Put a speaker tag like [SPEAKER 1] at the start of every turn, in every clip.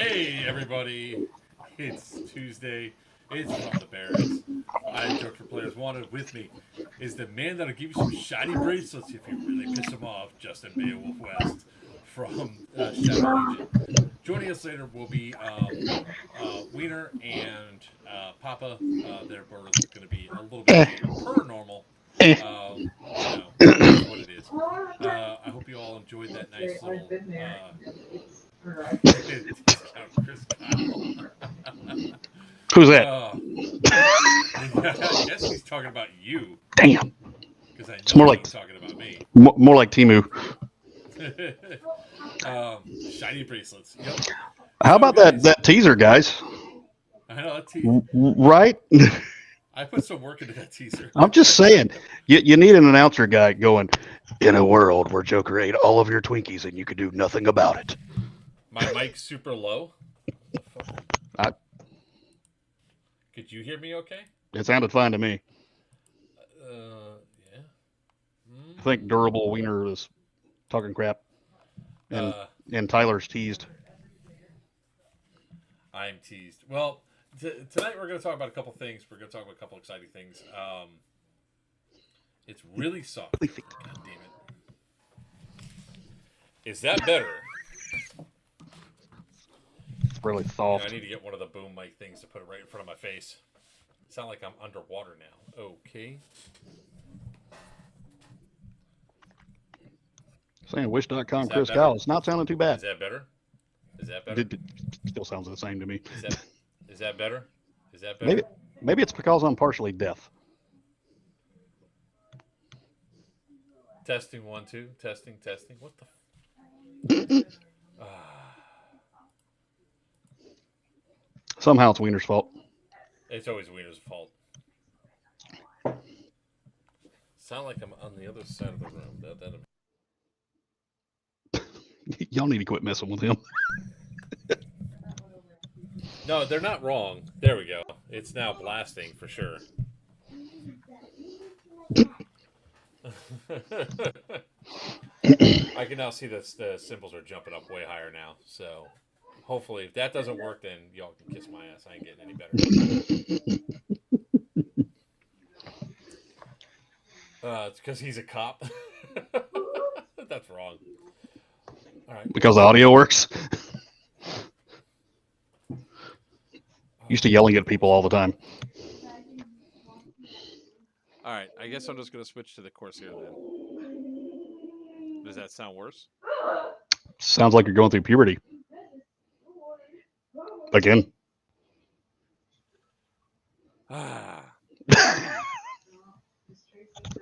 [SPEAKER 1] Hey, everybody. It's Tuesday. It's From the Barracks. I'm Joke for Players Wanted. With me is the man that'll give you some shiny bracelets if you really piss him off, Justin Beowulf West from Shadow Legion. Joining us later will be Wiener and Papa. Their birth is going to be a little bit later per normal. It is what it is. I hope you all enjoyed that nice little discount Chris Kyle.
[SPEAKER 2] Who's that?
[SPEAKER 1] I guess he's talking about you.
[SPEAKER 2] Damn.
[SPEAKER 1] Because I know
[SPEAKER 2] it's more like
[SPEAKER 1] talking about me.
[SPEAKER 2] More like Timu.
[SPEAKER 1] Shiny bracelets. Yep.
[SPEAKER 2] How about that teaser, guys?
[SPEAKER 1] I know that teaser.
[SPEAKER 2] Right?
[SPEAKER 1] I put some work into that teaser.
[SPEAKER 2] I'm just saying, you need an announcer guy going, in a world where Joker ate all of your Twinkies and you could do nothing about it.
[SPEAKER 1] My mic's super low. Could you hear me okay?
[SPEAKER 2] It sounded fine to me.
[SPEAKER 1] Yeah.
[SPEAKER 2] I think Durable Wiener is talking crap. And Tyler's teased.
[SPEAKER 1] I'm teased. Well, tonight we're going to talk about a couple things. We're going to talk about a couple exciting things. It's really soft. God damn it. Is that better?
[SPEAKER 2] It's really soft.
[SPEAKER 1] I need to get one of the boom mic things to put it right in front of my face. I sound like I'm underwater now. Okay.
[SPEAKER 2] Saying wish.com Chris Kyle. It's not sounding too bad.
[SPEAKER 1] Is that better? Is that better?
[SPEAKER 2] It still sounds the same to me.
[SPEAKER 1] Is that better? Is that better?
[SPEAKER 2] Maybe it's because I'm partially deaf.
[SPEAKER 1] Testing 1 2. Testing. What the?
[SPEAKER 2] Somehow it's Wiener's fault.
[SPEAKER 1] It's always Wiener's fault. Sound like I'm on the other side of the room.
[SPEAKER 2] Y'all need to quit messing with him.
[SPEAKER 1] No, they're not wrong. There we go. It's now blasting for sure. I can now see that the symbols are jumping up way higher now. So hopefully, if that doesn't work, then y'all can kiss my ass. I ain't getting any better. It's because he's a cop. That's wrong. All right.
[SPEAKER 2] Because the audio works. Used to yelling at people all the time.
[SPEAKER 1] All right. I guess I'm just going to switch to the Corsair then. Does that sound worse?
[SPEAKER 2] Sounds like you're going through puberty. Again.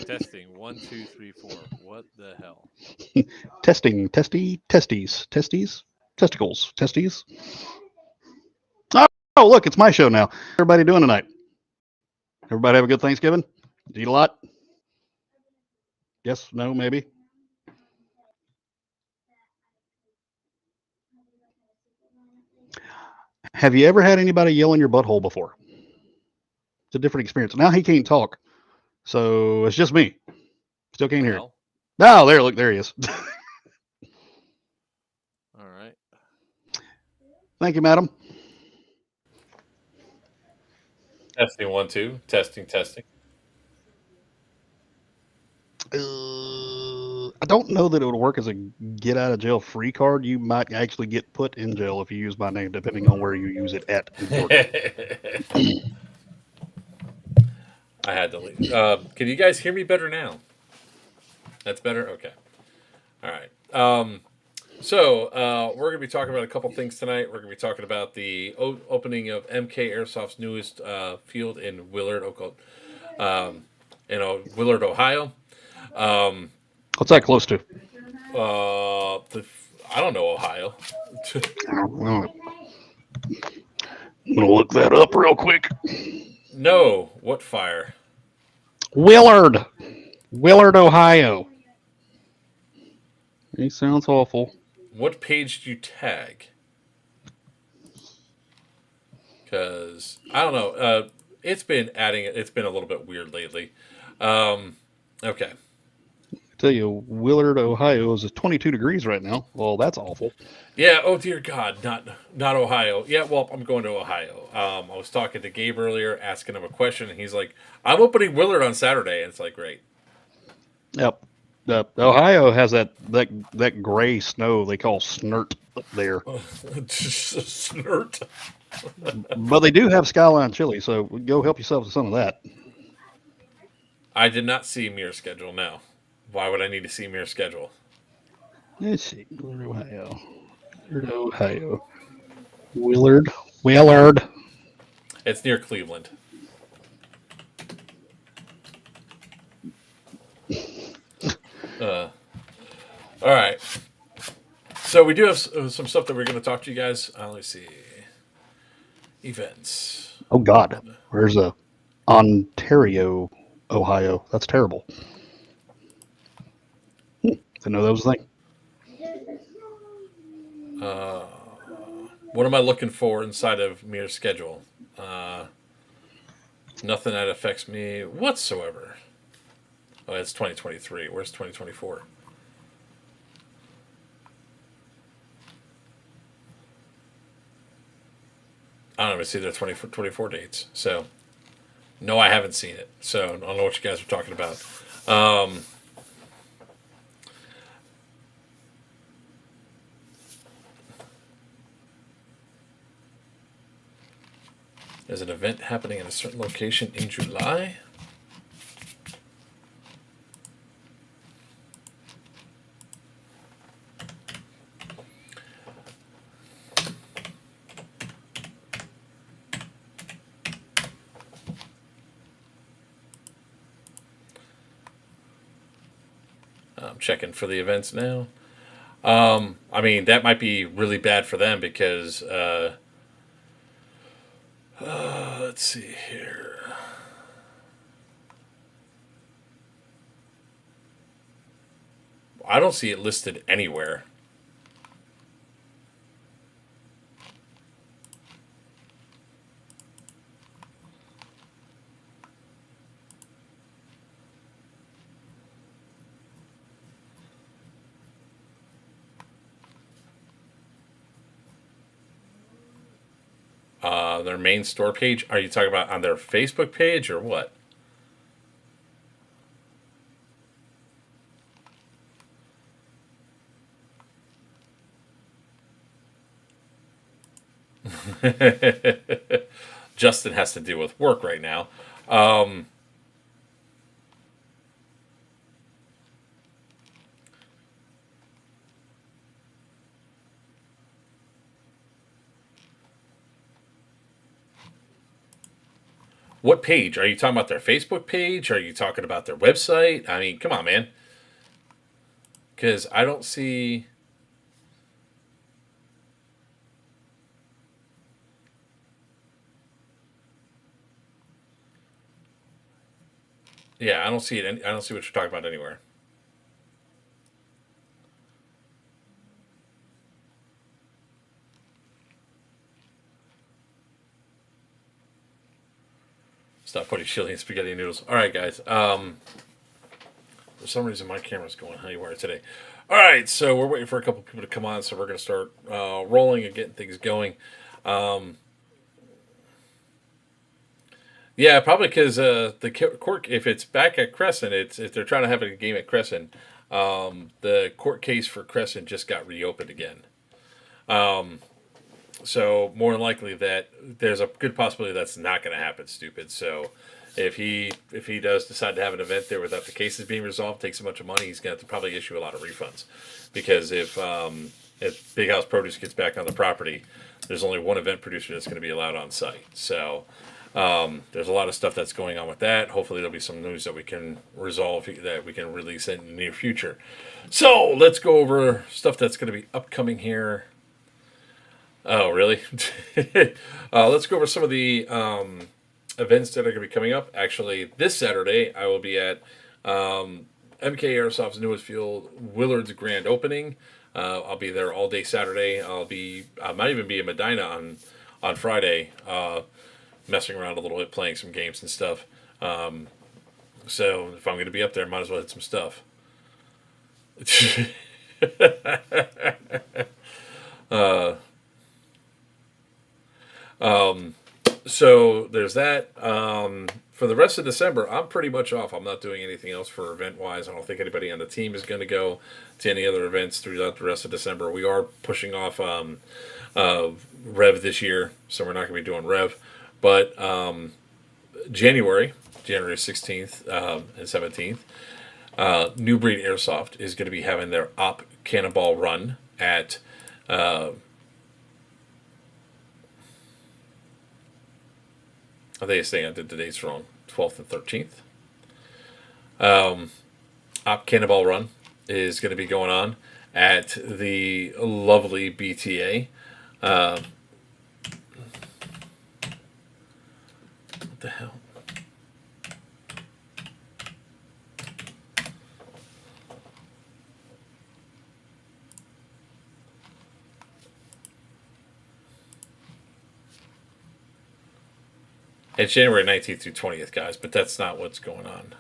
[SPEAKER 1] Testing 1 2 3 4. What the hell?
[SPEAKER 2] Testing. Testicles. Oh, look, it's my show now. Everybody doing tonight? Everybody have a good Thanksgiving? Eat a lot? Yes, no, maybe? Have you ever had anybody yell in your butthole before? It's a different experience. Now he can't talk. So it's just me. Still can't hear it. No, there he is.
[SPEAKER 1] All right.
[SPEAKER 2] Thank you, madam.
[SPEAKER 1] Testing 1 2. Testing.
[SPEAKER 2] I don't know that it would work as a get out of jail free card. You might actually get put in jail if you use my name, depending on where you use it at.
[SPEAKER 1] I had to leave. Can you guys hear me better now? That's better? Okay. All right. So we're going to be talking about a couple things tonight. We're going to be talking about the opening of MK Airsoft's newest field in Willard, Willard, Ohio.
[SPEAKER 2] What's that close to?
[SPEAKER 1] I don't know Ohio.
[SPEAKER 2] I'm going to look that up real quick.
[SPEAKER 1] No. What fire?
[SPEAKER 2] Willard, Ohio. He sounds awful.
[SPEAKER 1] What page do you tag? Because I don't know. It's been a little bit weird lately. Okay.
[SPEAKER 2] Tell you, Willard, Ohio is 22 degrees right now. Well, that's awful.
[SPEAKER 1] Yeah. Oh dear God, not Ohio. Yeah. Well, I'm going to Ohio. I was talking to Gabe earlier, asking him a question, and he's like, "I'm opening Willard on Saturday," and it's like, great.
[SPEAKER 2] Yep. Ohio has that gray snow they call snert up there.
[SPEAKER 1] Snort.
[SPEAKER 2] But they do have Skyline chili, so go help yourself to some of that.
[SPEAKER 1] I did not see Mirror's schedule. No. Why would I need to see Mirror's schedule?
[SPEAKER 2] Let's see. Willard, Ohio. Willard, Ohio. Willard.
[SPEAKER 1] It's near Cleveland. All right. So we do have some stuff that we're going to talk to you guys. Let's see. Events.
[SPEAKER 2] Oh God, where's Ontario, Ohio? That's terrible. Didn't know that was a thing.
[SPEAKER 1] What am I looking for inside of Mirror's schedule? Nothing that affects me whatsoever. Oh, it's 2023. Where's 2024? I don't even see their 2024 dates. So, no, I haven't seen it. So, I don't know what you guys are talking about. There's an event happening in a certain location in July. I'm checking for the events now. I mean, that might be really bad for them because, let's see here. I don't see it listed anywhere. Their main store page? Are you talking about on their Facebook page or what? Justin has to deal with work right now. What page? Are you talking about their Facebook page? Are you talking about their website? I mean, come on, man. Because I don't see... Yeah, I don't see it. I don't see what you're talking about anywhere. Stop putting chili and spaghetti noodles. All right, guys. For some reason, my camera's going haywire today. All right, so we're waiting for a couple people to come on, so we're going to start rolling and getting things going. Yeah, probably because the court, if it's back at Crescent, if they're trying to have a game at Crescent, the court case for Crescent just got reopened again. So more than likely that there's a good possibility that's not going to happen, stupid. So if he does decide to have an event there without the cases being resolved, takes a bunch of money, he's going to have to probably issue a lot of refunds. Because if Big House Produce gets back on the property, there's only one event producer that's going to be allowed on site. So there's a lot of stuff that's going on with that. Hopefully there'll be some news that we can resolve, that we can release in the near future. So let's go over stuff that's going to be upcoming here. Oh, really? Let's go over some of the events that are going to be coming up. Actually, this Saturday, I will be at MK Airsoft's newest field, Willard's grand opening. I'll be there all day Saturday. I might even be in Medina on Friday, messing around a little bit, playing some games and stuff. So if I'm going to be up there, might as well hit some stuff.
[SPEAKER 3] So there's that. For the rest of December, I'm pretty much off. I'm not doing anything else for event-wise. I don't think anybody on the team is going to go to any other events throughout the rest of December. We are pushing off Rev this year, so we're not going to be doing Rev. But January 16th and 17th, New Breed Airsoft is going to be having their Op Cannonball run at I think I did the dates wrong. 12th and 13th. Op Cannonball Run is going to be going on at the lovely BTA. What the hell? It's January 19th through 20th, guys, but that's not what's going on.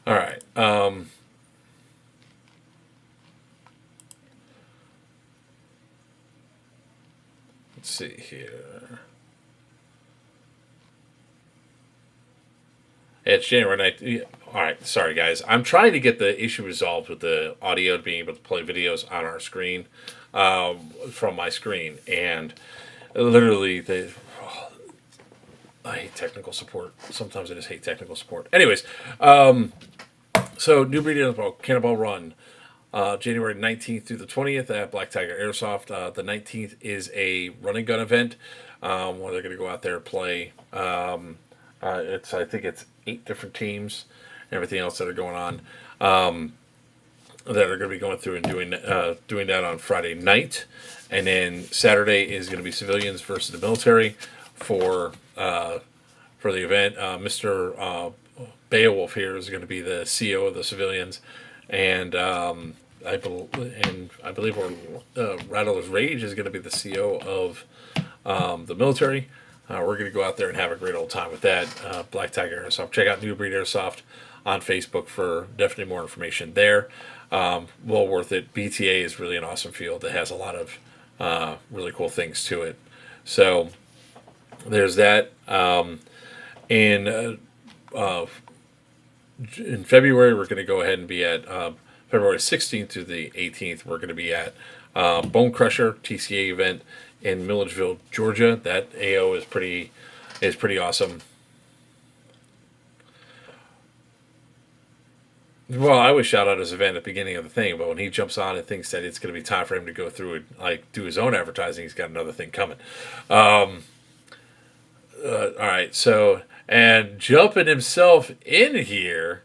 [SPEAKER 3] All right. Let's see here. It's January 9th. All right, sorry guys. I'm trying to get the issue resolved with the audio being able to play videos on our screen from my screen, and literally I hate technical support. Sometimes I just hate technical support. Anyways, so New Breed Cannonball Run. January 19th through the 20th at Black Tiger Airsoft. The 19th is a run and gun event where they're going to go out there and play. I think it's 8 different teams and everything else that are going on that are going to be going through and doing that on Friday night. And then Saturday is going to be civilians versus the military for the event. Mr. Beowulf here is going to be the CEO of the civilians. And I believe Rattler's Rage is going to be the CEO of the military. We're going to go out there and have a great old time with that. Black Tiger Airsoft. Check out New Breed Airsoft on Facebook for definitely more information there. Well worth it. BTA is really an awesome field that has a lot of really cool things to it. So there's that. In February, we're going to go ahead and be at February 16th to the 18th. We're going to be at Bone Crusher TCA event in Milledgeville, Georgia. That AO is pretty awesome. Well, I always shout out his event at the beginning of the thing, but when he jumps on and thinks that it's going to be time for him to go through and do his own advertising, he's got another thing coming. All right, so and jumping himself in here,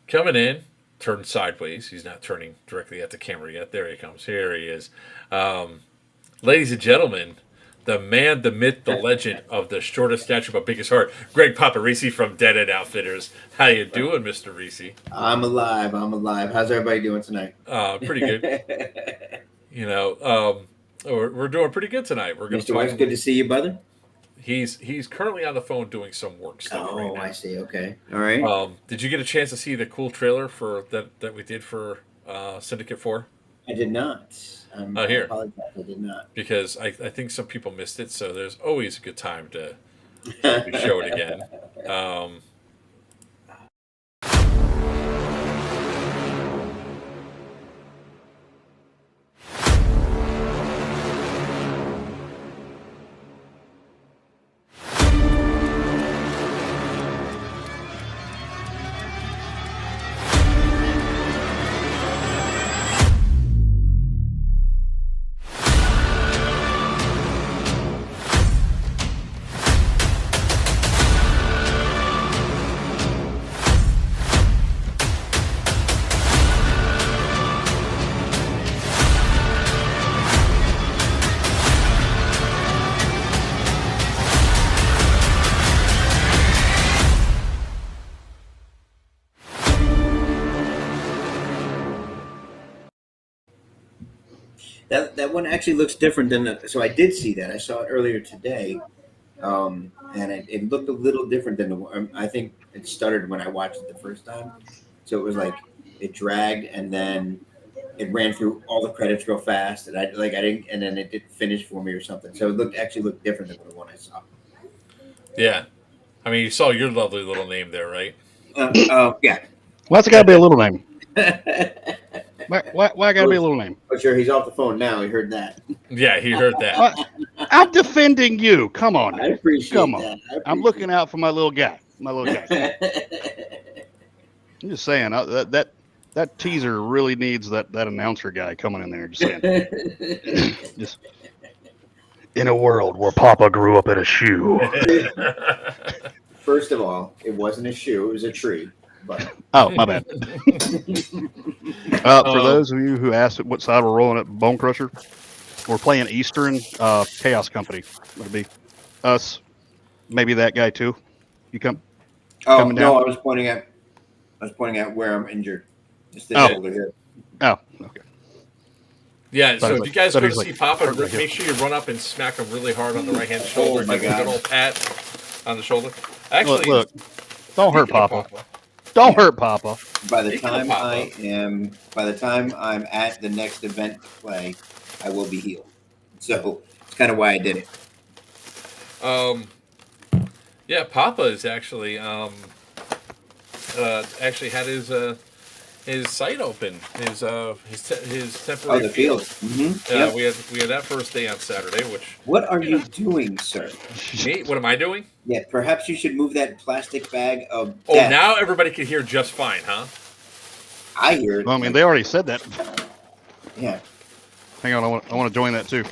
[SPEAKER 3] coming in, turned sideways. He's not turning directly at the camera yet. There he comes. Here he is. Ladies and gentlemen, the man, the myth, the legend of the shortest stature but biggest heart, Greg Paparisi from Dead End Outfitters. How you doing, Mr. Reese?
[SPEAKER 4] I'm alive. How's everybody doing tonight?
[SPEAKER 3] Pretty good. We're doing pretty good tonight. We're going
[SPEAKER 4] Mr. White's good to see you, brother.
[SPEAKER 3] He's currently on the phone doing some work stuff right now.
[SPEAKER 4] I see. Okay. All right.
[SPEAKER 3] Did you get a chance to see the cool trailer for that we did for Syndicate 4?
[SPEAKER 4] I did not.
[SPEAKER 3] Here.
[SPEAKER 4] I apologize. I did not.
[SPEAKER 3] Because I think some people missed it, so there's always a good time to show it again.
[SPEAKER 4] That one actually looks different than the. So I did see that. I saw it earlier today, and it looked a little different than the one. I think it started when I watched it the first time. So it was like it dragged, and then it ran through all the credits real fast, and I didn't, and then it didn't finish for me or something. So it actually looked different than the one I saw.
[SPEAKER 3] Yeah, I mean, you saw your lovely little name there, right?
[SPEAKER 4] Yeah.
[SPEAKER 2] Why it's got to be a little name? Why got to be a little name?
[SPEAKER 4] Oh, sure. He's off the phone now. He heard that.
[SPEAKER 3] Yeah, he heard that.
[SPEAKER 2] I'm defending you. Come on.
[SPEAKER 4] I appreciate
[SPEAKER 2] Come on.
[SPEAKER 4] that.
[SPEAKER 2] I'm looking out for my little guy. I'm just saying that teaser really needs that announcer guy coming in there. Just saying. Just in a world where Papa grew up in a shoe.
[SPEAKER 4] First of all, it wasn't a shoe; it was a tree. But
[SPEAKER 2] oh, my bad. For those of you who asked what side we're rolling at Bone Crusher, we're playing Eastern Chaos Company. That'll be us, maybe that guy too. You come?
[SPEAKER 4] Oh
[SPEAKER 2] coming
[SPEAKER 4] no,
[SPEAKER 2] down?
[SPEAKER 4] I was pointing at where I'm injured. Just this shoulder here.
[SPEAKER 2] Oh, okay.
[SPEAKER 3] Yeah, so if you guys go to see Papa,
[SPEAKER 2] right
[SPEAKER 3] make sure you run up and smack him really hard on the right hand shoulder.
[SPEAKER 4] Oh my
[SPEAKER 3] Give him a good old pat on the shoulder. Actually,
[SPEAKER 2] look, don't hurt Papa. Don't hurt Papa.
[SPEAKER 4] By the time I'm at the next event to play, I will be healed. So it's kind of why I did it.
[SPEAKER 3] Yeah, Papa is actually had his site open, his temporary
[SPEAKER 4] the field. Mm-hmm.
[SPEAKER 3] Yeah, we had that first day on Saturday. Which
[SPEAKER 4] what are you doing, sir?
[SPEAKER 3] Me? What am I doing?
[SPEAKER 4] Yeah, perhaps you should move that plastic bag of.
[SPEAKER 3] Oh,
[SPEAKER 4] death.
[SPEAKER 3] now everybody can hear just fine, huh?
[SPEAKER 4] I hear it.
[SPEAKER 2] Well, I mean, they already said that.
[SPEAKER 4] Yeah.
[SPEAKER 2] Hang on, I want to join that too.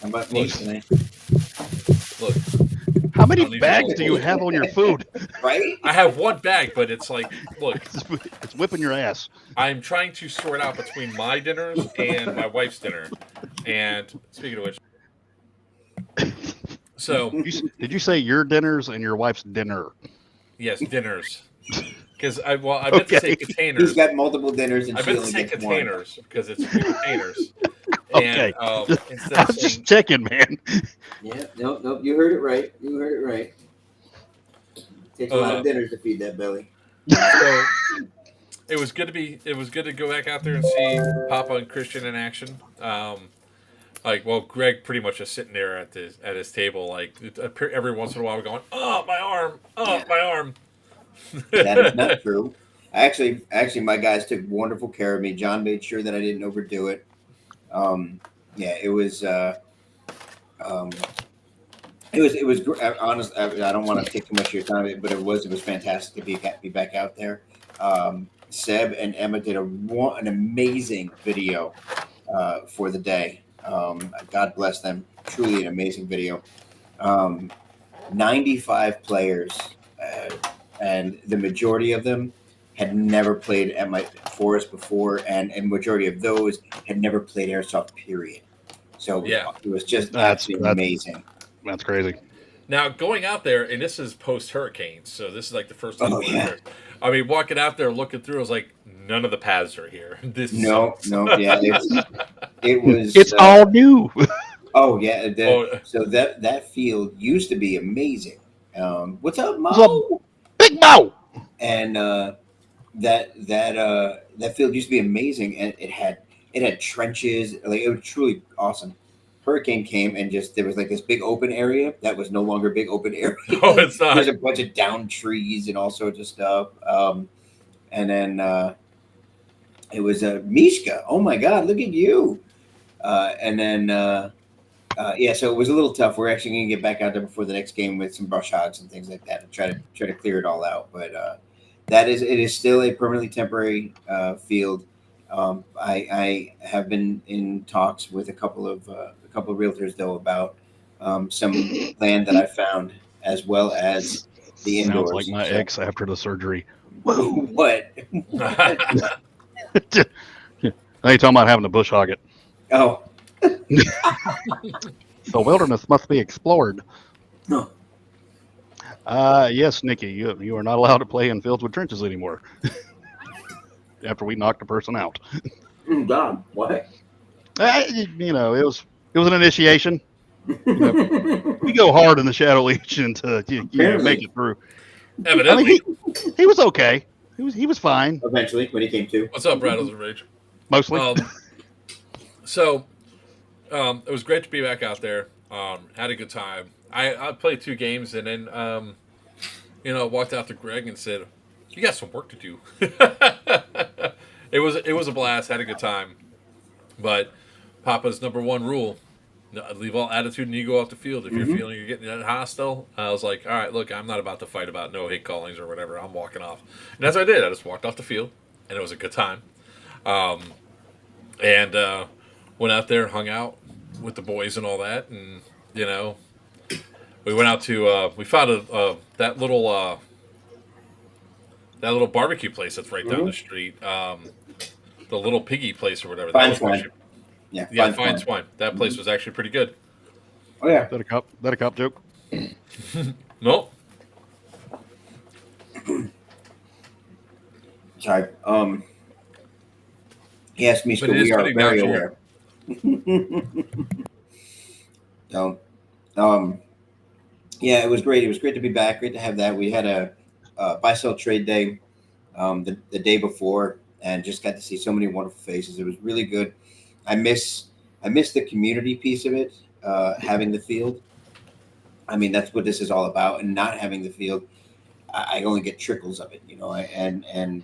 [SPEAKER 4] How about me tonight?
[SPEAKER 3] Look.
[SPEAKER 2] How many bags do you have on your food?
[SPEAKER 4] Right?
[SPEAKER 3] I have one bag, but it's like, look.
[SPEAKER 2] It's whipping your ass.
[SPEAKER 3] I'm trying to sort out between my dinners and my wife's dinner. And speaking of which, so
[SPEAKER 2] did you say your dinners and your wife's dinner?
[SPEAKER 3] Yes, dinners. Because I meant to say containers.
[SPEAKER 4] He's got multiple dinners, and
[SPEAKER 3] I meant to say containers because it's containers.
[SPEAKER 2] Okay.
[SPEAKER 3] And,
[SPEAKER 2] I was just checking, man.
[SPEAKER 4] Yeah, nope. You heard it right. It takes a lot of dinners to feed that belly.
[SPEAKER 3] So it was good to go back out there and see Papa and Christian in action. Greg pretty much just sitting there at his table, like every once in a while, going, "Oh, my arm! Oh, my arm!"
[SPEAKER 4] That is not true. Actually, my guys took wonderful care of me. John made sure that I didn't overdo it. It was. It was honest. I don't want to take too much of your time, but it was fantastic to be back out there. Seb and Emma did an amazing video for the day. God bless them. Truly an amazing video. 95 players, and the majority of them had never played at my forest before, and majority of those had never played Airsoft, period. So it was just absolutely amazing.
[SPEAKER 2] That's crazy.
[SPEAKER 3] Now, going out there, and this is post-hurricane, so this is like the first time I mean, walking out there, looking through, I was like, none of the paths are here.
[SPEAKER 4] No, it was.
[SPEAKER 2] It's all new.
[SPEAKER 4] Oh, yeah. So that field used to be amazing. What's up, Mo?
[SPEAKER 2] What's up, Big Mo?
[SPEAKER 4] And that field used to be amazing, and it had trenches. Like, it was truly awesome. Hurricane came, and there was like this big open area that was no longer a big open area.
[SPEAKER 3] Oh, it's not.
[SPEAKER 4] There's a bunch of down trees and all sorts of stuff. And then it was Mishka. Oh my God, look at you! So it was a little tough. We're actually going to get back out there before the next game with some brush hogs and things like that, and try to clear it all out. But it is still a permanently temporary field. I have been in talks with a couple of realtors though about some land that I found, as well as the indoors.
[SPEAKER 2] Sounds like my ex after the surgery.
[SPEAKER 4] Whoa, what?
[SPEAKER 2] Now you're talking about having to bush hog it.
[SPEAKER 4] Oh.
[SPEAKER 2] The wilderness must be explored.
[SPEAKER 4] No.
[SPEAKER 2] Yes, Nikki, you are not allowed to play in fields with trenches anymore. after we knocked a person out.
[SPEAKER 4] God, what?
[SPEAKER 2] You know, it was an initiation. You know, we go hard in the Shadow Legion to make it through. I
[SPEAKER 3] Evidently.
[SPEAKER 2] mean, he was okay. He was fine.
[SPEAKER 4] Eventually, when he came to.
[SPEAKER 3] What's up, Rattles and Rage?
[SPEAKER 2] Mostly.
[SPEAKER 3] So, it was great to be back out there. Had a good time. I played 2 games and then, walked out to Greg and said, "You got some work to do." It was a blast. Had a good time. But Papa's number 1 rule: leave all attitude and ego off the field. If you're feeling you're getting hostile, I was like, all right, look, I'm not about to fight about no hate callings or whatever. I'm walking off. And that's what I did. I just walked off the field, and it was a good time. And went out there, hung out with the boys and all that. And, we went out to, we found that little barbecue place that's right down the street. The little piggy place or whatever.
[SPEAKER 4] Fine Swine.
[SPEAKER 3] Yeah, Fine Swine. That place was actually pretty good.
[SPEAKER 4] Oh yeah.
[SPEAKER 2] That a cop joke?
[SPEAKER 3] Nope.
[SPEAKER 4] Sorry. He asked me, so
[SPEAKER 3] But it is
[SPEAKER 4] we are
[SPEAKER 3] pretty
[SPEAKER 4] very
[SPEAKER 3] natural.
[SPEAKER 4] aware. Yeah, it was great. It was great to be back. Great to have that. We had a buy-sell trade day the day before, and just got to see so many wonderful faces. It was really good. I miss the community piece of it, having the field. I mean, that's what this is all about. And not having the field, I only get trickles of it, and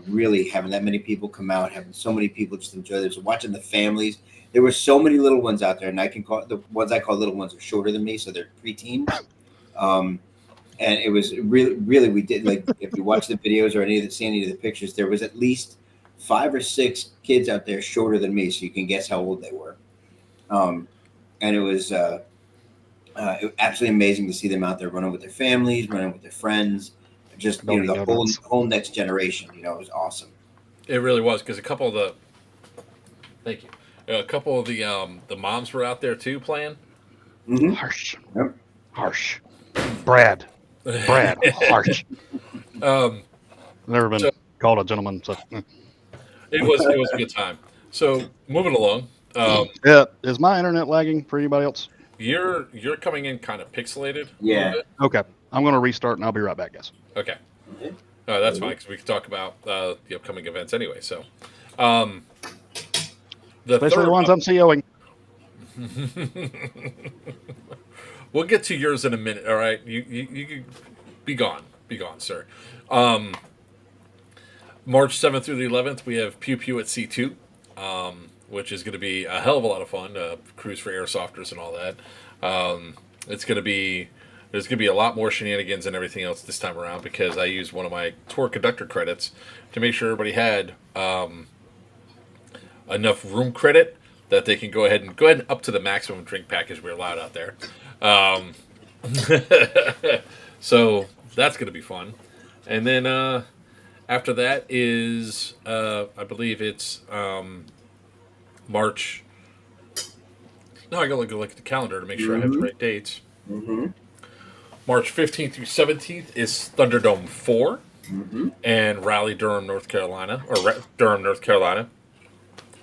[SPEAKER 4] really having that many people come out, having so many people just enjoy this, watching the families. There were so many little ones out there, and I can call the ones I call little ones are shorter than me, so they're preteens. And it was really, we did, like, if you watch the videos or see any of the pictures, there was at least 5 or 6 kids out there shorter than me, so you can guess how old they were. And it was absolutely amazing to see them out there running with their families, running with their friends, just the whole next generation. It was awesome.
[SPEAKER 3] It really was, because a couple of the moms were out there too playing.
[SPEAKER 4] Mm-hmm.
[SPEAKER 2] Harsh.
[SPEAKER 4] Yep.
[SPEAKER 2] Harsh. Brad. Harsh. Never been called a gentleman, so.
[SPEAKER 3] It was a good time. So moving along.
[SPEAKER 2] Yeah, is my internet lagging for anybody else?
[SPEAKER 3] You're coming in kind of pixelated.
[SPEAKER 4] Yeah.
[SPEAKER 2] Okay, I'm going to restart and I'll be right back, guys.
[SPEAKER 3] Okay. That's fine, because we can talk about the upcoming events anyway. So, especially
[SPEAKER 2] the ones I'm COing.
[SPEAKER 3] We'll get to yours in a minute. All right, you be gone, sir. March 7th through the 11th, we have Pew Pew at C2, which is going to be a hell of a lot of fun. Cruise for airsofters and all that. There's going to be a lot more shenanigans and everything else this time around, because I used one of my tour conductor credits to make sure everybody had enough room credit that they can go ahead and up to the maximum drink package we're allowed out there. So that's going to be fun. And then after that is, I believe it's March. No, I got to look at the calendar to make sure I have the right dates.
[SPEAKER 4] Mm-hmm.
[SPEAKER 3] March 15th through 17th is Thunderdome 4 and Raleigh, Durham, North Carolina,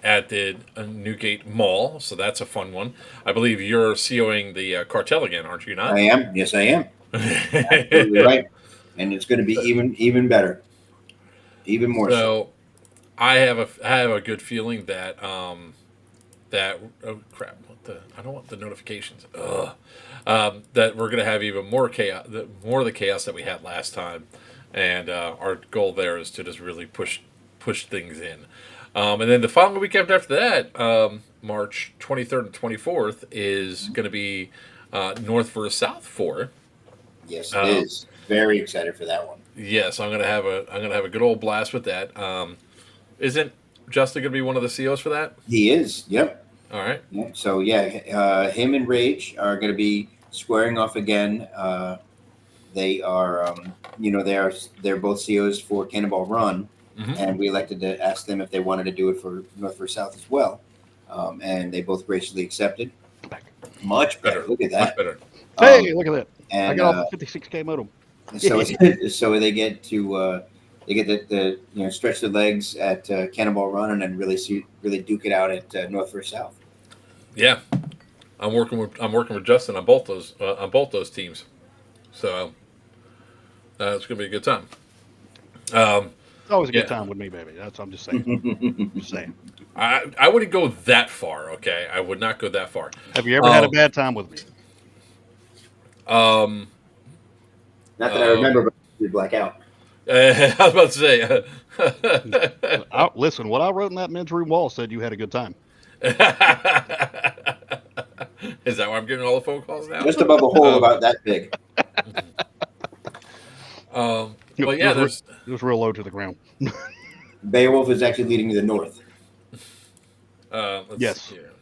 [SPEAKER 3] at the Newgate Mall. So that's a fun one. I believe you're COing the cartel again, aren't you not?
[SPEAKER 4] I am. Yes, I am. Absolutely right. And it's going to be even better, even more.
[SPEAKER 3] So I have a good feeling that oh crap! I don't want the notifications. That we're going to have even more chaos, more of the chaos that we had last time, and our goal there is to just really push things in. And then the following weekend after that, March 23rd and 24th, is going to be North versus South 4.
[SPEAKER 4] Yes, it is. Very excited for that one.
[SPEAKER 3] Yes, I'm gonna have a good old blast with that. Isn't Justin gonna be one of the COs for that?
[SPEAKER 4] He is. Yep.
[SPEAKER 3] All right.
[SPEAKER 4] Yep. So yeah, him and Rage are going to be squaring off again. They are, they're both COs for Cannonball Run, and we elected to ask them if they wanted to do it for North versus South as well, and they both graciously accepted. Much better. Look at that.
[SPEAKER 3] Much better.
[SPEAKER 2] Hey, look at that.
[SPEAKER 4] And
[SPEAKER 2] I got off the 56K modem.
[SPEAKER 4] so they get to they get the stretch their legs at Cannonball Run and then really duke it out at North vs South.
[SPEAKER 3] Yeah, I'm working with Justin on both those teams, so it's gonna be a good time.
[SPEAKER 2] It's always a
[SPEAKER 3] Yeah.
[SPEAKER 2] good time with me, baby. That's what I'm just saying. Just saying.
[SPEAKER 3] I wouldn't go that far. Okay, I would not go that far.
[SPEAKER 2] Have you ever had a bad time with me?
[SPEAKER 3] Um,
[SPEAKER 4] Not that I remember, but we black out.
[SPEAKER 3] I was about to say.
[SPEAKER 2] Listen, what I wrote in that men's room wall said you had a good time.
[SPEAKER 3] Is that why I'm getting all the phone calls now?
[SPEAKER 4] Just above a hole about that big.
[SPEAKER 3] Well, yeah,
[SPEAKER 2] it was real low to the ground.
[SPEAKER 4] Beowulf is actually leading to the north.
[SPEAKER 2] Yes.
[SPEAKER 3] See here.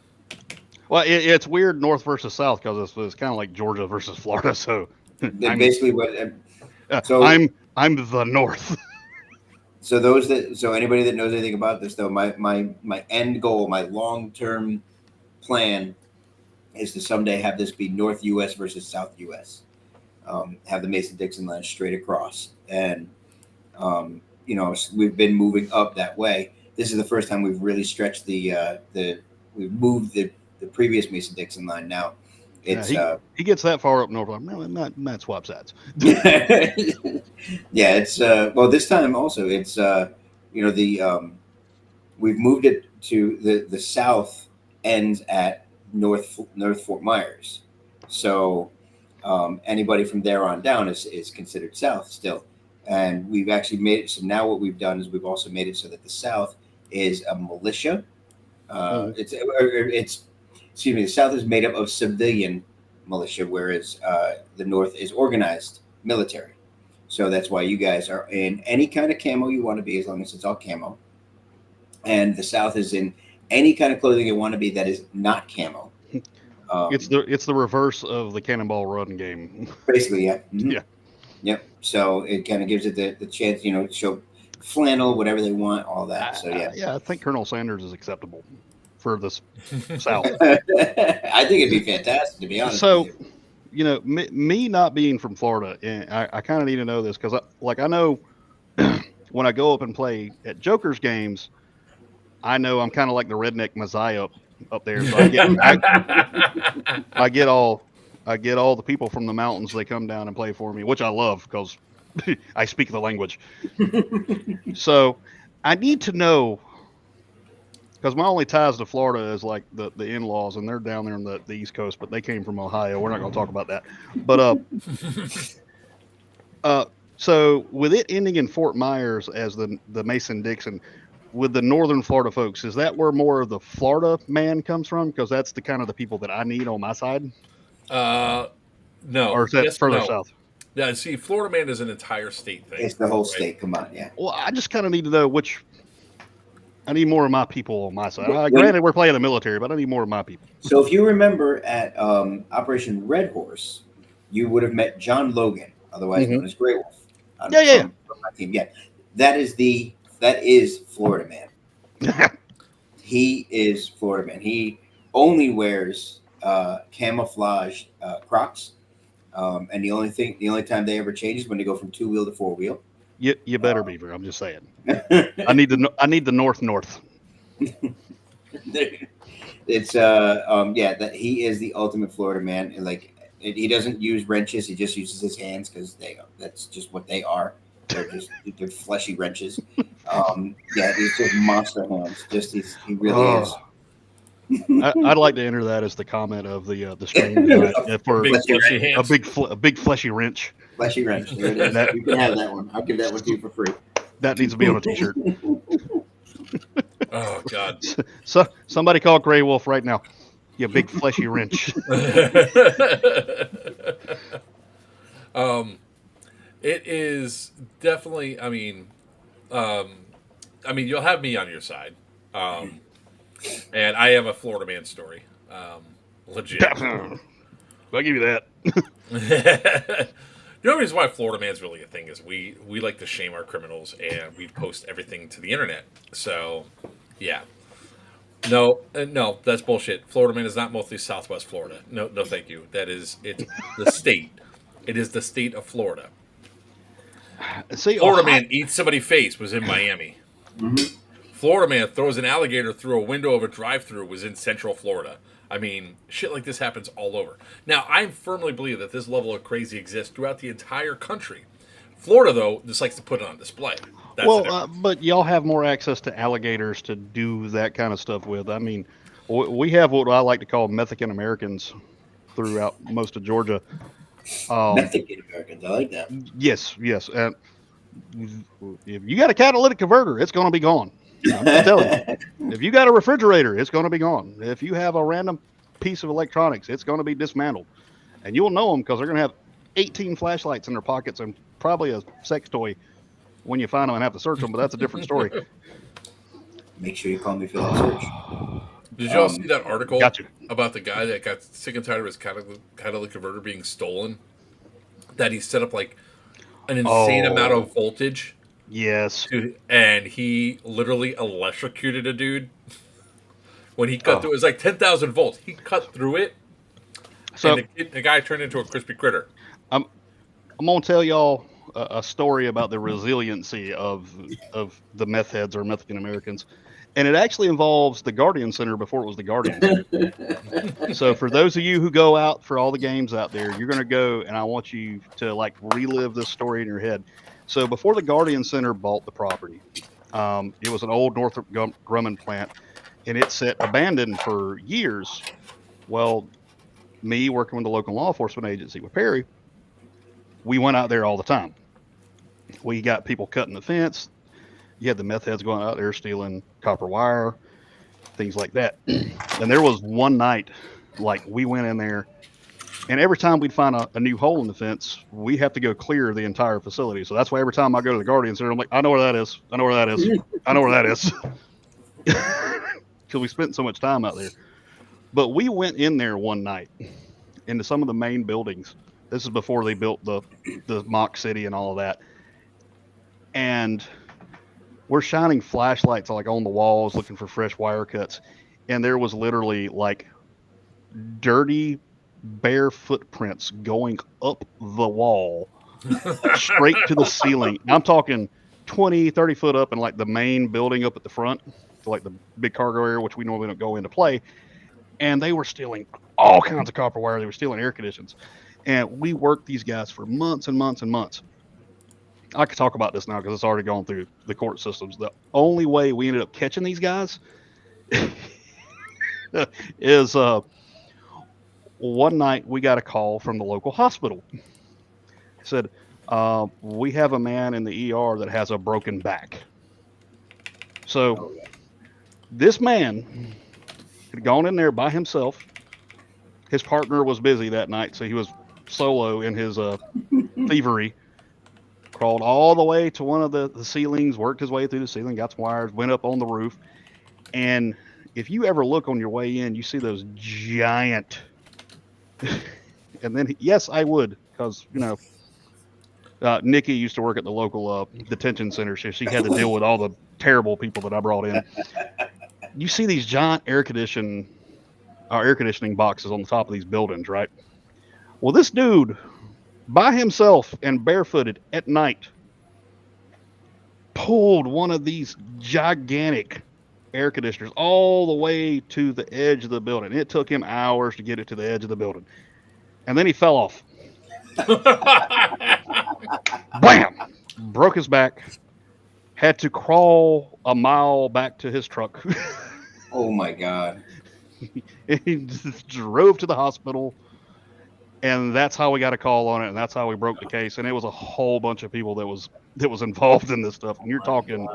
[SPEAKER 2] Well, it's weird north versus south because it's kind of like Georgia versus Florida. So
[SPEAKER 4] Basically,
[SPEAKER 2] I'm the north.
[SPEAKER 4] So anybody that knows anything about this, though, my end goal, my long-term plan is to someday have this be North U.S. versus South U.S. Have the Mason-Dixon line straight across, and we've been moving up that way. This is the first time we've really stretched we've moved the previous Mason-Dixon line. Now it's
[SPEAKER 2] he gets that far up north. I'm really not swap sides.
[SPEAKER 4] Yeah, it's this time also it's we've moved it to the south ends at North Fort Myers, so anybody from there on down is considered south still, and we've actually made it so now what we've done is we've also made it so that the south is a militia. It's excuse me, the south is made up of civilian militia, whereas the north is organized military. So that's why you guys are in any kind of camo you want to be, as long as it's all camo. And the south is in any kind of clothing you want to be that is not camo.
[SPEAKER 2] It's the reverse of the Cannonball Run game.
[SPEAKER 4] Basically, yeah. Mm-hmm.
[SPEAKER 2] Yeah.
[SPEAKER 4] Yep. So it kind of gives it the chance, to show flannel, whatever they want, all that. So yeah.
[SPEAKER 2] I think Colonel Sanders is acceptable for this South.
[SPEAKER 4] I think it'd be fantastic, to be honest.
[SPEAKER 2] So,
[SPEAKER 4] with you.
[SPEAKER 2] Me not being from Florida, and I kind of need to know this because, I know when I go up and play at Joker's games, I know I'm kind of like the redneck Messiah up there. So I get all the people from the mountains. They come down and play for me, which I love because I speak the language. So I need to know, because my only ties to Florida is like the in-laws, and they're down there on the East Coast, but they came from Ohio. We're not going to talk about that. But so with it ending in Fort Myers as the Mason-Dixon, with the northern Florida folks, is that where more of the Florida man comes from? Because that's the kind of the people that I need on my side.
[SPEAKER 3] No.
[SPEAKER 2] Or is that further south?
[SPEAKER 3] Yeah, see, Florida man is an entire state thing.
[SPEAKER 4] It's the whole state. Come on, yeah.
[SPEAKER 2] Well, I just kind of need to know which. I need more of my people on my side. Granted, we're playing the military, but I need more of my people.
[SPEAKER 4] So if you remember at Operation Red Horse, you would have met John Logan, otherwise known as Grey Wolf.
[SPEAKER 2] From
[SPEAKER 4] my team. Yeah, that is Florida man. He is Florida man. He only wears camouflage Crocs, and the only time they ever change is when they go from 2-wheel to 4-wheel.
[SPEAKER 2] You better, Beaver. I'm just saying. I need the north.
[SPEAKER 4] It's that he is the ultimate Florida man. And he doesn't use wrenches; he just uses his hands because that's just what they are. They're fleshy wrenches. He's just monster hands. He really is.
[SPEAKER 2] I'd like to enter that as the comment of the stream for a big fleshy wrench.
[SPEAKER 4] Fleshy wrench. There it is. You can have that one. I'll give that one to you for free.
[SPEAKER 2] That needs to be on a T-shirt.
[SPEAKER 3] Oh God!
[SPEAKER 2] So somebody call Grey Wolf right now. You big fleshy wrench.
[SPEAKER 3] It is definitely. I mean, you'll have me on your side, and I have a Florida man story. Legit.
[SPEAKER 2] I'll give you that.
[SPEAKER 3] The only reason why Florida man's really a thing is we like to shame our criminals and we post everything to the internet. So, yeah. No, that's bullshit. Florida man is not mostly Southwest Florida. No, thank you. It's the state. It is the state of Florida.
[SPEAKER 2] See,
[SPEAKER 3] Florida man eats somebody's face was in Miami.
[SPEAKER 4] Mhm.
[SPEAKER 3] Florida man throws an alligator through a window of a drive-thru was in Central Florida. I mean, shit like this happens all over. Now, I firmly believe that this level of crazy exists throughout the entire country. Florida, though, just likes to put it on display. That's the difference.
[SPEAKER 2] But y'all have more access to alligators to do that kind of stuff with. I mean, we have what I like to call Mexican Americans throughout most of Georgia.
[SPEAKER 4] Mexican Americans, I like that.
[SPEAKER 2] Yes. And if you got a catalytic converter, it's going to be gone. I'm just telling you. If you got a refrigerator, it's going to be gone. If you have a random piece of electronics, it's going to be dismantled. And you'll know them because they're going to have 18 flashlights in their pockets and probably a sex toy when you find them and have to search them, but that's a different story.
[SPEAKER 4] Make sure you call me for that search.
[SPEAKER 3] Did y'all see that article
[SPEAKER 2] Gotcha.
[SPEAKER 3] about the guy that got sick and tired of his catalytic converter being stolen? That he set up like an insane amount of voltage.
[SPEAKER 2] Yes.
[SPEAKER 3] And he literally electrocuted a dude. When he cut through, it was like 10,000 volts. He cut through it.
[SPEAKER 2] So
[SPEAKER 3] and the guy turned into a crispy critter.
[SPEAKER 2] I'm going to tell y'all a story about the resiliency of the meth heads or Mexican Americans. And it actually involves the Guardian Center before it was the Guardian Center. So for those of you who go out for all the games out there, you're going to go, and I want you to like relive this story in your head. So before the Guardian Center bought the property, it was an old Northrop Grumman plant, and it sat abandoned for years. Well, me working with the local law enforcement agency with Perry, we went out there all the time. We got people cutting the fence. You had the meth heads going out there stealing copper wire, things like that. And there was one night, like we went in there, and every time we'd find a new hole in the fence, we have to go clear the entire facility. So that's why every time I go to the Guardian Center, I'm like, I know where that is. I know where that is. I know where that is. Because we spent so much time out there. But we went in there one night into some of the main buildings. This is before they built the mock city and all of that. And we're shining flashlights like on the walls looking for fresh wire cuts. And there was literally like dirty bare footprints going up the wall straight to the ceiling. I'm talking 20, 30 foot up in like the main building up at the front, like the big cargo area, which we normally don't go into play. And they were stealing all kinds of copper wire. They were stealing air conditions. And we worked these guys for months and months and months. I could talk about this now because it's already gone through the court systems. The only way we ended up catching these guys is one night we got a call from the local hospital. It said, we have a man in the ER that has a broken back. So this man had gone in there by himself. His partner was busy that night, so he was solo in his thievery. Crawled all the way to one of the ceilings, worked his way through the ceiling, got some wires, went up on the roof. And if you ever look on your way in, you see those giant... And then, yes, I would, because, you know, Nikki used to work at the local detention center, so she had to deal with all the terrible people that I brought in. You see these giant air conditioning boxes on the top of these buildings, right? Well, this dude, by himself and barefooted at night, pulled one of these gigantic air conditioners all the way to the edge of the building. It took him hours to get it to the edge of the building. And then he fell off. Bam! Broke his back. Had to crawl a mile back to his truck.
[SPEAKER 4] Oh my God.
[SPEAKER 2] He just drove to the hospital. And that's how we got a call on it, and that's how we broke the case. And it was a whole bunch of people that was involved in this stuff. And you're talking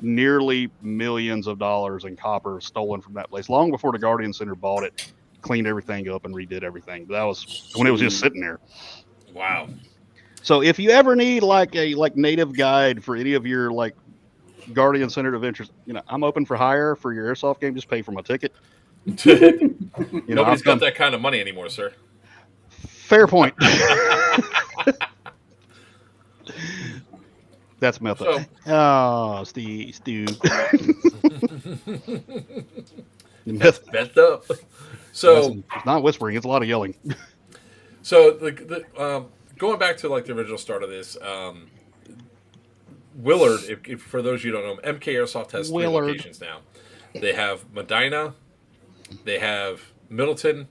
[SPEAKER 2] nearly millions of dollars in copper stolen from that place long before the Guardian Center bought it, cleaned everything up, and redid everything. That was when it was just sitting there.
[SPEAKER 3] Wow.
[SPEAKER 2] So if you ever need like a native guide for any of your like Guardian Center adventures, you know, I'm open for hire for your airsoft game. Just pay for my ticket.
[SPEAKER 3] Nobody's got that kind of money anymore, sir.
[SPEAKER 2] Fair point. That's method. Oh, Steve.
[SPEAKER 3] That's messed up. So
[SPEAKER 2] it's not whispering; it's a lot of yelling.
[SPEAKER 3] So the going back to like the original start of this, Willard, if for those you don't know, MK Airsoft has 3
[SPEAKER 2] Willard.
[SPEAKER 3] locations now. They have Medina, they have Middleton,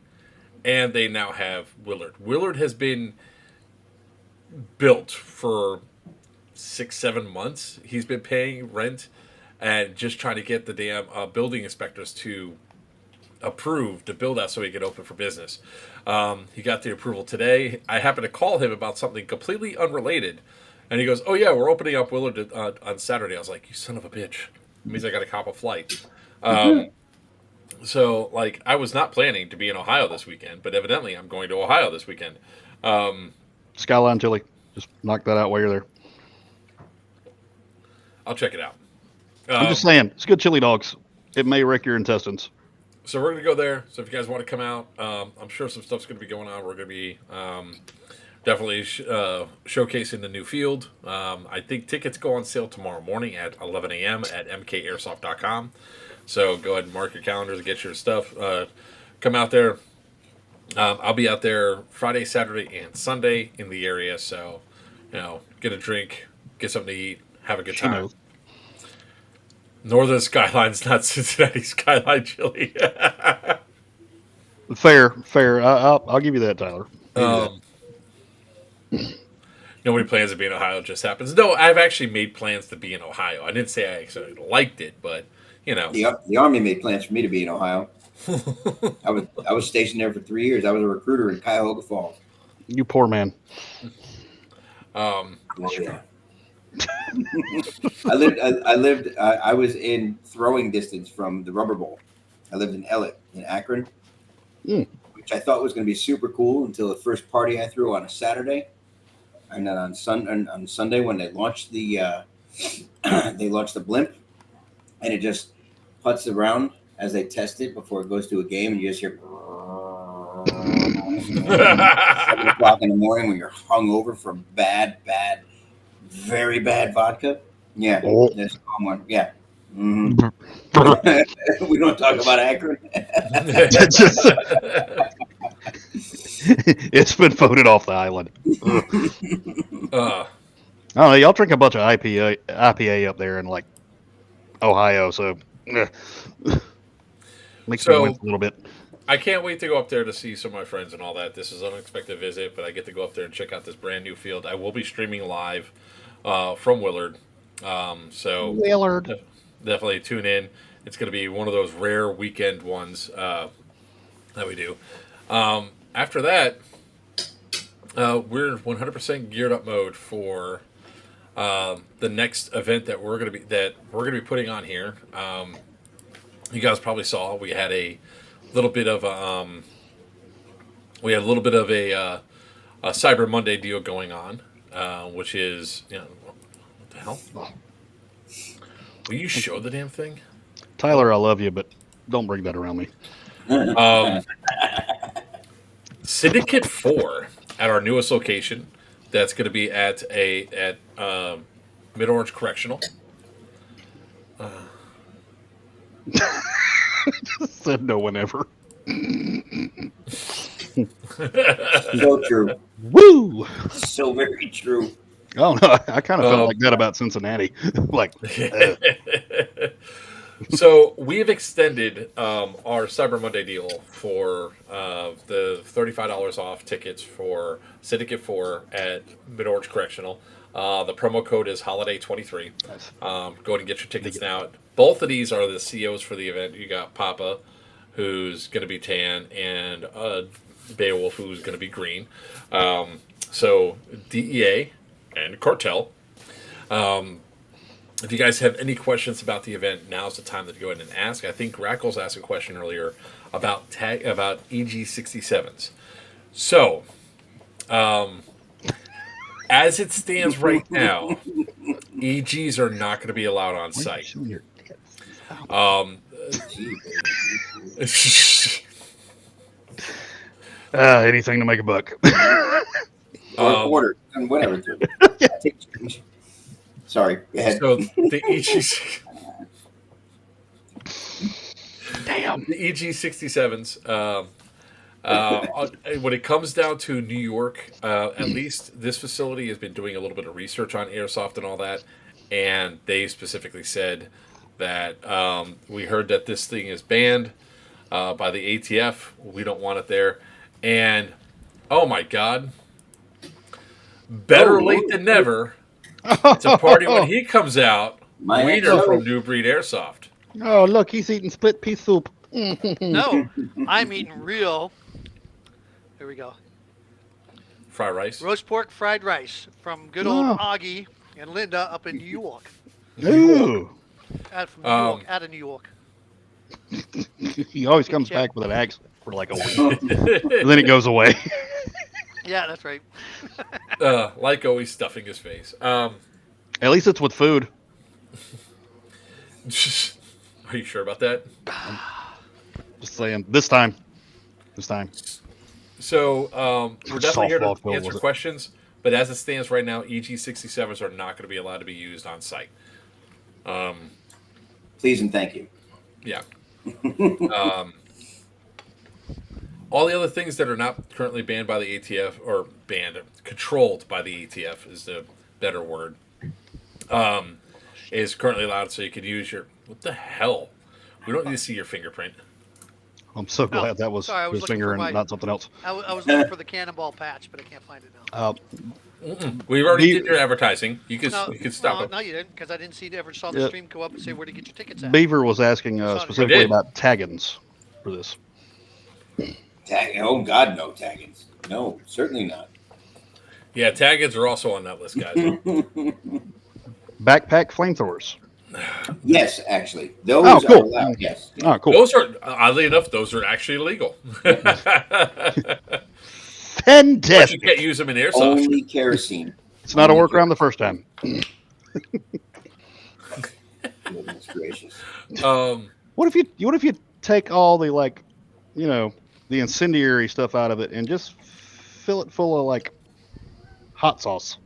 [SPEAKER 3] and they now have Willard. Willard has been built for 6-7 months. He's been paying rent and just trying to get the damn building inspectors to approve to build out so he could open for business. He got the approval today. I happened to call him about something completely unrelated, and he goes, "Oh yeah, we're opening up Willard on Saturday." I was like, "You son of a bitch!" It means I got to cop a flight. So like, I was not planning to be in Ohio this weekend, but evidently I'm going to Ohio this weekend.
[SPEAKER 2] Skyline Chili. Just knock that out while you're there.
[SPEAKER 3] I'll check it out.
[SPEAKER 2] I'm just saying, it's good chili dogs. It may wreck your intestines.
[SPEAKER 3] So we're going to go there. So if you guys want to come out, I'm sure some stuff's going to be going on. We're going to be definitely showcasing the new field. I think tickets go on sale tomorrow morning at 11 a.m. at mkairsoft.com. So go ahead and mark your calendars and get your stuff. Come out there. I'll be out there Friday, Saturday, and Sunday in the area. So, get a drink, get something to eat, have a good time. Northern Skyline's not Cincinnati Skyline Chili.
[SPEAKER 2] Fair. I'll give you that, Tyler.
[SPEAKER 3] Nobody plans to be in Ohio. It just happens. No, I've actually made plans to be in Ohio. I didn't say I actually liked it, but
[SPEAKER 4] the Army made plans for me to be in Ohio. I was stationed there for 3 years. I was a recruiter in Cuyahoga Falls.
[SPEAKER 2] You poor man.
[SPEAKER 4] Yeah. I was in throwing distance from the Rubber Bowl. I lived in Ellet in Akron, which I thought was going to be super cool until the first party I threw on a Saturday, and then on Sunday when they launched the blimp, and it just putts around as they test it before it goes to a game, and you just hear 7 o'clock in the morning when you're hungover from very bad vodka. Yeah, there's one. Yeah. Mm-hmm. We don't talk about Akron.
[SPEAKER 2] It's been voted off the island. I don't know. Y'all drink a bunch of IPA up there in like Ohio, so makes me wince a little bit.
[SPEAKER 3] I can't wait to go up there to see some of my friends and all that. This is an unexpected visit, but I get to go up there and check out this brand new field. I will be streaming live from Willard. So
[SPEAKER 2] Willard.
[SPEAKER 3] Definitely tune in. It's going to be one of those rare weekend ones that we do. After that, we're 100% geared up mode for the next event that we're going to be putting on here. You guys probably saw we had a little bit of a Cyber Monday deal going on, which is what the hell? Will you show the damn thing?
[SPEAKER 2] Tyler, I love you, but don't bring that around me.
[SPEAKER 3] Syndicate 4 at our newest location. That's going to be at Mid-Orange Correctional.
[SPEAKER 2] Said no one ever.
[SPEAKER 4] So true.
[SPEAKER 2] Woo!
[SPEAKER 4] So very true.
[SPEAKER 2] Oh no, I kind of felt like that about Cincinnati. Like,
[SPEAKER 3] So we've extended our Cyber Monday deal for the $35 off tickets for Syndicate 4 at Mid-Orange Correctional. The promo code is Holiday23.
[SPEAKER 2] Nice.
[SPEAKER 3] Go ahead and get your tickets now. Both of these are the COs for the event. You got Papa, who's going to be tan, and Beowulf, who's going to be green. So DEA and Cartel. If you guys have any questions about the event, now's the time to go ahead and ask. I think Rackles asked a question earlier about EG67s. So, as it stands right now, EGs are not going to be allowed on site.
[SPEAKER 2] Anything to make a buck.
[SPEAKER 4] Order and whatever. Sorry, go ahead.
[SPEAKER 3] So the EG67s. When it comes down to New York, at least this facility has been doing a little bit of research on airsoft and all that, and they specifically said that we heard that this thing is banned by the ATF. We don't want it there. And, oh my God, better late than never. It's a party when he comes out. Wiener from New Breed Airsoft.
[SPEAKER 2] Oh, look, he's eating split pea soup.
[SPEAKER 5] No, I'm eating real. Here we go.
[SPEAKER 3] Fried rice.
[SPEAKER 5] Roast pork fried rice from good old Augie and Linda up in New York.
[SPEAKER 2] Ooh.
[SPEAKER 5] From New York, out of New York.
[SPEAKER 2] He always comes back with an accent for like a week. And then it goes away.
[SPEAKER 5] Yeah, that's right.
[SPEAKER 3] Like always, stuffing his face.
[SPEAKER 2] At least it's with food.
[SPEAKER 3] Are you sure about that?
[SPEAKER 2] Just saying. This time.
[SPEAKER 3] So we're definitely here to
[SPEAKER 2] Softball,
[SPEAKER 3] answer questions, but as it stands right now, EG67s are not going to be allowed to be used on site.
[SPEAKER 4] Please and thank you.
[SPEAKER 3] Yeah. All the other things that are not currently banned by the ATF, or controlled by the ATF is the better word, is currently allowed, so you can use your... What the hell? We don't need to see your fingerprint.
[SPEAKER 2] I'm so glad that was
[SPEAKER 5] sorry,
[SPEAKER 2] his finger and not something else.
[SPEAKER 5] I was looking for the cannonball patch, but I can't find it now.
[SPEAKER 3] We've already did your advertising. You can stop it.
[SPEAKER 5] No, you didn't, because I didn't saw the stream go up and say where to get your tickets at.
[SPEAKER 2] Beaver was asking specifically about taggins for this.
[SPEAKER 4] Oh, God, no taggins. No, certainly not.
[SPEAKER 3] Yeah, taggins are also on that list, guys.
[SPEAKER 2] Backpack flamethrowers.
[SPEAKER 4] Yes, actually. Those are allowed, yes.
[SPEAKER 2] Oh, cool.
[SPEAKER 3] Those are, oddly enough, those are actually illegal.
[SPEAKER 2] Fantastic.
[SPEAKER 3] But you can't use them in airsoft.
[SPEAKER 4] Only kerosene.
[SPEAKER 2] It's not a workaround the first time.
[SPEAKER 4] Goodness gracious.
[SPEAKER 2] What if you take all the the incendiary stuff out of it and just fill it full of hot sauce?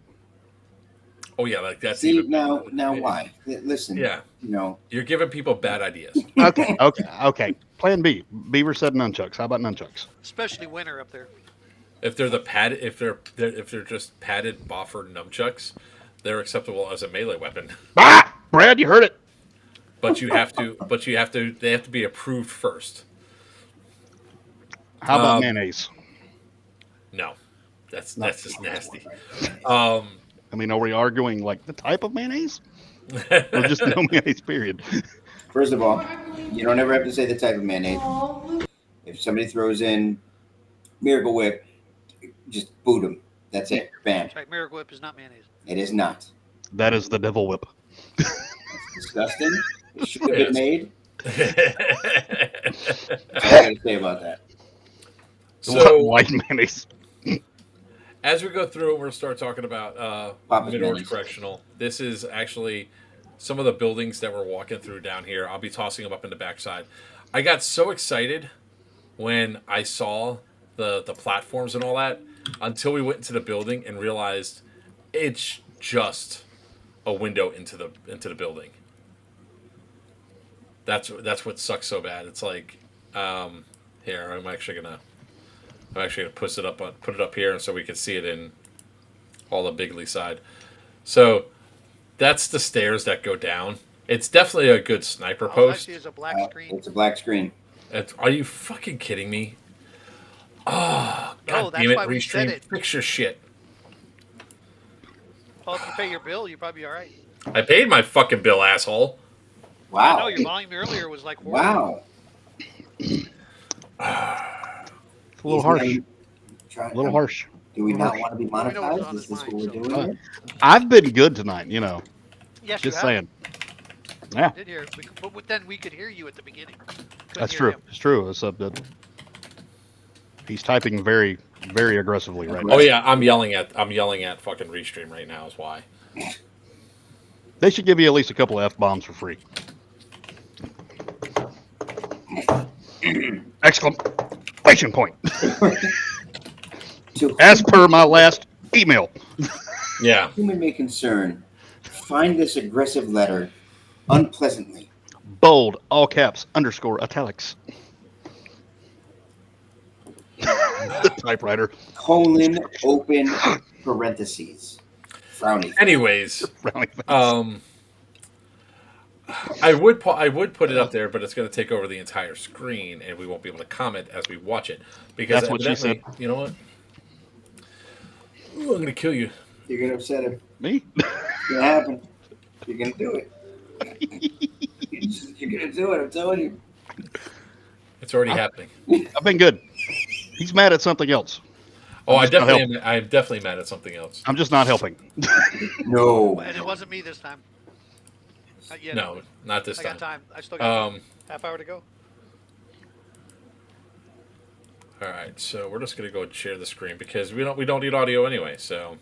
[SPEAKER 3] Oh yeah, that's
[SPEAKER 4] See,
[SPEAKER 3] even
[SPEAKER 4] now why? Listen.
[SPEAKER 3] Yeah. You're giving people bad ideas.
[SPEAKER 2] Okay. Plan B. Beaver said nunchucks. How about nunchucks?
[SPEAKER 5] Especially winter up there.
[SPEAKER 3] If they're if they're just padded boffer nunchucks, they're acceptable as a melee weapon.
[SPEAKER 2] Brad, you heard it.
[SPEAKER 3] But they have to be approved first.
[SPEAKER 2] How about mayonnaise?
[SPEAKER 3] No. That's just nasty.
[SPEAKER 2] I mean, are we arguing the type of mayonnaise? Or just no mayonnaise, period?
[SPEAKER 4] First of all, you don't ever have to say the type of mayonnaise. If somebody throws in Miracle Whip, just boot them. That's it. Bam.
[SPEAKER 5] That's right. Miracle Whip is not mayonnaise.
[SPEAKER 4] It is not.
[SPEAKER 2] That is the devil whip.
[SPEAKER 4] That's disgusting. It should have been made. That's all I got to say about that.
[SPEAKER 3] So,
[SPEAKER 2] white mayonnaise.
[SPEAKER 3] As we go through, we're going to start talking about Mid-Orange Correctional. This is actually some of the buildings that we're walking through down here. I'll be tossing them up in the backside. I got so excited when I saw the platforms and all that until we went into the building and realized it's just a window into the building. That's what sucks so bad. It's like, here, I'm actually gonna put it up here, and so we can see it in all the Bigley side. So that's the stairs that go down. It's definitely a good sniper post.
[SPEAKER 5] It's a black screen.
[SPEAKER 4] It's a black screen.
[SPEAKER 3] Are you fucking kidding me? Oh, God
[SPEAKER 5] that's
[SPEAKER 3] damn it,
[SPEAKER 5] why we said
[SPEAKER 3] Restream.
[SPEAKER 5] it.
[SPEAKER 3] Fix your shit.
[SPEAKER 5] Well, if you pay your bill, you'll probably be all right.
[SPEAKER 3] I paid my fucking bill, asshole.
[SPEAKER 4] Wow.
[SPEAKER 5] I know your volume earlier was like 4.
[SPEAKER 4] Wow.
[SPEAKER 2] It's a little harsh. A little harsh.
[SPEAKER 4] Do we not want to be
[SPEAKER 5] We know what's on
[SPEAKER 4] monetized?
[SPEAKER 5] his
[SPEAKER 4] Is this what
[SPEAKER 5] mind,
[SPEAKER 4] we're
[SPEAKER 5] so-
[SPEAKER 4] doing?
[SPEAKER 2] I've been good tonight,
[SPEAKER 5] Yes,
[SPEAKER 2] Just
[SPEAKER 5] you have.
[SPEAKER 2] saying. Yeah,
[SPEAKER 5] I did hear it, but then we could hear you at the beginning.
[SPEAKER 2] that's true. It's true. He's typing very, very aggressively right now.
[SPEAKER 3] Oh yeah, I'm yelling at fucking Restream right now. Is why.
[SPEAKER 2] They should give you at least a couple of F-bombs for free. Exclamation point. As per my last email.
[SPEAKER 3] Yeah.
[SPEAKER 4] Human may concern. Find this aggressive letter unpleasantly.
[SPEAKER 2] Bold, all caps, _ italics. The typewriter.
[SPEAKER 4] Open parentheses. Frowny.
[SPEAKER 3] Anyways,
[SPEAKER 2] Frowning face.
[SPEAKER 3] I would put it up there, but it's going to take over the entire screen, and we won't be able to comment as we watch it. Because
[SPEAKER 2] That's what she said.
[SPEAKER 3] You know what? Ooh, I'm going to kill you.
[SPEAKER 4] You're gonna upset him.
[SPEAKER 2] Me?
[SPEAKER 4] It's gonna happen. You're gonna do it. You're gonna do it. I'm telling you.
[SPEAKER 3] It's already happening.
[SPEAKER 2] I've been good. He's mad at something else.
[SPEAKER 3] I'm definitely mad at something else.
[SPEAKER 2] I'm just not helping.
[SPEAKER 4] No.
[SPEAKER 5] And it wasn't me this time. Not yet.
[SPEAKER 3] No, not this
[SPEAKER 5] I
[SPEAKER 3] time.
[SPEAKER 5] got time. I still got half hour to go.
[SPEAKER 3] All right, so we're just gonna go and share the screen because we don't need audio anyway. So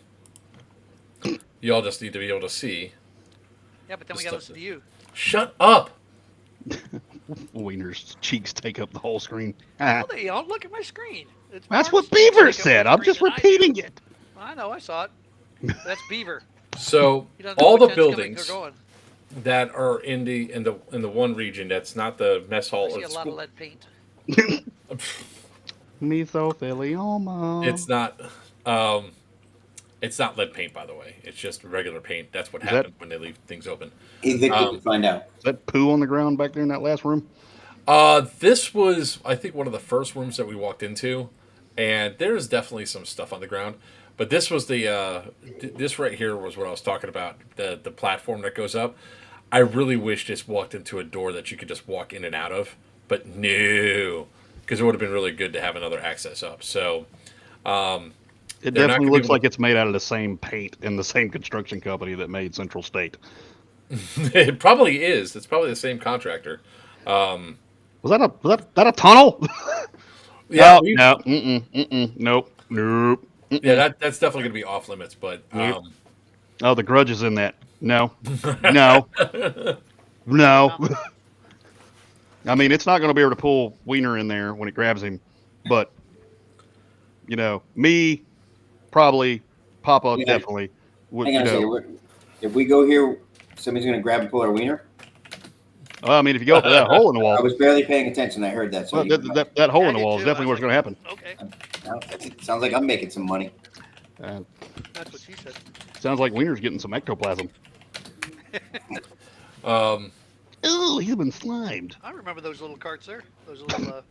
[SPEAKER 3] you all just need to be able to see.
[SPEAKER 5] Yeah, but then we got to listen to you.
[SPEAKER 3] Shut up!
[SPEAKER 2] Wiener's cheeks take up the whole screen.
[SPEAKER 5] No, they don't. Look at my screen. It's
[SPEAKER 2] That's
[SPEAKER 5] Mark's
[SPEAKER 2] what Beaver
[SPEAKER 5] take up
[SPEAKER 2] said.
[SPEAKER 5] more
[SPEAKER 2] I'm just
[SPEAKER 5] screen than I
[SPEAKER 2] repeating
[SPEAKER 5] do.
[SPEAKER 2] it.
[SPEAKER 5] I know. I saw it. That's Beaver.
[SPEAKER 3] So
[SPEAKER 5] He doesn't know
[SPEAKER 3] all the
[SPEAKER 5] which end's coming or
[SPEAKER 3] buildings
[SPEAKER 5] going.
[SPEAKER 3] that are in the one region that's not the mess hall
[SPEAKER 5] I see
[SPEAKER 3] or
[SPEAKER 5] a
[SPEAKER 3] the
[SPEAKER 5] lot of
[SPEAKER 3] school,
[SPEAKER 5] lead paint.
[SPEAKER 2] Mesothelioma.
[SPEAKER 3] it's not lead paint, by the way. It's just regular paint. That's what
[SPEAKER 2] Is
[SPEAKER 3] happens when they leave things open.
[SPEAKER 4] Evicted to find out.
[SPEAKER 2] Is that poo on the ground back there in that last room?
[SPEAKER 3] This was, I think, one of the first rooms that we walked into, and there's definitely some stuff on the ground. But this was this right here was what I was talking about, the platform that goes up. I really wish this walked into a door that you could just walk in and out of, but no, because it would have been really good to have another access up. So
[SPEAKER 2] It
[SPEAKER 3] They're not
[SPEAKER 2] definitely
[SPEAKER 3] gonna
[SPEAKER 2] looks
[SPEAKER 3] be
[SPEAKER 2] like it's made out of the same paint in the same construction company that made Central State.
[SPEAKER 3] it probably is. It's probably the same contractor.
[SPEAKER 2] Was that a tunnel?
[SPEAKER 3] Yeah,
[SPEAKER 2] Nope.
[SPEAKER 3] yeah, that's definitely going to be off limits. But
[SPEAKER 2] Oh, the grudge is in that. No. No. I mean, it's not going to be able to pull Wiener in there when it grabs him, but me, probably, Papa, definitely. Would,
[SPEAKER 4] Hang on a second. If we go here, somebody's going to grab and pull our wiener?
[SPEAKER 2] I mean, if you go up to that hole in the
[SPEAKER 4] I
[SPEAKER 2] wall,
[SPEAKER 4] was barely paying attention. I heard that. So
[SPEAKER 2] that hole
[SPEAKER 5] Yeah,
[SPEAKER 2] in the
[SPEAKER 5] I did
[SPEAKER 2] wall is
[SPEAKER 5] too.
[SPEAKER 2] definitely
[SPEAKER 5] I
[SPEAKER 2] what's
[SPEAKER 5] was
[SPEAKER 2] going to happen.
[SPEAKER 5] Okay,
[SPEAKER 4] it sounds like I'm making some money.
[SPEAKER 5] that's what she said.
[SPEAKER 2] Sounds like Wiener's getting some ectoplasm. Ooh, he's been slimed.
[SPEAKER 5] I remember those little carts there. Those little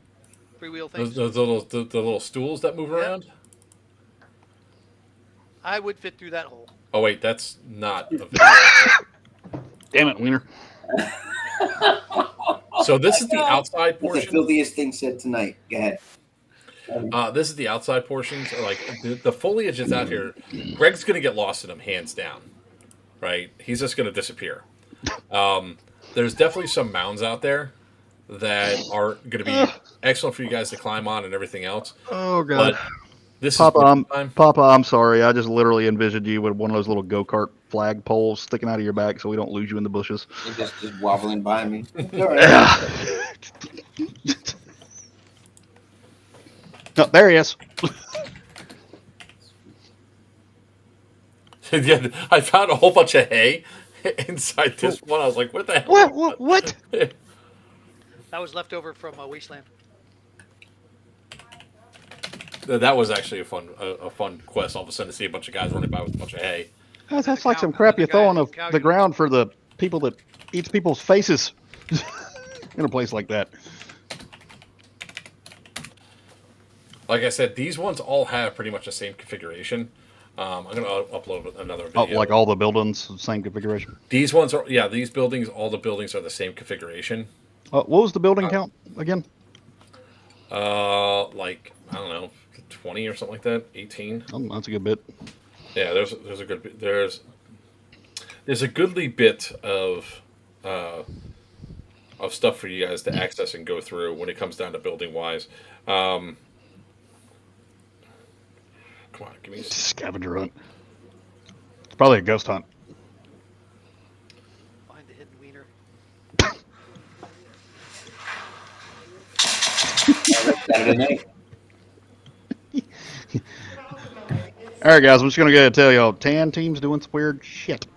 [SPEAKER 5] freewheel things.
[SPEAKER 3] those little stools that move around.
[SPEAKER 5] I would fit through that hole.
[SPEAKER 3] Oh wait, that's not.
[SPEAKER 2] Damn it, Wiener.
[SPEAKER 3] So this is the outside
[SPEAKER 4] That's the
[SPEAKER 3] portion.
[SPEAKER 4] filthiest thing said tonight. Go ahead.
[SPEAKER 3] This is the outside portions. Like the foliage is out here. Greg's gonna get lost in them, hands down. Right? He's just gonna disappear. There's definitely some mounds out there that are gonna be excellent for you guys to climb on and everything else.
[SPEAKER 2] Oh God.
[SPEAKER 3] But this
[SPEAKER 2] Papa,
[SPEAKER 3] is time.
[SPEAKER 2] Papa, I'm sorry. I just literally envisioned you with one of those little go-kart flag poles sticking out of your back so we don't lose you in the bushes.
[SPEAKER 4] You're just wobbling by me. All right.
[SPEAKER 2] No, there he is.
[SPEAKER 3] Yeah, I found a whole bunch of hay inside this one. I was like, "What the hell?"
[SPEAKER 2] What?
[SPEAKER 5] That was left over from Wasteland.
[SPEAKER 3] That was actually a fun quest. All of a sudden, to see a bunch of guys running by with a bunch of hay.
[SPEAKER 2] That's like some crap you throw on the ground for the people that eats people's faces in a place like that.
[SPEAKER 3] Like I said, these ones all have pretty much the same configuration. I'm going to upload another video.
[SPEAKER 2] Like all the buildings, same configuration.
[SPEAKER 3] These ones are, these buildings, all the buildings are the same configuration.
[SPEAKER 2] What was the building count again?
[SPEAKER 3] Like, I don't know, 20 or something like that, 18.
[SPEAKER 2] Oh, that's a good bit.
[SPEAKER 3] Yeah, there's a good bit. There's a goodly bit of stuff for you guys to access and go through when it comes down to building wise. Come on, give me
[SPEAKER 2] Scavenger hunt. It's probably a ghost hunt.
[SPEAKER 5] Find the hidden wiener.
[SPEAKER 4] Saturday night.
[SPEAKER 2] All right, guys, I'm just going to go ahead and tell y'all, Tan team's doing some weird shit.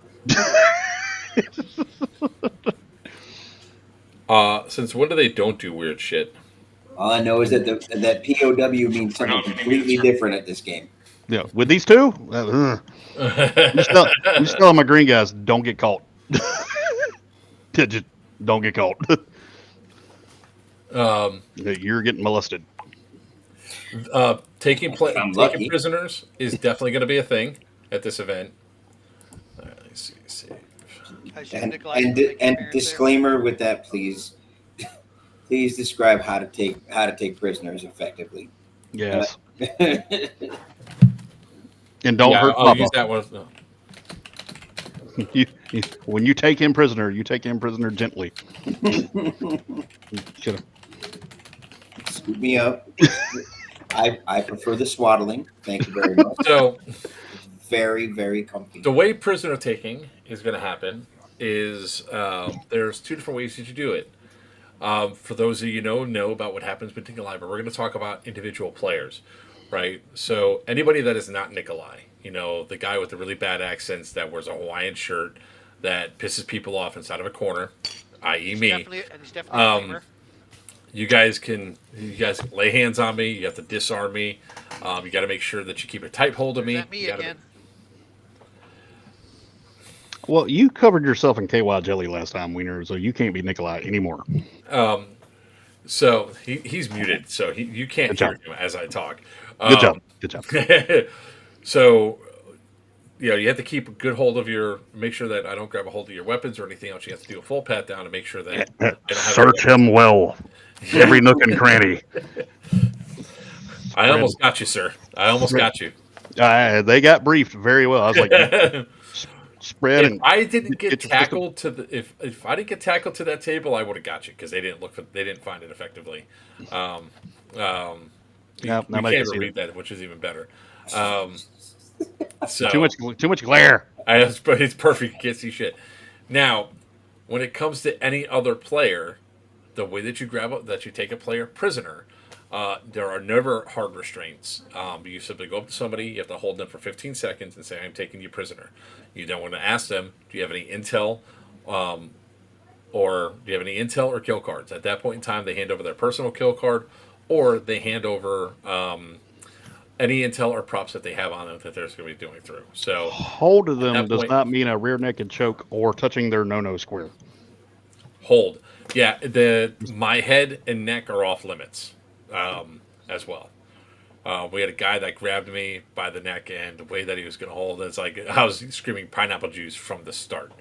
[SPEAKER 3] Since when do they don't do weird shit?
[SPEAKER 4] All I know is that that POW means something completely different at this game.
[SPEAKER 2] Yeah, with these two, I'm just telling my green guys, don't get caught. Just don't get caught. You're getting molested.
[SPEAKER 3] Taking
[SPEAKER 4] I'm lucky.
[SPEAKER 3] prisoners is definitely going to be a thing at this event. All right, let's see.
[SPEAKER 5] I should
[SPEAKER 4] And,
[SPEAKER 5] neglect
[SPEAKER 4] and,
[SPEAKER 5] making
[SPEAKER 4] and
[SPEAKER 5] appearance
[SPEAKER 4] disclaimer with that, please. Please describe how to take prisoners effectively.
[SPEAKER 2] Yes. And don't hurt
[SPEAKER 3] I'll
[SPEAKER 2] Papa.
[SPEAKER 3] use that one. No.
[SPEAKER 2] When you take him prisoner, you take him prisoner gently. Should've-
[SPEAKER 4] Scoop me up. I prefer the swaddling. Thank you very much.
[SPEAKER 3] So
[SPEAKER 4] Very, very comfy.
[SPEAKER 3] the way prisoner taking is going to happen is there's two different ways that you do it. For those of you know about what happens with Nikolai, but we're going to talk about individual players, right? So anybody that is not Nikolai, the guy with the really bad accents that wears a Hawaiian shirt that pisses people off inside of a corner, i.e. me.
[SPEAKER 5] He's definitely a gamer.
[SPEAKER 3] You guys can lay hands on me. You have to disarm me. You got to make sure that you keep a tight hold of me.
[SPEAKER 5] Is that me
[SPEAKER 3] You gotta-
[SPEAKER 5] again?
[SPEAKER 2] Well, you covered yourself in KY jelly last time, Wiener, so you can't be Nikolai anymore.
[SPEAKER 3] So he's muted, so you can't
[SPEAKER 2] Good
[SPEAKER 3] hear him as I talk.
[SPEAKER 2] Good job. Good job.
[SPEAKER 3] So, you have to keep a good hold of make sure that I don't grab a hold of your weapons or anything else. You have to do a full pat down to make sure that I don't have
[SPEAKER 2] Search him well. Every nook and cranny.
[SPEAKER 3] I almost got you, sir. I almost got you.
[SPEAKER 2] They got briefed very well. I was like, spread
[SPEAKER 3] If
[SPEAKER 2] and
[SPEAKER 3] I didn't get
[SPEAKER 2] get your
[SPEAKER 3] tackled to the if I didn't get tackled to that table, I would have got you because they didn't find it effectively.
[SPEAKER 2] Yeah,
[SPEAKER 3] you
[SPEAKER 2] that
[SPEAKER 3] can't
[SPEAKER 2] makes
[SPEAKER 3] even
[SPEAKER 2] sense.
[SPEAKER 3] read that, which is even better. So
[SPEAKER 2] too much glare.
[SPEAKER 3] it's perfect. You can't see shit. Now, when it comes to any other player, the way that you take a player prisoner, there are never hard restraints. You simply go up to somebody, you have to hold them for 15 seconds and say, "I'm taking you prisoner." You don't want to ask them, "Do you have any intel?" Or "Do you have any intel or kill cards?" At that point in time, they hand over their personal kill card, or they hand over any intel or props that they have on them that they're going to be doing through. So
[SPEAKER 2] Hold of them
[SPEAKER 3] that
[SPEAKER 2] does
[SPEAKER 3] point-
[SPEAKER 2] not mean a rear naked choke or touching their no square.
[SPEAKER 3] hold. Yeah, my head and neck are off limits as well. We had a guy that grabbed me by the neck, and the way that he was going to hold, it's like I was screaming pineapple juice from the start.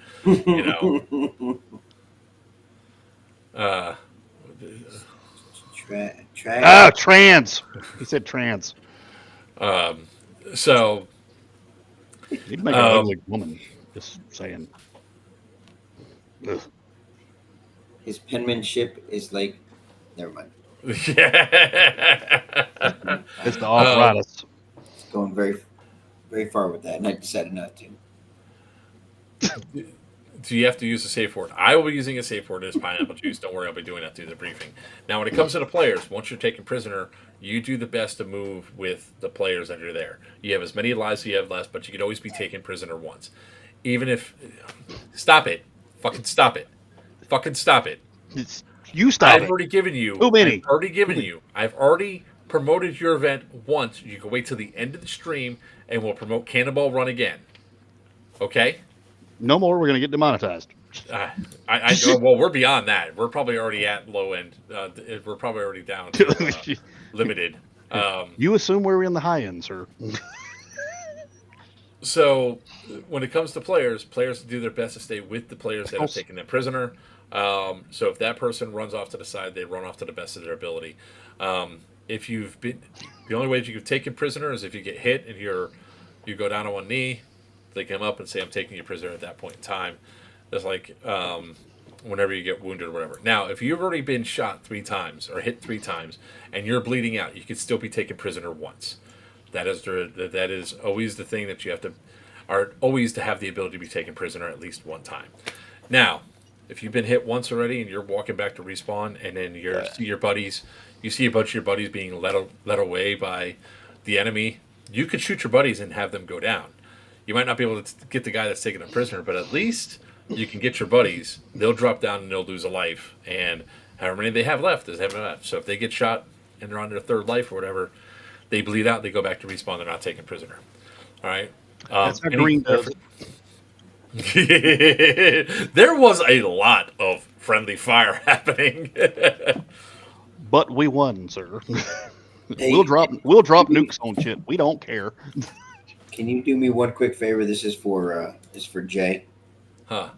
[SPEAKER 2] Trans. He said trans.
[SPEAKER 3] So
[SPEAKER 2] He'd make an ugly woman. Just saying. Ugh.
[SPEAKER 4] His penmanship is like, never mind.
[SPEAKER 3] yeah.
[SPEAKER 2] It's the arthritis.
[SPEAKER 4] It's going very, very far with that, and I decided not to.
[SPEAKER 3] Do you have to use a safe word? I will be using a safe word as pineapple juice. Don't worry, I'll be doing that through the briefing. Now, when it comes to the players, once you're taken prisoner, you do the best to move with the players that are there. You have as many lives as you have left, but you could always be taken prisoner once. Even if... Stop it. Fucking stop it. Fucking stop it.
[SPEAKER 2] You stop
[SPEAKER 3] I've
[SPEAKER 2] it.
[SPEAKER 3] already given you...
[SPEAKER 2] Too many.
[SPEAKER 3] I've already promoted your event once. You can wait till the end of the stream, and we'll promote Cannonball Run again. Okay?
[SPEAKER 2] No more. We're going to get demonetized.
[SPEAKER 3] Well, we're beyond that. We're probably already at low end. We're probably already down to limited.
[SPEAKER 2] You assume we're in the high end, sir.
[SPEAKER 3] So, when it comes to players do their best to stay with the players that have taken them prisoner. So, if that person runs off to the side, they run off to the best of their ability. If you've been, the only way that you can take a prisoner is if you get hit and you go down on one knee. They come up and say, "I'm taking you prisoner" at that point in time. It's like whenever you get wounded or whatever. Now, if you've already been shot 3 times or hit 3 times and you're bleeding out, you can still be taken prisoner once. That is always the thing that you have to are always to have the ability to be taken prisoner at least one time. Now, if you've been hit once already and you're walking back to respawn, and then you see a bunch of your buddies being led away by the enemy, you could shoot your buddies and have them go down. You might not be able to get the guy that's taking them prisoner, but at least you can get your buddies. They'll drop down and they'll lose a life, and however many they have left is having left. So if they get shot and they're on their 3rd life or whatever, they bleed out, they go back to respawn, they're not taken prisoner. All right.
[SPEAKER 2] That's how green does it.
[SPEAKER 3] There was a lot of friendly fire happening.
[SPEAKER 2] But we won, sir.
[SPEAKER 4] Hey,
[SPEAKER 2] We'll drop nukes on shit. We don't care.
[SPEAKER 4] can you do me one quick favor? This is for Jay.
[SPEAKER 3] Huh.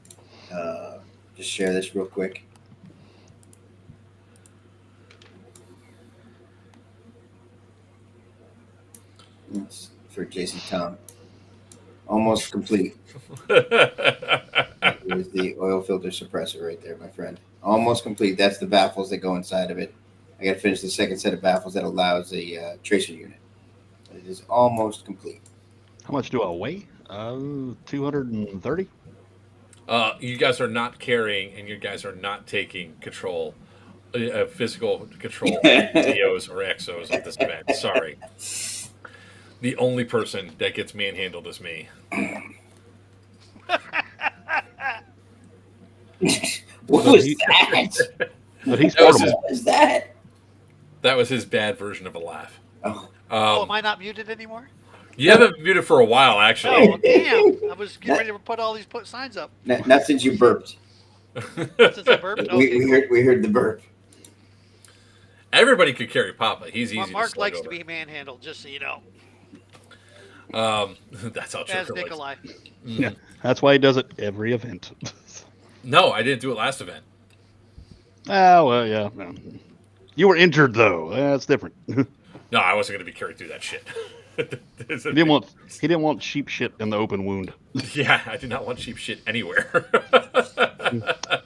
[SPEAKER 4] Just share this real quick. It's for Jason Tom. Almost complete. There's the oil filter suppressor right there, my friend. Almost complete. That's the baffles that go inside of it. I got to finish the second set of baffles that allows the tracer unit. It is almost complete.
[SPEAKER 2] How much do I weigh? 230.
[SPEAKER 3] You guys are not carrying, and you guys are not taking control, physical control of DOs or exos of this event. Sorry. The only person that gets manhandled is me.
[SPEAKER 4] What was that?
[SPEAKER 2] But he's
[SPEAKER 3] That was
[SPEAKER 2] portable.
[SPEAKER 4] What was that?
[SPEAKER 3] That was his bad version of a laugh.
[SPEAKER 4] Oh,
[SPEAKER 5] Am I not muted anymore?
[SPEAKER 3] You haven't been muted for a while, actually.
[SPEAKER 5] Oh, damn. I was getting ready to put all these signs up.
[SPEAKER 4] not since you burped.
[SPEAKER 5] Since I burped? Okay,
[SPEAKER 4] We heard the burp.
[SPEAKER 3] Everybody could carry Papa. He's easy
[SPEAKER 5] Mark
[SPEAKER 3] to slide
[SPEAKER 5] likes
[SPEAKER 3] over.
[SPEAKER 5] to be manhandled, just so you know.
[SPEAKER 3] That's how
[SPEAKER 5] As
[SPEAKER 3] Joker likes.
[SPEAKER 5] Nikolai.
[SPEAKER 2] Yeah, that's why he does it every event.
[SPEAKER 3] No, I didn't do it last event.
[SPEAKER 2] Oh well, yeah. No. You were injured though. That's different. He
[SPEAKER 3] No, I wasn't going to be carried through that shit.
[SPEAKER 2] didn't want sheep shit in the open wound.
[SPEAKER 3] Yeah, I did not want cheap shit anywhere.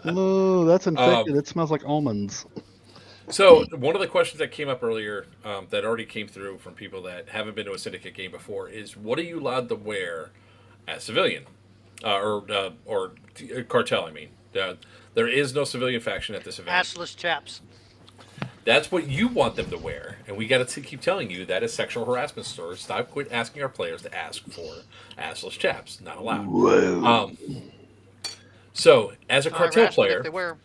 [SPEAKER 2] Oh, that's infected. It smells like almonds.
[SPEAKER 3] So, one of the questions that came up earlier that already came through from people that haven't been to a Syndicate game before is, what are you allowed to wear as civilian? Or cartel, I mean. There is no civilian faction at this event.
[SPEAKER 5] Assless chaps.
[SPEAKER 3] That's what you want them to wear. And we got to keep telling you that is sexual harassment stories. Stop quit asking our players to ask for assless chaps. Not allowed.
[SPEAKER 2] Whoa.
[SPEAKER 3] So, as a cartel
[SPEAKER 5] Harassment
[SPEAKER 3] player,
[SPEAKER 5] if they wear.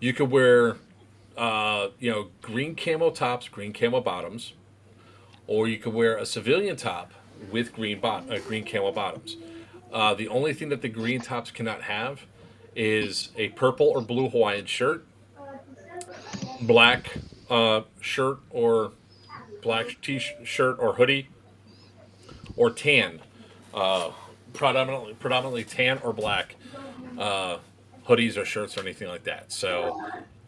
[SPEAKER 3] you could wear, green camo tops, green camo bottoms, or you could wear a civilian top with green camo bottoms. The only thing that the green tops cannot have is a purple or blue Hawaiian shirt, black shirt or black t-shirt or hoodie, or tan, predominantly tan or black hoodies or shirts or anything like that. So,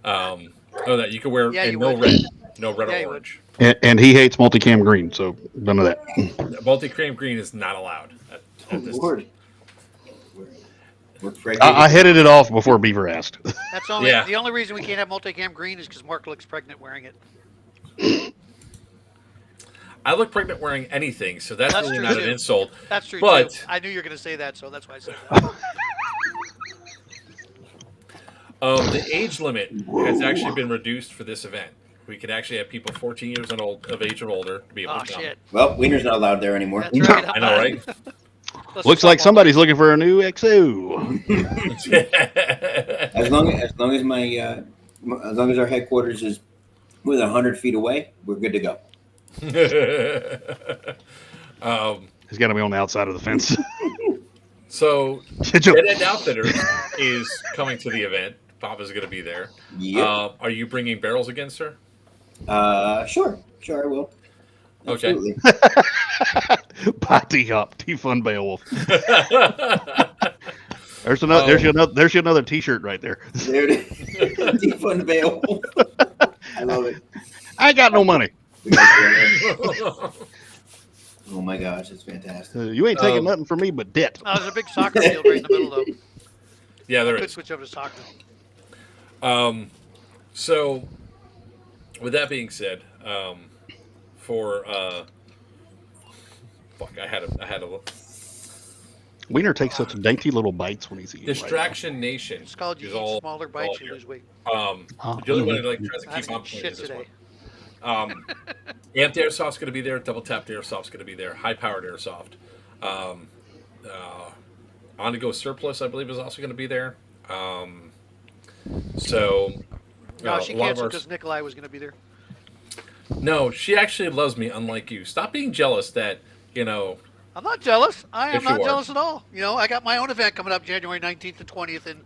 [SPEAKER 3] that you could wear,
[SPEAKER 5] Yeah,
[SPEAKER 3] and
[SPEAKER 5] you
[SPEAKER 3] no
[SPEAKER 5] would.
[SPEAKER 3] red, no red
[SPEAKER 5] Yeah,
[SPEAKER 3] or
[SPEAKER 5] you would.
[SPEAKER 3] orange.
[SPEAKER 2] And he hates multicam green, so none of that.
[SPEAKER 3] Multi-cream green is not allowed. At this
[SPEAKER 4] Lord. We're pregnant.
[SPEAKER 2] I headed it off before Beaver asked.
[SPEAKER 5] That's only
[SPEAKER 3] Yeah.
[SPEAKER 5] the only reason we can't have multicam green is because Mark looks pregnant wearing it.
[SPEAKER 3] I look pregnant wearing anything, so that's
[SPEAKER 5] That's
[SPEAKER 3] really
[SPEAKER 5] true,
[SPEAKER 3] not
[SPEAKER 5] too.
[SPEAKER 3] an insult.
[SPEAKER 5] That's true
[SPEAKER 3] But-
[SPEAKER 5] too. I knew you were going to say that, so that's why I said that.
[SPEAKER 3] The age limit has actually been reduced for this event. We could actually have people 14 years of age or older to be able
[SPEAKER 5] Oh
[SPEAKER 3] to come.
[SPEAKER 5] shit.
[SPEAKER 4] Well, Wiener's not allowed there anymore.
[SPEAKER 5] That's right.
[SPEAKER 3] I know, right?
[SPEAKER 5] Let's
[SPEAKER 2] Looks
[SPEAKER 5] just
[SPEAKER 2] like
[SPEAKER 5] talk
[SPEAKER 2] somebody's looking for a new XO.
[SPEAKER 4] As long as our headquarters is with 100 feet away, we're good to go.
[SPEAKER 2] He's got to be on the outside of the fence.
[SPEAKER 3] So,
[SPEAKER 2] Joe.
[SPEAKER 3] Dead End Outfitter is coming to the event. Papa's going to be there.
[SPEAKER 4] Yep.
[SPEAKER 3] Are you bringing barrels again, sir?
[SPEAKER 4] Sure, I will.
[SPEAKER 3] Okay.
[SPEAKER 4] Absolutely.
[SPEAKER 2] Buy D-Hop, Defund Beowulf. There's your another T-shirt right there.
[SPEAKER 4] There it is. Defund Beowulf. I love it.
[SPEAKER 2] I ain't got no money.
[SPEAKER 4] We got that. Oh my gosh, it's fantastic.
[SPEAKER 2] You ain't taking nothing from me but debt.
[SPEAKER 5] Oh, there's a big soccer field right in the middle, though.
[SPEAKER 3] Yeah, there
[SPEAKER 5] Could
[SPEAKER 3] is.
[SPEAKER 5] switch over to soccer.
[SPEAKER 3] So, with that being said, I had a
[SPEAKER 2] Wiener takes such dainty little bites when he's eating.
[SPEAKER 3] Distraction Nation.
[SPEAKER 5] It's called you
[SPEAKER 3] is
[SPEAKER 5] eat
[SPEAKER 3] all-
[SPEAKER 5] smaller
[SPEAKER 3] all
[SPEAKER 5] bites, you
[SPEAKER 3] here.
[SPEAKER 5] lose weight.
[SPEAKER 3] The other one that tries to
[SPEAKER 5] That's
[SPEAKER 3] keep on
[SPEAKER 5] good
[SPEAKER 3] playing
[SPEAKER 5] shit
[SPEAKER 3] is this
[SPEAKER 5] today.
[SPEAKER 3] one. Amped Airsoft's going to be there. Double Tapped Airsoft's going to be there. High Powered Airsoft. On to Go Surplus, I believe, is also going to be there. So,
[SPEAKER 5] No, she
[SPEAKER 3] a lot of
[SPEAKER 5] canceled
[SPEAKER 3] our-
[SPEAKER 5] because Nikolai was going to be there.
[SPEAKER 3] No, she actually loves me, unlike you. Stop being jealous that,
[SPEAKER 5] I'm not jealous. I am
[SPEAKER 3] Yes, you
[SPEAKER 5] not
[SPEAKER 3] are.
[SPEAKER 5] jealous at all. You know, I got my own event coming up January 19th to 20th at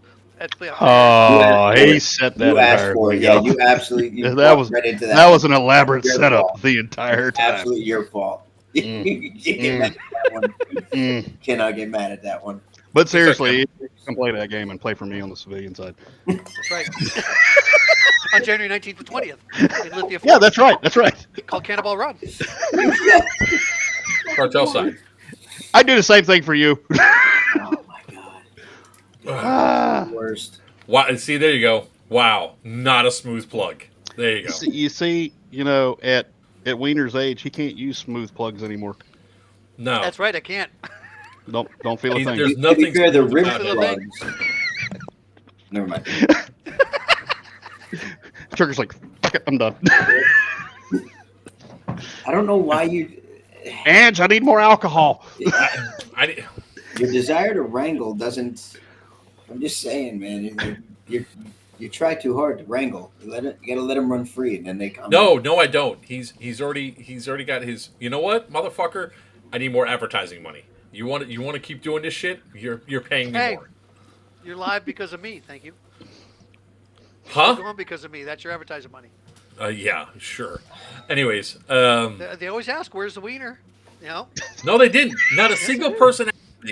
[SPEAKER 2] Oh,
[SPEAKER 4] You
[SPEAKER 2] he
[SPEAKER 4] asked
[SPEAKER 2] set that
[SPEAKER 4] You asked
[SPEAKER 2] entire
[SPEAKER 4] for it.
[SPEAKER 2] thing
[SPEAKER 4] Yeah,
[SPEAKER 2] up.
[SPEAKER 4] you absolutely you
[SPEAKER 2] That
[SPEAKER 4] walked
[SPEAKER 2] was
[SPEAKER 4] right into that.
[SPEAKER 2] that was an elaborate
[SPEAKER 4] Your
[SPEAKER 2] setup
[SPEAKER 4] fault.
[SPEAKER 2] the entire time.
[SPEAKER 4] Absolutely your fault. You get mad at that one. Cannot get mad at that one.
[SPEAKER 2] But seriously, come play that game and play for me on the civilian side.
[SPEAKER 5] That's right. On January 19th to 20th. In Lithia,
[SPEAKER 2] Yeah,
[SPEAKER 5] Florida.
[SPEAKER 2] that's right. That's right.
[SPEAKER 5] Called Cannonball Run.
[SPEAKER 3] Cartel side.
[SPEAKER 2] I do the same thing for you.
[SPEAKER 4] Oh my god. Worst.
[SPEAKER 3] Wow. See, there you go. Wow. Not a smooth plug. There you go.
[SPEAKER 2] You see, at Wiener's age, he can't use smooth plugs anymore.
[SPEAKER 3] No.
[SPEAKER 5] That's right, I can't.
[SPEAKER 2] Don't feel a thing.
[SPEAKER 3] There's
[SPEAKER 4] To be
[SPEAKER 3] nothing
[SPEAKER 4] fair, the
[SPEAKER 3] smooth
[SPEAKER 4] rim
[SPEAKER 3] about it.
[SPEAKER 4] plugs. Never mind.
[SPEAKER 2] Trigger's like, fuck it, I'm done.
[SPEAKER 4] I don't know why you.
[SPEAKER 2] Ange, I need more alcohol.
[SPEAKER 3] I,
[SPEAKER 4] Your desire to wrangle doesn't. I'm just saying, man. You try too hard to wrangle. You gotta let them run free, and then they come.
[SPEAKER 3] no, I don't. He's already got his. You know what, motherfucker? I need more advertising money. You want to keep doing this shit? You're paying me
[SPEAKER 5] Hey.
[SPEAKER 3] more.
[SPEAKER 5] You're live because of me. Thank you.
[SPEAKER 3] Huh?
[SPEAKER 5] You're going because of me. That's your advertising money.
[SPEAKER 3] Yeah, sure. Anyways,
[SPEAKER 5] They always ask, "Where's the wiener?" You know.
[SPEAKER 3] no, they didn't. Not a single person.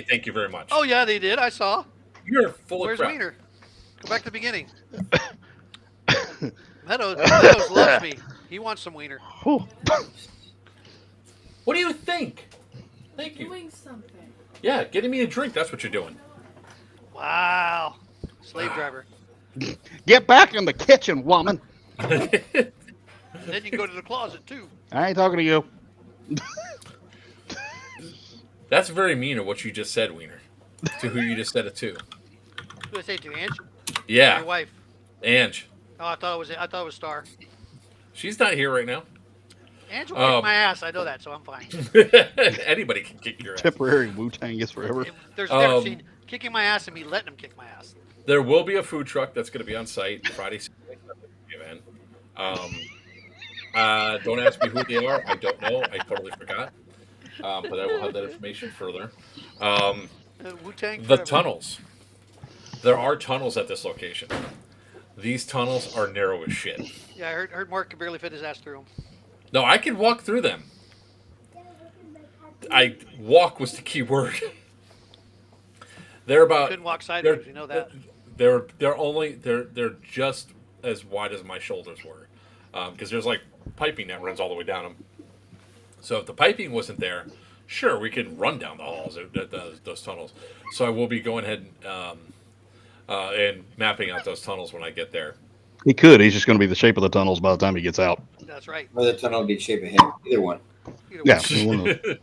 [SPEAKER 3] Thank you very much.
[SPEAKER 5] Oh yeah, they did. I saw.
[SPEAKER 3] You're full
[SPEAKER 5] Where's
[SPEAKER 3] of crap.
[SPEAKER 5] wiener? Go back to the beginning. Meadows loves me. He wants some wiener.
[SPEAKER 2] Whew.
[SPEAKER 3] What do you think? Thank you.
[SPEAKER 6] Doing something.
[SPEAKER 3] Yeah, getting me a drink. That's what you're doing.
[SPEAKER 5] Wow. Slave driver.
[SPEAKER 2] Get back in the kitchen, woman.
[SPEAKER 5] And then you can go to the closet too.
[SPEAKER 2] I ain't talking to you.
[SPEAKER 3] That's very mean of what you just said, Wiener. To who you just said it to.
[SPEAKER 5] Who did I say it to? Ange?
[SPEAKER 3] Yeah,
[SPEAKER 5] Your wife.
[SPEAKER 3] Ange.
[SPEAKER 5] Oh, I thought it was Star.
[SPEAKER 3] She's not here right now.
[SPEAKER 5] Ange will kick my ass. I know that, so I'm fine.
[SPEAKER 3] Anybody can kick your ass.
[SPEAKER 2] Temporary Wu-Tang is forever.
[SPEAKER 5] There's a difference between kicking my ass and me letting him kick my ass.
[SPEAKER 3] There will be a food truck that's going to be on site Friday, Saturday, Sunday, event. Don't ask me who they are. I don't know. I totally forgot. But I will have that information further.
[SPEAKER 5] Wu-Tang
[SPEAKER 3] The
[SPEAKER 5] forever.
[SPEAKER 3] tunnels. There are tunnels at this location. These tunnels are narrow as shit.
[SPEAKER 5] Yeah, I heard Mark could barely fit his ass through them.
[SPEAKER 3] No, I can walk through them. Walk was the key word. They're about.
[SPEAKER 5] Couldn't walk sideways. You know that.
[SPEAKER 3] They're just as wide as my shoulders were, because there's like piping that runs all the way down them. So if the piping wasn't there, sure we could run down the halls, those tunnels. So I will be going ahead and mapping out those tunnels when I get there.
[SPEAKER 2] He could. He's just going to be the shape of the tunnels by the time he gets out.
[SPEAKER 5] That's right.
[SPEAKER 4] Or the tunnel will be shape of him. Either one.
[SPEAKER 2] Yeah. It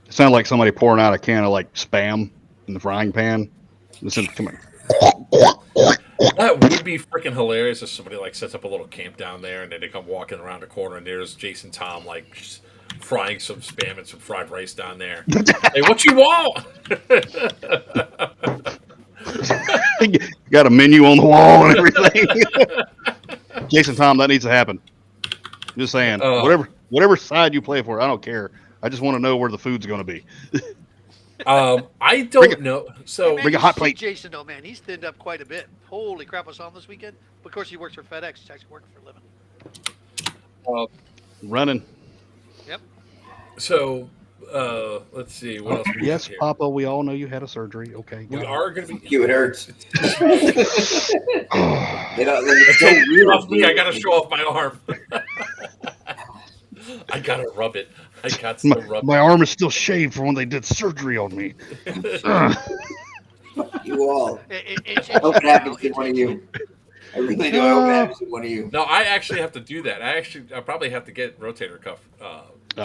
[SPEAKER 2] sounded like somebody pouring out a can of like Spam in the frying pan. Listen, come on.
[SPEAKER 3] That would be freaking hilarious if somebody like sets up a little camp down there and then they come walking around the corner and there's Jason Tom like just frying some Spam and some fried rice down there. Hey, what you want?
[SPEAKER 2] Got a menu on the wall and everything. Jason Tom, that needs to happen. Just saying. Whatever side you play for, I don't care. I just want to know where the food's going to be.
[SPEAKER 3] I don't know. So
[SPEAKER 5] Man,
[SPEAKER 2] Bring a
[SPEAKER 5] you
[SPEAKER 2] hot
[SPEAKER 5] see
[SPEAKER 2] plate.
[SPEAKER 5] Jason, though, man, he's thinned up quite a bit. Holy crap! I saw him this weekend. Of course, he works for FedEx. He's actually working for a living.
[SPEAKER 2] Running.
[SPEAKER 5] Yep.
[SPEAKER 3] So let's see what else. We
[SPEAKER 2] Yes,
[SPEAKER 3] got here.
[SPEAKER 2] Papa, we all know you had a surgery. Okay.
[SPEAKER 3] We
[SPEAKER 2] got it.
[SPEAKER 3] are going to be.
[SPEAKER 4] You, it hurts.
[SPEAKER 3] It's so weird off me. I got to show off my arm. I got to rub it. I got to rub
[SPEAKER 2] My arm is still shaved from when they did surgery on me.
[SPEAKER 4] You all.
[SPEAKER 5] I
[SPEAKER 4] I hope it happens to one of you. I really do. I hope it happens to one of you.
[SPEAKER 3] No, I actually have to do that. I probably have to get rotator cuff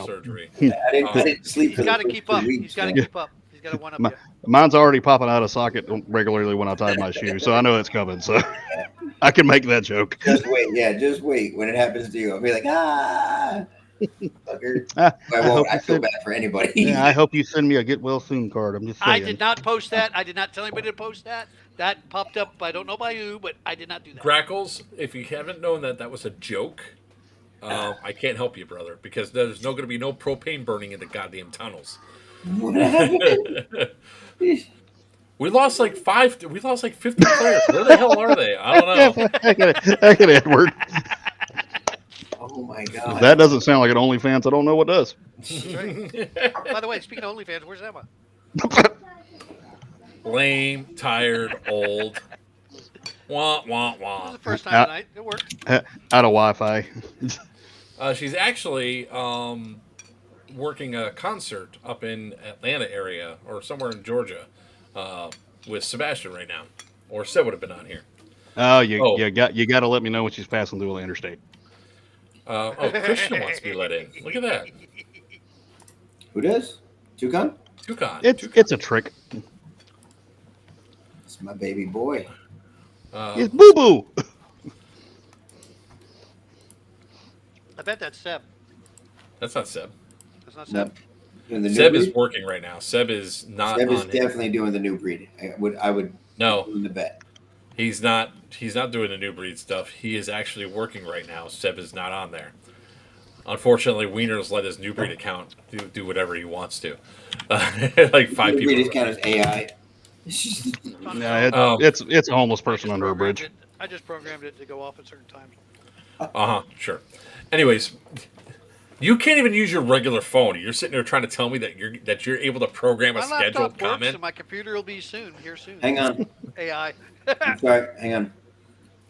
[SPEAKER 3] surgery.
[SPEAKER 4] I didn't sleep
[SPEAKER 5] He's
[SPEAKER 4] for the
[SPEAKER 5] got to
[SPEAKER 4] first
[SPEAKER 5] keep
[SPEAKER 4] 2
[SPEAKER 5] up.
[SPEAKER 4] weeks.
[SPEAKER 5] He's got to
[SPEAKER 2] Yeah.
[SPEAKER 5] keep up. He's got to one up
[SPEAKER 2] My-
[SPEAKER 5] you.
[SPEAKER 2] Mine's already popping out of socket regularly when I tie my shoe, so I know it's coming. So I can make that joke.
[SPEAKER 4] Just wait. Yeah, just wait. When it happens to you, I'll be like, ah. Fucker.
[SPEAKER 2] I
[SPEAKER 4] I
[SPEAKER 2] hope
[SPEAKER 4] won't.
[SPEAKER 2] you
[SPEAKER 4] I feel
[SPEAKER 2] send-
[SPEAKER 4] bad for anybody.
[SPEAKER 2] Yeah, I hope you send me a get well soon card. I'm just saying.
[SPEAKER 5] I did not post that. I did not tell anybody to post that. That popped up. I don't know by who, but I did not do that.
[SPEAKER 3] Grackles, if you haven't known that was a joke, I can't help you, brother, because there's going to be no propane burning in the goddamn tunnels.
[SPEAKER 4] What happened?
[SPEAKER 3] We lost like 50 players. Where the hell are they? I don't know.
[SPEAKER 2] Heck it, Edward.
[SPEAKER 4] Oh my
[SPEAKER 2] If
[SPEAKER 4] god.
[SPEAKER 2] that doesn't sound like an OnlyFans, I don't know what does.
[SPEAKER 5] That's right. By the way, speaking of OnlyFans, where's Emma?
[SPEAKER 3] Lame, tired, old. Wah, wah,
[SPEAKER 5] This is
[SPEAKER 3] wah.
[SPEAKER 5] the first time tonight. It worked.
[SPEAKER 2] Out of Wi-Fi.
[SPEAKER 3] She's actually working a concert up in Atlanta area or somewhere in Georgia with Sebastian right now. Or Seb would have been on here.
[SPEAKER 2] You got to let me know when she's passing through the interstate.
[SPEAKER 3] Christian wants to be let in. Look at that.
[SPEAKER 4] Who does? Toucan?
[SPEAKER 3] Toucan.
[SPEAKER 2] It's a trick.
[SPEAKER 4] It's my baby boy.
[SPEAKER 2] It's Boo Boo.
[SPEAKER 5] I bet that's Seb.
[SPEAKER 3] That's not Seb.
[SPEAKER 5] That's not
[SPEAKER 4] No.
[SPEAKER 5] Seb.
[SPEAKER 4] Doing the new
[SPEAKER 3] Seb
[SPEAKER 4] breed?
[SPEAKER 3] is working right now. Seb is not
[SPEAKER 4] Seb
[SPEAKER 3] on
[SPEAKER 4] is
[SPEAKER 3] it.
[SPEAKER 4] definitely doing the new breed. I would
[SPEAKER 3] No,
[SPEAKER 4] win the bet.
[SPEAKER 3] he's not doing the new breed stuff. He is actually working right now. Seb is not on there. Unfortunately, Wiener's let his new breed account do whatever he wants to. Like 5
[SPEAKER 4] New
[SPEAKER 3] people.
[SPEAKER 4] breed is kind of AI.
[SPEAKER 2] Nah, it's a homeless person under a bridge.
[SPEAKER 5] I just programmed it to go off at certain times.
[SPEAKER 3] Sure. Anyways, you can't even use your regular phone. You're sitting there trying to tell me that you're able to program a
[SPEAKER 5] My
[SPEAKER 3] scheduled
[SPEAKER 5] laptop works
[SPEAKER 3] comment.
[SPEAKER 5] and my computer will be here soon.
[SPEAKER 4] Hang on.
[SPEAKER 5] AI.
[SPEAKER 4] I'm sorry. Hang on.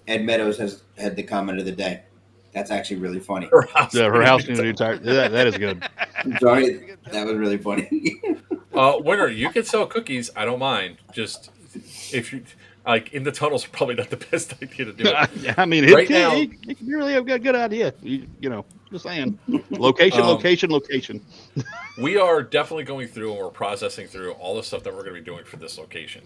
[SPEAKER 4] Ed Meadows has had the comment of the day. That's actually really funny.
[SPEAKER 2] Yeah, her house needs a new tire. That is good.
[SPEAKER 4] I'm sorry. That was really funny.
[SPEAKER 3] Winner, you can sell cookies. I don't mind. Just if you like in the tunnels, probably not the best idea to do it.
[SPEAKER 2] I mean,
[SPEAKER 3] Right now-
[SPEAKER 2] it can really have got a good idea. You know, just saying. Location.
[SPEAKER 3] We are definitely going through and we're processing through all the stuff that we're going to be doing for this location.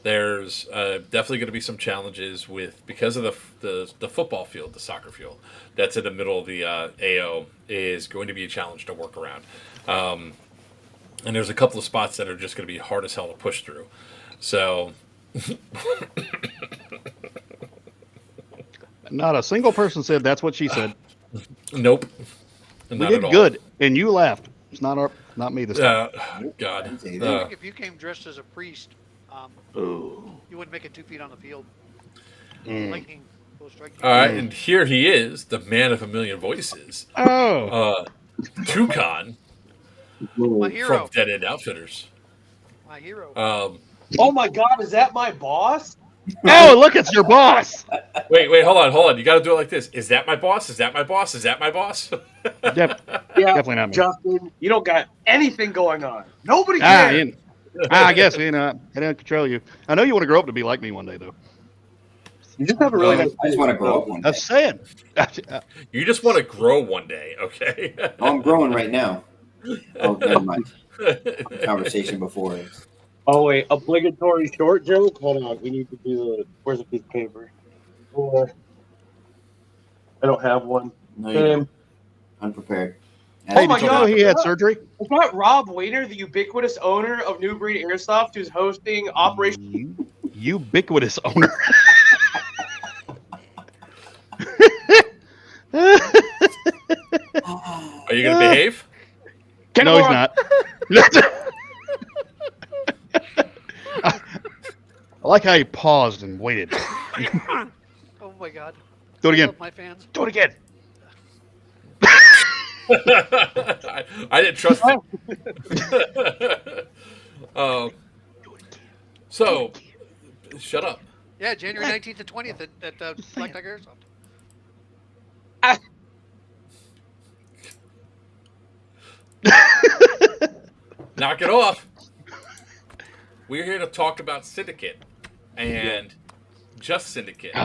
[SPEAKER 3] There's definitely going to be some challenges because of the football field, the soccer field that's in the middle of the AO is going to be a challenge to work around. And there's a couple of spots that are just going to be hard as hell to push through. So
[SPEAKER 2] Not a single person said that's what she said.
[SPEAKER 3] nope.
[SPEAKER 2] We
[SPEAKER 3] Not
[SPEAKER 2] did
[SPEAKER 3] at all.
[SPEAKER 2] good, and you laughed. It's not not me this time.
[SPEAKER 3] God.
[SPEAKER 4] Say that.
[SPEAKER 5] If you came dressed as a priest,
[SPEAKER 2] Ooh.
[SPEAKER 5] you wouldn't make it 2 feet on the field.
[SPEAKER 2] Mm.
[SPEAKER 5] Lightning will strike you.
[SPEAKER 3] All right, and here he is, the man of a million voices,
[SPEAKER 2] Oh.
[SPEAKER 3] Toucan
[SPEAKER 5] My hero.
[SPEAKER 3] from Dead End Outfitters.
[SPEAKER 5] My hero.
[SPEAKER 6] Oh my God, is that my boss?
[SPEAKER 2] Oh, look, it's your boss.
[SPEAKER 3] Wait, hold on. You got to do it like this. Is that my boss? Is that my boss? Is that my boss?
[SPEAKER 6] Yeah,
[SPEAKER 2] Definitely not me.
[SPEAKER 6] Justin, you don't got anything going on. Nobody
[SPEAKER 2] Ah,
[SPEAKER 6] cares.
[SPEAKER 2] I guess I don't control you. I know you want to grow up to be like me one day, though.
[SPEAKER 6] You just have a really nice.
[SPEAKER 4] I just want to grow up one day.
[SPEAKER 2] I'm saying.
[SPEAKER 3] You just want to grow one day, okay?
[SPEAKER 4] Oh, I'm growing right now. Oh, never mind. Conversation before it.
[SPEAKER 6] Oh wait, obligatory short joke. Hold on, we need to do the. Where's a piece of paper? I don't have one.
[SPEAKER 4] No, you don't. Unprepared.
[SPEAKER 2] Hey,
[SPEAKER 6] my
[SPEAKER 2] did you
[SPEAKER 6] God.
[SPEAKER 2] know he had surgery?
[SPEAKER 6] Is that Rob Weiner, the ubiquitous owner of New Breed Airsoft, who's hosting Operation?
[SPEAKER 2] Ubiquitous owner.
[SPEAKER 3] Are you going to behave?
[SPEAKER 2] No, he's not. I like how he paused and waited.
[SPEAKER 5] Oh my God.
[SPEAKER 2] Do it
[SPEAKER 5] I
[SPEAKER 2] again.
[SPEAKER 5] love my fans.
[SPEAKER 2] Do it again.
[SPEAKER 3] I didn't trust him. So, shut up.
[SPEAKER 5] Yeah, January 19th and 20th at Black Tiger Airsoft.
[SPEAKER 3] Knock it off. We're here to talk about Syndicate and just Syndicate.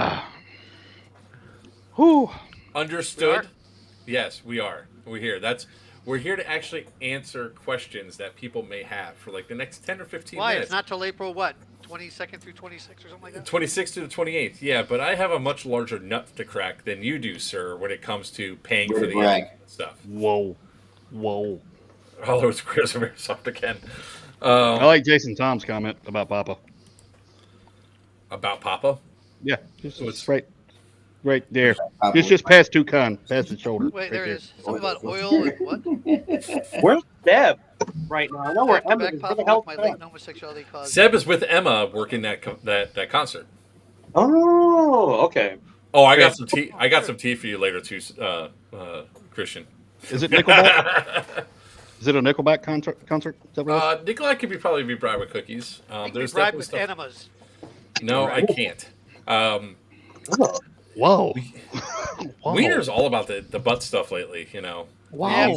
[SPEAKER 2] Whew.
[SPEAKER 3] Understood? Yes, we are. We're here. We're here to actually answer questions that people may have for like the next 10 or 15
[SPEAKER 5] Why?
[SPEAKER 3] minutes.
[SPEAKER 5] It's not till April, what? 22nd through 26th or something like that?
[SPEAKER 3] 26th to the 28th, yeah, but I have a much larger nut to crack than you do, sir, when it comes to paying
[SPEAKER 4] Way
[SPEAKER 3] for
[SPEAKER 4] to
[SPEAKER 3] the
[SPEAKER 4] brag.
[SPEAKER 3] stuff.
[SPEAKER 2] Whoa.
[SPEAKER 3] All those squares of Airsoft again.
[SPEAKER 2] I like Jason Tom's comment about Papa.
[SPEAKER 3] About Papa?
[SPEAKER 2] Yeah, just straight. right there.
[SPEAKER 4] Probably.
[SPEAKER 2] Just past Toucan, past the shoulder.
[SPEAKER 5] Wait,
[SPEAKER 2] right
[SPEAKER 5] there it is. Something about oil and what?
[SPEAKER 6] Where's Deb right now? I know where Emma
[SPEAKER 5] Back
[SPEAKER 6] is.
[SPEAKER 5] pop
[SPEAKER 6] Where the hell's
[SPEAKER 5] with my
[SPEAKER 6] Deb?
[SPEAKER 5] latent homosexuality cause.
[SPEAKER 3] Seb is with Emma working that concert.
[SPEAKER 6] Oh, okay.
[SPEAKER 3] Oh, I got some tea. I got some tea for you later too, Christian.
[SPEAKER 2] Is it Nickelback? Is it a Nickelback concert? Is that what it is?
[SPEAKER 3] Nikolai could probably be bribed with cookies.
[SPEAKER 5] You can be
[SPEAKER 3] There's
[SPEAKER 5] bribed
[SPEAKER 3] definitely
[SPEAKER 5] with
[SPEAKER 3] stuff.
[SPEAKER 5] enemas.
[SPEAKER 3] No, I can't.
[SPEAKER 2] Whoa. Whoa.
[SPEAKER 3] Wiener's all about the butt stuff lately. You know.
[SPEAKER 2] Wow.
[SPEAKER 5] Yeah.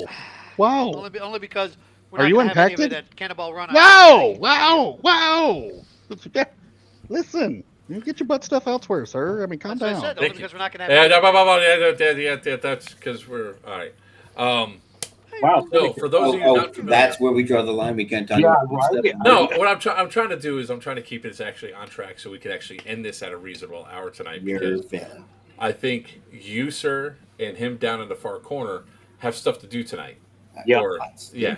[SPEAKER 2] Wow.
[SPEAKER 5] Only because we're
[SPEAKER 2] Are
[SPEAKER 5] not
[SPEAKER 2] you
[SPEAKER 5] gonna have any of
[SPEAKER 2] impacted?
[SPEAKER 5] it at Cannonball Run.
[SPEAKER 2] Wow. Wow. Wow. Listen, you get your butt stuff elsewhere, sir. I mean, calm
[SPEAKER 5] That's what I
[SPEAKER 2] down.
[SPEAKER 5] said. Only
[SPEAKER 3] Thank you.
[SPEAKER 5] because we're not going to have.
[SPEAKER 3] Yeah, that's because we're all right.
[SPEAKER 6] Wow.
[SPEAKER 3] No, for those of you not familiar,
[SPEAKER 4] That's where we draw the line. We can't talk
[SPEAKER 6] Yeah,
[SPEAKER 4] about
[SPEAKER 6] right.
[SPEAKER 4] stuff.
[SPEAKER 3] no. What I'm trying to do is I'm trying to keep it actually on track so we can actually end this at a reasonable hour tonight.
[SPEAKER 4] You're
[SPEAKER 3] Because
[SPEAKER 4] a fan.
[SPEAKER 3] I think you, sir, and him down in the far corner have stuff to do tonight.
[SPEAKER 6] Yeah.
[SPEAKER 3] Or, yeah.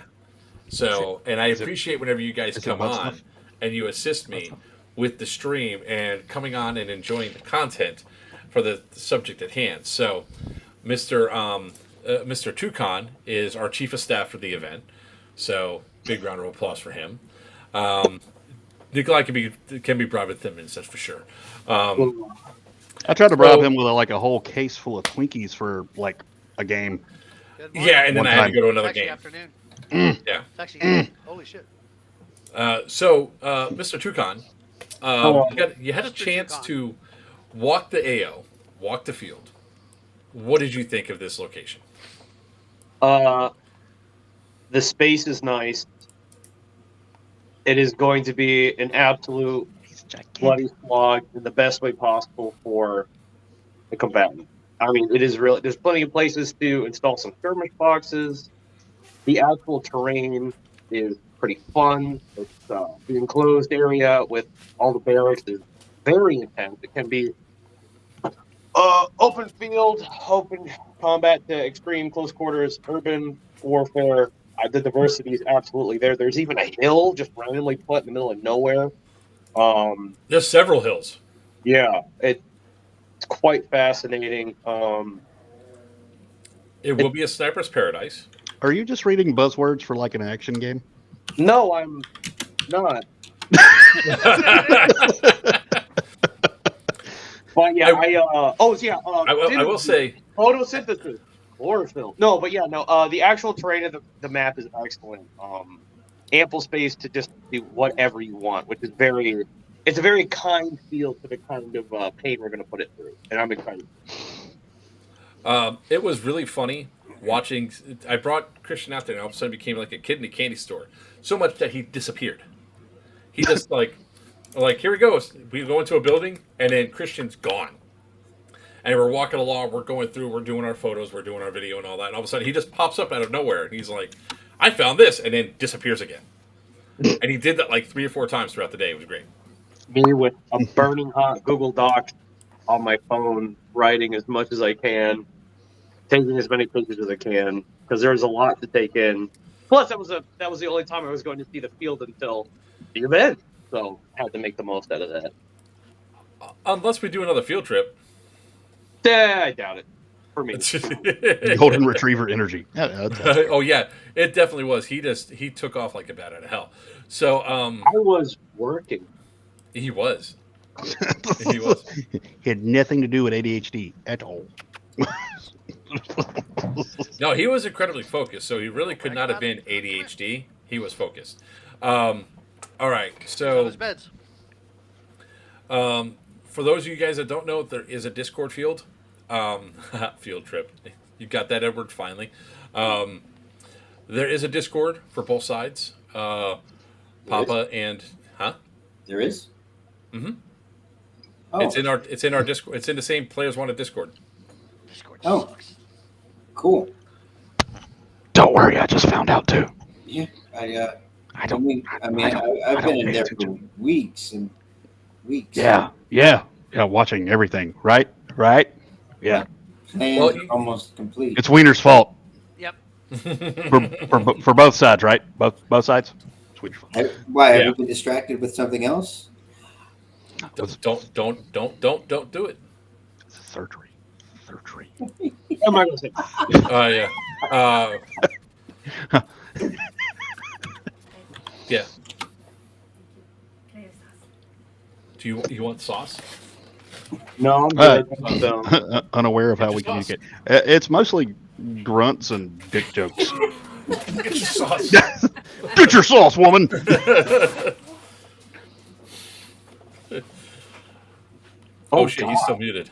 [SPEAKER 3] So, and I
[SPEAKER 2] is it-
[SPEAKER 3] appreciate whenever you guys
[SPEAKER 2] is it
[SPEAKER 3] come
[SPEAKER 2] butt
[SPEAKER 3] on
[SPEAKER 2] stuff?
[SPEAKER 3] and you assist me with the stream and coming on and enjoying the content for the subject at hand. So, Mr. Toucan is our chief of staff for the event. So, big round of applause for him. Nikolai can be bribed with 10 minutes, that's for sure.
[SPEAKER 2] I tried to bribe him with a whole case full of Twinkies for like a game.
[SPEAKER 5] Good morning.
[SPEAKER 3] Yeah, and then
[SPEAKER 2] One
[SPEAKER 3] I had to
[SPEAKER 2] time.
[SPEAKER 3] go to another
[SPEAKER 5] It's actually
[SPEAKER 3] game.
[SPEAKER 5] afternoon.
[SPEAKER 3] Yeah.
[SPEAKER 5] It's actually holy shit.
[SPEAKER 3] Mr. Toucan, you had a
[SPEAKER 5] Mr.
[SPEAKER 3] chance
[SPEAKER 5] Toucan.
[SPEAKER 3] to walk the AO, walk the field. What did you think of this location?
[SPEAKER 6] The space is nice. It is going to be an absolute bloody slog in the best way possible for the combatant. I mean, it is really. There's plenty of places to install some skirmish boxes. The actual terrain is pretty fun. It's the enclosed area with all the barracks is very intense. It can be open field, open combat to extreme close quarters, urban warfare. The diversity is absolutely there. There's even a hill just randomly put in the middle of nowhere.
[SPEAKER 3] There's several hills.
[SPEAKER 6] Yeah, it's quite fascinating.
[SPEAKER 3] It will be a sniper's paradise.
[SPEAKER 2] Are you just reading buzzwords for like an action game?
[SPEAKER 6] No, I'm not. But yeah,
[SPEAKER 3] I will say,
[SPEAKER 6] photosynthesis, chlorophyll. No, but yeah, no. The actual terrain of the map is excellent. Ample space to just do whatever you want, which is it's a very kind feel to the kind of pain we're going to put it through, and I'm excited.
[SPEAKER 3] it was really funny watching. I brought Christian out there, and all of a sudden became like a kid in a candy store. So much that he disappeared. He just like here we go. We go into a building, and then Christian's gone. And we're walking along, we're going through, we're doing our photos, we're doing our video and all that. And all of a sudden, he just pops up out of nowhere, and he's like, I found this, and then disappears again. And he did that like 3 or 4 times throughout the day. It was great.
[SPEAKER 6] Me with a burning hot Google Doc on my phone, writing as much as I can, taking as many pictures as I can, because there's a lot to take in. Plus, that was the only time I was going to see the field until the event, so I had to make the most out of that.
[SPEAKER 3] Unless we do another field trip.
[SPEAKER 6] I doubt it. For me.
[SPEAKER 2] Golden Retriever energy. Yeah, that's-
[SPEAKER 3] Oh, yeah. It definitely was. He took off like a bat out of hell. So,
[SPEAKER 6] I was working.
[SPEAKER 3] he was. He was.
[SPEAKER 2] He had nothing to do with ADHD at all.
[SPEAKER 3] No, he was incredibly focused, so he really could not have been ADHD. He was focused. All right,
[SPEAKER 5] On
[SPEAKER 3] so
[SPEAKER 5] his beds.
[SPEAKER 3] for those of you guys that don't know, there is a Discord field. Field trip. You got that, Edward, finally. There is a Discord for both sides. Papa and... Huh?
[SPEAKER 4] There is?
[SPEAKER 3] Mm-hmm.
[SPEAKER 4] Oh,
[SPEAKER 3] It's in our Discord. It's in the same Players Wanted Discord.
[SPEAKER 5] Discord
[SPEAKER 4] Oh.
[SPEAKER 5] sucks.
[SPEAKER 4] cool.
[SPEAKER 2] Don't worry, I just found out too.
[SPEAKER 4] Yeah,
[SPEAKER 2] I
[SPEAKER 4] I've
[SPEAKER 2] don't
[SPEAKER 4] been
[SPEAKER 2] don't
[SPEAKER 4] in
[SPEAKER 2] pay
[SPEAKER 4] there for
[SPEAKER 2] attention.
[SPEAKER 4] weeks and weeks.
[SPEAKER 2] Yeah, watching everything, right? Yeah.
[SPEAKER 4] Plans
[SPEAKER 3] Well,
[SPEAKER 4] are almost complete.
[SPEAKER 2] It's Wiener's fault
[SPEAKER 5] Yep.
[SPEAKER 2] for both sides, right? Both sides. It's Wiener's fault.
[SPEAKER 4] Why?
[SPEAKER 3] Yeah.
[SPEAKER 4] Have you been distracted with something else?
[SPEAKER 3] Don't do it.
[SPEAKER 2] It's a surgery. surgery.
[SPEAKER 6] I'm not gonna say.
[SPEAKER 3] Yeah. Yeah. Do you want sauce?
[SPEAKER 6] No, I'm good. So,
[SPEAKER 2] Unaware of how
[SPEAKER 3] Get
[SPEAKER 2] we
[SPEAKER 3] your sauce.
[SPEAKER 2] communicate. It's mostly grunts and dick jokes.
[SPEAKER 3] Get your sauce.
[SPEAKER 2] Get your sauce, woman.
[SPEAKER 3] Oh shit, he's still muted.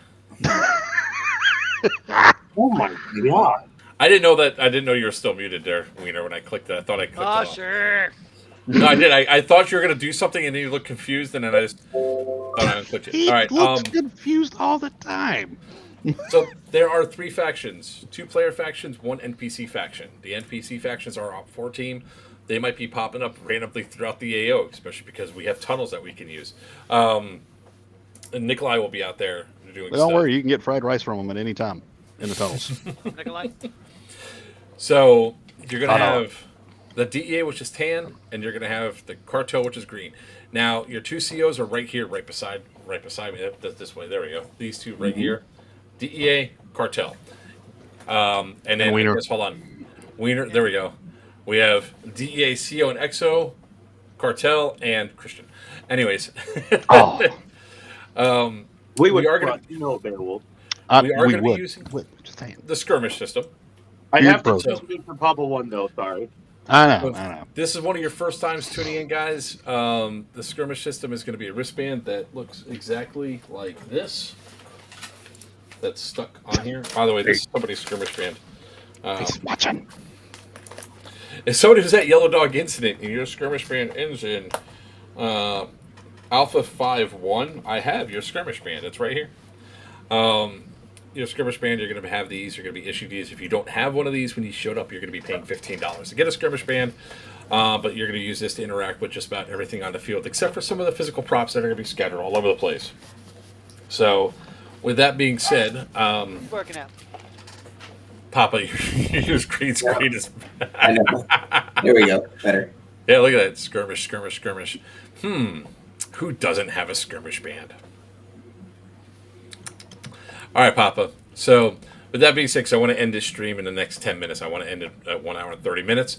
[SPEAKER 6] oh my god.
[SPEAKER 3] I didn't know that. I didn't know you were still muted there, Wiener. When I clicked it, I thought I clicked it
[SPEAKER 5] Oh,
[SPEAKER 3] off.
[SPEAKER 5] sure.
[SPEAKER 3] No, I did. I thought you were gonna do something, and then you looked confused, and then I just thought I unclicked it.
[SPEAKER 2] He
[SPEAKER 3] All right.
[SPEAKER 2] looks confused all the time.
[SPEAKER 3] So there are 3 factions: 2-player factions, 1 NPC faction. The NPC factions are our 4 team. They might be popping up randomly throughout the AO, especially because we have tunnels that we can use. And Nikolai will be out there doing
[SPEAKER 2] But don't
[SPEAKER 3] stuff.
[SPEAKER 2] worry, you can get fried rice from them at any time in the tunnels.
[SPEAKER 5] Nikolai?
[SPEAKER 3] So you're gonna
[SPEAKER 2] Oh, no.
[SPEAKER 3] have the DEA, which is tan, and you're gonna have the cartel, which is green. Now your 2 COs are right here, right beside me. This way. There we go. These 2 right here. DEA, cartel. And then
[SPEAKER 2] Wiener.
[SPEAKER 3] hold on. Wiener. There we go. We have DEA, CO, and XO, cartel, and Christian. Anyways.
[SPEAKER 2] Oh,
[SPEAKER 6] We would
[SPEAKER 3] We are gonna-
[SPEAKER 6] trust, you know, Beowulf.
[SPEAKER 3] We are gonna be
[SPEAKER 2] would.
[SPEAKER 3] using-
[SPEAKER 2] Just saying.
[SPEAKER 3] the skirmish system.
[SPEAKER 6] I
[SPEAKER 2] You're
[SPEAKER 6] have to
[SPEAKER 2] broke.
[SPEAKER 6] choose me for Papa 1, though, sorry.
[SPEAKER 2] I know.
[SPEAKER 3] This is one of your first times tuning in, guys. The skirmish system is going to be a wristband that looks exactly like this. That's stuck on here. By the way, this is somebody's skirmish band.
[SPEAKER 2] He's watching.
[SPEAKER 3] If somebody was at Yellow Dog Incident and your skirmish band ends in Alpha 5-1, I have your skirmish band. It's right here. Your skirmish band, you're going to have these. You're going to be issued these. If you don't have one of these when you showed up, you're going to be paying $15 to get a skirmish band. But you're going to use this to interact with just about everything on the field, except for some of the physical props that are going to be scattered all over the place. So, with that being said,
[SPEAKER 5] Working out.
[SPEAKER 3] Papa, your green screen is.
[SPEAKER 4] I know. There we go. Better.
[SPEAKER 3] Yeah, look at that. Skirmish. Who doesn't have a skirmish band? All right, Papa. So, with that being said, 'cause I want to end this stream in the next 10 minutes. I want to end it at 1 hour and 30 minutes.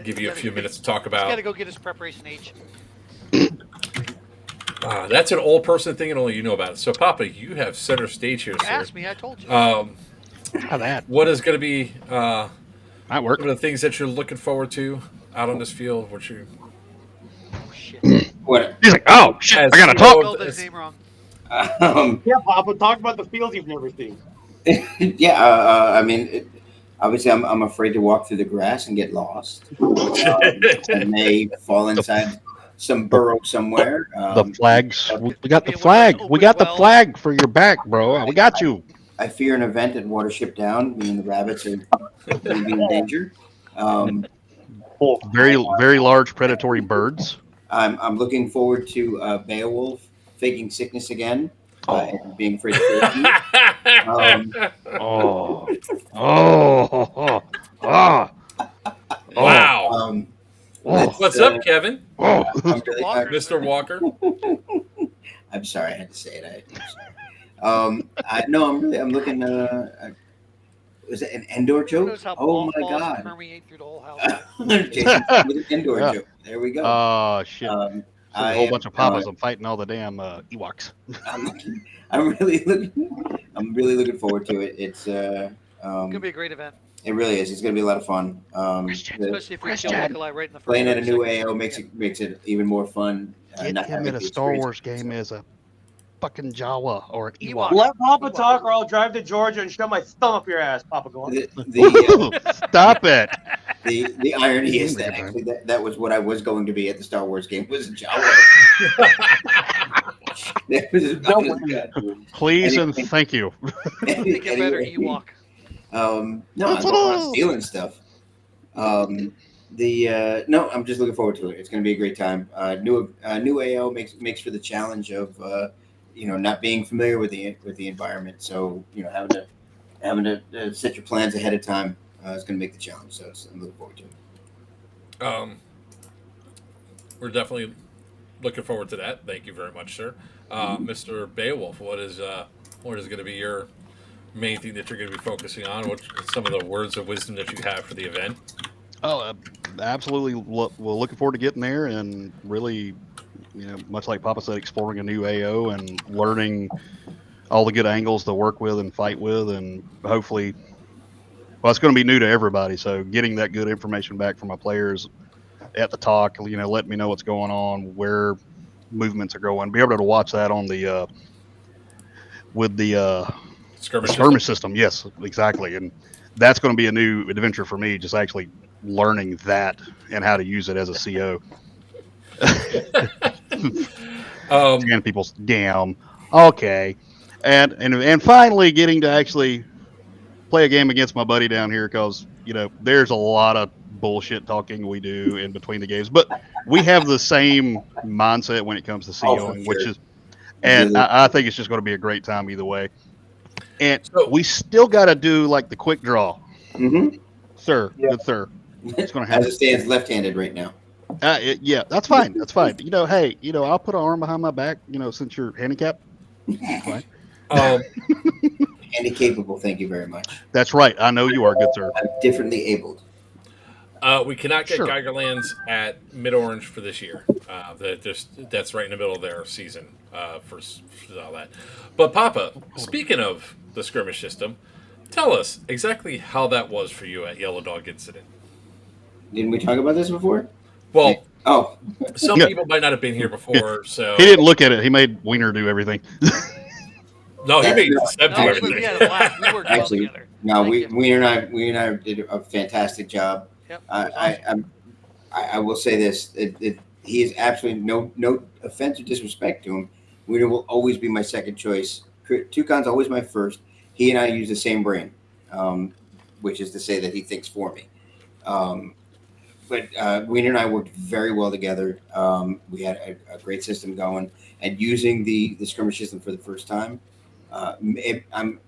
[SPEAKER 3] Give you a few minutes to talk
[SPEAKER 5] He's got to
[SPEAKER 3] about.
[SPEAKER 5] go get his preparation H.
[SPEAKER 3] That's an old person thing, and only you know about it. So, Papa, you have center stage here, sir.
[SPEAKER 5] Ask me, I told you.
[SPEAKER 2] How that?
[SPEAKER 3] What is going to be
[SPEAKER 2] Might work.
[SPEAKER 3] one of the things that you're looking forward to out on this field? What you
[SPEAKER 5] Oh, shit.
[SPEAKER 4] What?
[SPEAKER 2] He's like, oh shit, I gotta
[SPEAKER 3] As-
[SPEAKER 2] talk.
[SPEAKER 5] Spelled his name wrong.
[SPEAKER 6] Yeah, Papa, talk about the field you've never seen.
[SPEAKER 4] Yeah. I mean, obviously, I'm afraid to walk through the grass and get lost. I may fall inside some burrow somewhere.
[SPEAKER 2] The flags. We got the
[SPEAKER 5] Hey, what
[SPEAKER 2] flag.
[SPEAKER 5] about
[SPEAKER 2] We got the
[SPEAKER 5] open well?
[SPEAKER 2] flag for your back, bro. We got you.
[SPEAKER 4] I fear an event at Watership Down. Me and the rabbits are going to be in danger.
[SPEAKER 2] Very, very large predatory birds.
[SPEAKER 4] I'm looking forward to Beowulf faking sickness again. And being afraid to face me.
[SPEAKER 2] Oh, oh, oh,
[SPEAKER 3] Wow.
[SPEAKER 2] oh,
[SPEAKER 3] What's up, Kevin?
[SPEAKER 2] oh.
[SPEAKER 4] I'm really,
[SPEAKER 5] Walker.
[SPEAKER 3] Mr. Walker?
[SPEAKER 4] I'm sorry, I had to say it. I'm looking. Was it an Endor
[SPEAKER 5] Who
[SPEAKER 4] joke?
[SPEAKER 5] knows how
[SPEAKER 4] Oh my
[SPEAKER 5] balls
[SPEAKER 4] god!
[SPEAKER 5] permeate through the whole house?
[SPEAKER 4] Jason, with an Endor
[SPEAKER 2] Yeah.
[SPEAKER 4] joke. There we go.
[SPEAKER 2] Oh shit!
[SPEAKER 4] Um,
[SPEAKER 2] So a whole bunch of papas. I'm fighting all the damn Ewoks.
[SPEAKER 4] I'm really looking forward to it. It's
[SPEAKER 5] It's gonna be a great event,
[SPEAKER 4] it really is. It's gonna be a lot of fun.
[SPEAKER 5] especially if we kill Nikolai right in the first.
[SPEAKER 4] Playing at a
[SPEAKER 5] 30
[SPEAKER 4] new
[SPEAKER 5] seconds.
[SPEAKER 4] AO makes it even more fun.
[SPEAKER 2] Get
[SPEAKER 4] not
[SPEAKER 2] him
[SPEAKER 4] having
[SPEAKER 2] in a
[SPEAKER 4] the
[SPEAKER 2] Star
[SPEAKER 4] experience.
[SPEAKER 2] Wars game as a fucking Jawa or an
[SPEAKER 5] Ewok.
[SPEAKER 2] Ewok.
[SPEAKER 6] Let Papa talk, or I'll drive to Georgia and shove my thumb up your ass, Papa. Go on.
[SPEAKER 2] Stop it!
[SPEAKER 4] The irony is that
[SPEAKER 2] Good time.
[SPEAKER 4] actually that was what I was going to be at the Star Wars game was a Jawa. That was-
[SPEAKER 2] Please and thank you.
[SPEAKER 5] I think you're better
[SPEAKER 4] Anyway,
[SPEAKER 5] Ewok.
[SPEAKER 4] no, I'm going around stealing stuff. No, I'm just looking forward to it. It's going to be a great time. New AO makes for the challenge of not being familiar with the environment. So having to set your plans ahead of time is going to make the challenge. So I'm looking forward to it.
[SPEAKER 3] We're definitely looking forward to that. Thank you very much, sir. Mr. Beowulf, what is going to be your main thing that you're going to be focusing on? What some of the words of wisdom that you have for the event?
[SPEAKER 2] Oh, absolutely. We're looking forward to getting there and really, much like Papa said, exploring a new AO and learning all the good angles to work with and fight with, and hopefully, well, it's going to be new to everybody. So getting that good information back from my players at the talk, let me know what's going on, where movements are going, be able to watch that on the with the skirmish system. Yes, exactly. And that's going to be a new adventure for me, just actually learning that and how to use it as a CO. And people's damn. Okay. And finally getting to actually play a game against my buddy down here, because, there's a lot of bullshit talking we do in between the games, but we have the same mindset when it comes to COing, which is, and I think it's just going to be a great time either way. And we still got to do like the quick draw.
[SPEAKER 4] Mm-hmm.
[SPEAKER 2] Sir,
[SPEAKER 6] Yeah.
[SPEAKER 2] good sir. It's going to happen.
[SPEAKER 4] As it stands, left-handed right now.
[SPEAKER 2] Yeah, that's fine. That's fine. Hey, I'll put an arm behind my back, since you're handicapped. Fine.
[SPEAKER 4] Handy capable, thank you very much.
[SPEAKER 2] That's right. I know you are, good sir.
[SPEAKER 4] I'm differently abled.
[SPEAKER 3] We cannot get
[SPEAKER 2] Sure.
[SPEAKER 3] Geigerlands at Mid-Orange for this year. That's right in the middle of their season for all that. But Papa, speaking of the skirmish system, tell us exactly how that was for you at Yellow Dog Incident.
[SPEAKER 4] Didn't we talk about this before?
[SPEAKER 3] Well,
[SPEAKER 4] Oh,
[SPEAKER 3] some people might not have been here before, so
[SPEAKER 2] He didn't look at it. He made Wiener do everything.
[SPEAKER 3] no, he made Seb do
[SPEAKER 5] No,
[SPEAKER 3] everything.
[SPEAKER 5] we had a blast. We worked well
[SPEAKER 4] Actually,
[SPEAKER 5] together.
[SPEAKER 4] no,
[SPEAKER 5] Thank
[SPEAKER 4] we
[SPEAKER 5] you.
[SPEAKER 4] and I did a fantastic job.
[SPEAKER 5] Yep, it was awesome.
[SPEAKER 4] I will say this: he is absolutely no offense or disrespect to him. Wiener will always be my second choice. Tucon's always my first. He and I use the same brain, which is to say that he thinks for me. But Wiener and I worked very well together. We had a great system going, and using the skirmish system for the first time, I'm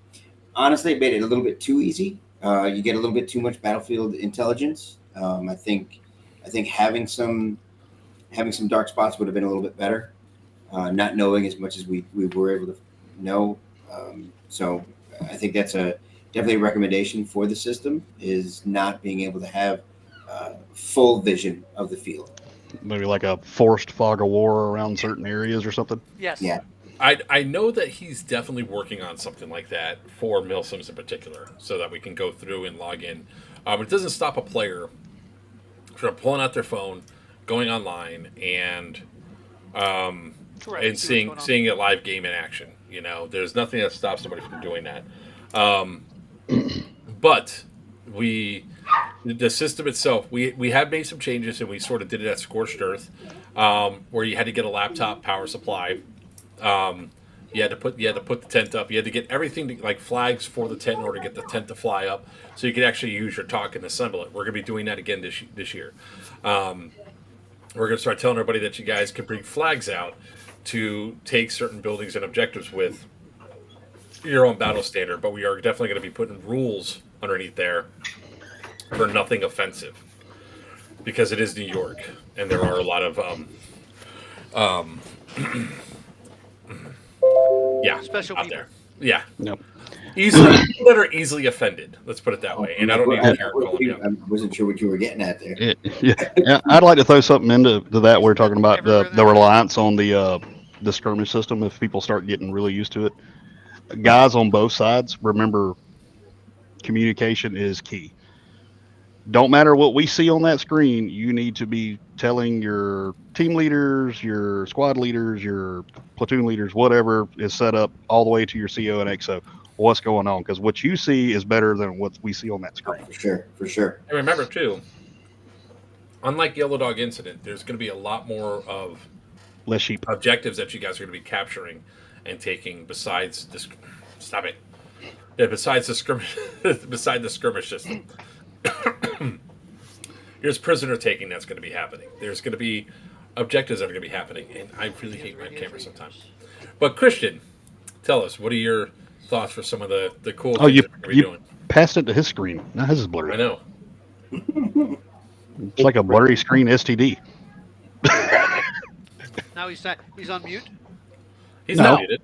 [SPEAKER 4] honestly, it made it a little bit too easy. You get a little bit too much battlefield intelligence. I think having some dark spots would have been a little bit better. Not knowing as much as we were able to know. So I think that's definitely a recommendation for the system, is not being able to have full vision of the field.
[SPEAKER 2] Maybe like a forced fog of war around certain areas or something.
[SPEAKER 5] Yes.
[SPEAKER 4] Yeah.
[SPEAKER 3] I know that he's definitely working on something like that for Milsims in particular, so that we can go through and log in. But it doesn't stop a player from pulling out their phone, going online, and
[SPEAKER 5] Correct.
[SPEAKER 3] and
[SPEAKER 5] See what's going on.
[SPEAKER 3] seeing a live game in action. There's nothing that stops somebody from doing that. But the system itself, we have made some changes, and we sort of did it at scorched earth, where you had to get a laptop power supply. You had to put the tent up. You had to get everything like flags for the tent in order to get the tent to fly up, so you could actually use your talk and assemble it. We're going to be doing that again this year. We're going to start telling everybody that you guys can bring flags out to take certain buildings and objectives with your own battle standard, but we are definitely going to be putting rules underneath there for nothing offensive, because it is New York and there are a lot of
[SPEAKER 5] Special
[SPEAKER 3] out
[SPEAKER 5] people.
[SPEAKER 3] there. Yeah,
[SPEAKER 2] Nope.
[SPEAKER 3] easily that are easily offended. Let's put it that way. And I don't even care.
[SPEAKER 4] I wasn't sure what you were getting at there.
[SPEAKER 2] Yeah, I'd like to throw something into that. We're talking about the reliance on the skirmish system. If people start getting really used to it, guys on both sides, remember, communication is key. Don't matter what we see on that screen, you need to be telling your team leaders, your squad leaders, your platoon leaders, whatever is set up, all the way to your CO and XO, what's going on, because what you see is better than what we see on that screen.
[SPEAKER 4] For sure.
[SPEAKER 3] And remember too, unlike Yellow Dog Incident, there's going to be a lot more of
[SPEAKER 2] Less sheep.
[SPEAKER 3] objectives that you guys are going to be capturing and taking besides this. Stop it. Yeah, besides the skirmish, beside the skirmish system. There's prisoner taking that's going to be happening. There's going to be objectives that are going to be happening, and I really hate my camera sometimes. But Christian, tell us, what are your thoughts for some of the cool things
[SPEAKER 2] you
[SPEAKER 3] that we're going to be doing?
[SPEAKER 2] passed it to his screen. Now his is blurry.
[SPEAKER 3] I know.
[SPEAKER 2] It's like a blurry screen STD.
[SPEAKER 5] Now he's on mute.
[SPEAKER 3] He's
[SPEAKER 2] No.
[SPEAKER 3] not muted.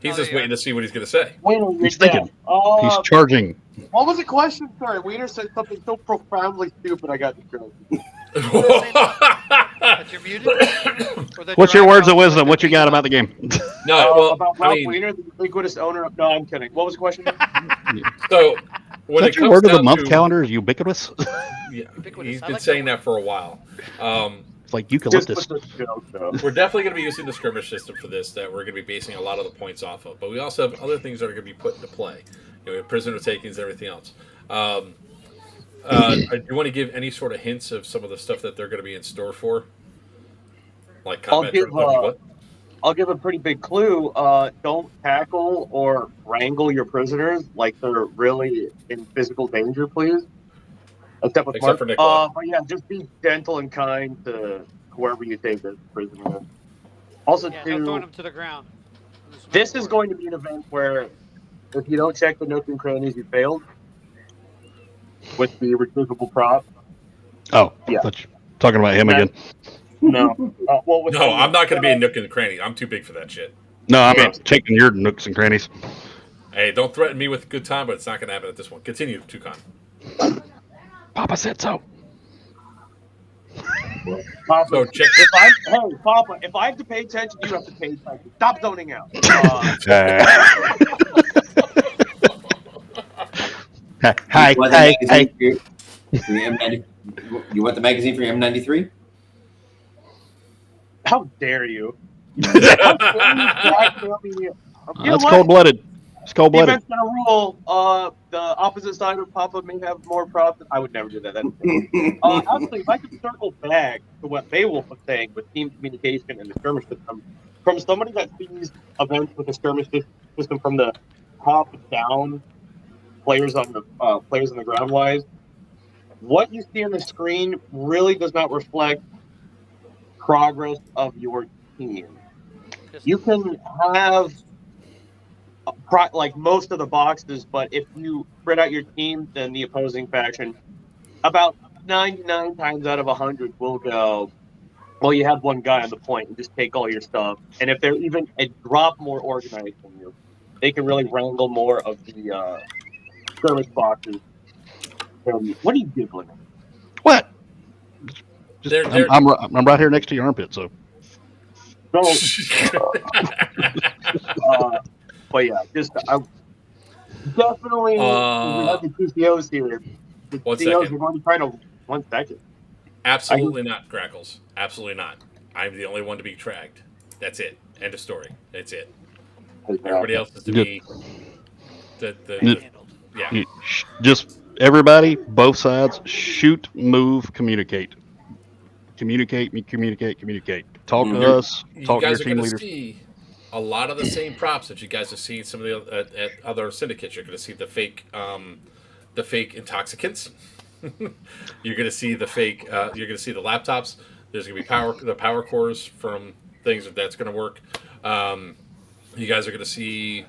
[SPEAKER 3] He's
[SPEAKER 5] Oh,
[SPEAKER 3] just
[SPEAKER 5] there you
[SPEAKER 3] waiting to see what he's going to say.
[SPEAKER 6] Wiener,
[SPEAKER 2] He's thinking. He's charging.
[SPEAKER 6] what was the question? Sorry, Wiener said something so profoundly stupid I got distracted.
[SPEAKER 5] That you're muted? Or that
[SPEAKER 2] What's
[SPEAKER 5] your
[SPEAKER 2] your words of
[SPEAKER 5] eyebrows
[SPEAKER 2] wisdom?
[SPEAKER 5] look
[SPEAKER 2] What you
[SPEAKER 5] like
[SPEAKER 2] got
[SPEAKER 5] they're
[SPEAKER 2] about the game?
[SPEAKER 3] No, well,
[SPEAKER 6] About
[SPEAKER 3] I
[SPEAKER 6] Ralph
[SPEAKER 3] mean,
[SPEAKER 6] Wiener, the ubiquitous owner of... No, I'm kidding. What was the question?
[SPEAKER 3] so when
[SPEAKER 2] Is that
[SPEAKER 3] it
[SPEAKER 2] your
[SPEAKER 3] comes
[SPEAKER 2] word of the
[SPEAKER 3] down
[SPEAKER 2] month
[SPEAKER 3] to,
[SPEAKER 2] calendar is ubiquitous?
[SPEAKER 3] yeah,
[SPEAKER 5] Ubiquitous.
[SPEAKER 3] he's
[SPEAKER 5] I
[SPEAKER 3] been
[SPEAKER 5] like
[SPEAKER 3] saying
[SPEAKER 5] that
[SPEAKER 3] that for a while.
[SPEAKER 2] It's like
[SPEAKER 6] Just
[SPEAKER 2] eucalyptus.
[SPEAKER 6] with the joke, though.
[SPEAKER 3] We're definitely going to be using the skirmish system for this, that we're going to be basing a lot of the points off of. But we also have other things that are going to be put into play. We have prisoner takings, everything else. Do you want to give any sort of hints of some of the stuff that they're going to be in store for? Like combat
[SPEAKER 6] I'll give a pretty big clue. Don't tackle or wrangle your prisoners like they're really in physical danger, please. Except
[SPEAKER 3] for Nicola.
[SPEAKER 6] But yeah, just be gentle and kind to whoever you take as prisoner. Also,
[SPEAKER 5] Yeah, no throwing them to the ground.
[SPEAKER 6] this is going to be an event where if you don't check the nooks and crannies, you failed with the retrievable prop.
[SPEAKER 2] Oh,
[SPEAKER 6] Yeah.
[SPEAKER 2] Talking about him again.
[SPEAKER 6] No.
[SPEAKER 3] No, I'm not going to be a nook and cranny. I'm too big for that shit.
[SPEAKER 2] No, I mean checking your nooks and crannies.
[SPEAKER 3] Hey, don't threaten me with a good time, but it's not going to happen at this one. Continue, Toucan.
[SPEAKER 2] Papa said so.
[SPEAKER 6] Papa,
[SPEAKER 3] So check.
[SPEAKER 6] hey, Papa, if I have to pay attention, you have to pay attention. Stop zoning out.
[SPEAKER 2] Hi,
[SPEAKER 4] You want the
[SPEAKER 2] hey,
[SPEAKER 4] magazine
[SPEAKER 2] hey.
[SPEAKER 4] for your M90 you want the magazine for your M93?
[SPEAKER 6] How dare you?
[SPEAKER 2] That's cold-blooded. It's cold-blooded.
[SPEAKER 6] Defense gonna rule. The opposite side of Papa may have more props. I would never do that. Actually, if I could circle back to what Beowulf was saying with team communication and the skirmish system, from somebody that sees events with the skirmish system from the top down, players on the ground wise, what you see on the screen really does not reflect progress of your team. You can have like most of the boxes, but if you spread out your team, then the opposing faction, about 99 times out of 100 will go, well, you have one guy on the point and just take all your stuff. And if they're even a drop more organized than you, they can really wrangle more of the skirmish boxes. What are you giggling at?
[SPEAKER 2] What?
[SPEAKER 3] They're-
[SPEAKER 2] I'm right here next to your armpit, so.
[SPEAKER 6] So, but yeah, just definitely we have the TCOs here. The
[SPEAKER 3] One
[SPEAKER 6] TCOs
[SPEAKER 3] second.
[SPEAKER 6] are going to try to 1 second.
[SPEAKER 3] Absolutely not, Grackles. Absolutely not. I'm the only one to be tracked. That's it. End of story. That's it. Everybody else is to be yeah.
[SPEAKER 2] Just everybody, both sides, shoot, move, communicate. Communicate. Talk to us.
[SPEAKER 3] You
[SPEAKER 2] Talk to your
[SPEAKER 3] guys are
[SPEAKER 2] team
[SPEAKER 3] going to
[SPEAKER 2] leaders.
[SPEAKER 3] see a lot of the same props that you guys have seen some of the at other syndicates. You're going to see the fake intoxicants. You're going to see the fake. You're going to see the laptops. There's going to be the power cores from things that's going to work. You guys are going to see.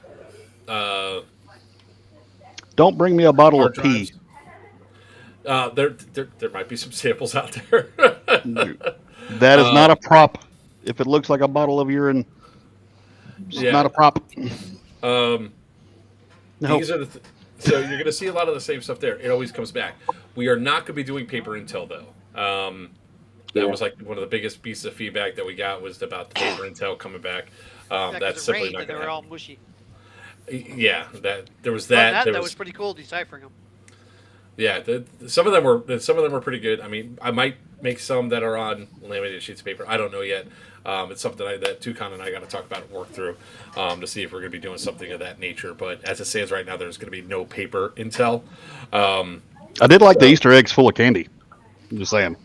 [SPEAKER 2] Don't bring me a bottle
[SPEAKER 3] hard
[SPEAKER 2] of pee.
[SPEAKER 3] drives. There might be some samples out there.
[SPEAKER 2] That is not a prop. If it looks like a bottle of urine, it's not a prop. No.
[SPEAKER 3] These are so you're going to see a lot of the same stuff there. It always comes back. We are not going to be doing paper intel though. That was like one of the biggest pieces of feedback that we got was about the paper intel coming back. That's simply not going to happen.
[SPEAKER 5] They were all mushy.
[SPEAKER 3] Yeah, there was that.
[SPEAKER 5] That was pretty cool deciphering them.
[SPEAKER 3] Yeah, some of them were pretty good. I mean, I might make some that are on laminated sheets of paper. I don't know yet. It's something that Toucan and I got to talk about and work through to see if we're going to be doing something of that nature. But as it stands right now, there's going to be no paper intel.
[SPEAKER 2] I did like the Easter eggs full of candy. I'm just saying.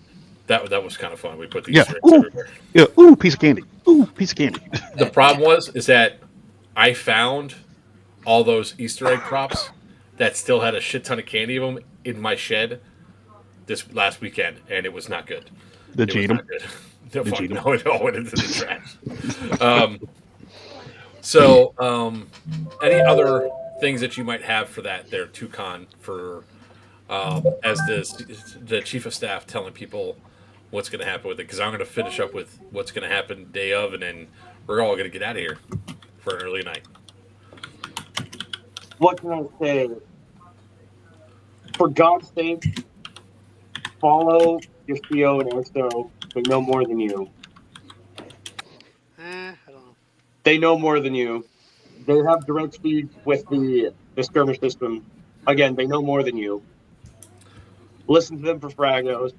[SPEAKER 3] That was kind of fun. We put the
[SPEAKER 2] Yeah.
[SPEAKER 3] Easter eggs everywhere.
[SPEAKER 2] Yeah. Ooh, piece of candy. Ooh, piece of candy.
[SPEAKER 3] The problem is that I found all those Easter egg props that still had a shit ton of candy of them in my shed this last weekend, and it was not good.
[SPEAKER 2] Did you eat them?
[SPEAKER 3] No, it all went into the trash. Any other things that you might have for that there, Toucan, for as the chief of staff telling people what's going to happen with it? Because I'm going to finish up with what's going to happen day of, and then we're all going to get out of here for an early night.
[SPEAKER 6] what can I say? For God's sake, follow your CO and ASO. They know more than you.
[SPEAKER 5] I don't know.
[SPEAKER 6] They know more than you. They have direct feed with the skirmish system. Again, they know more than you. Listen to them for fragos.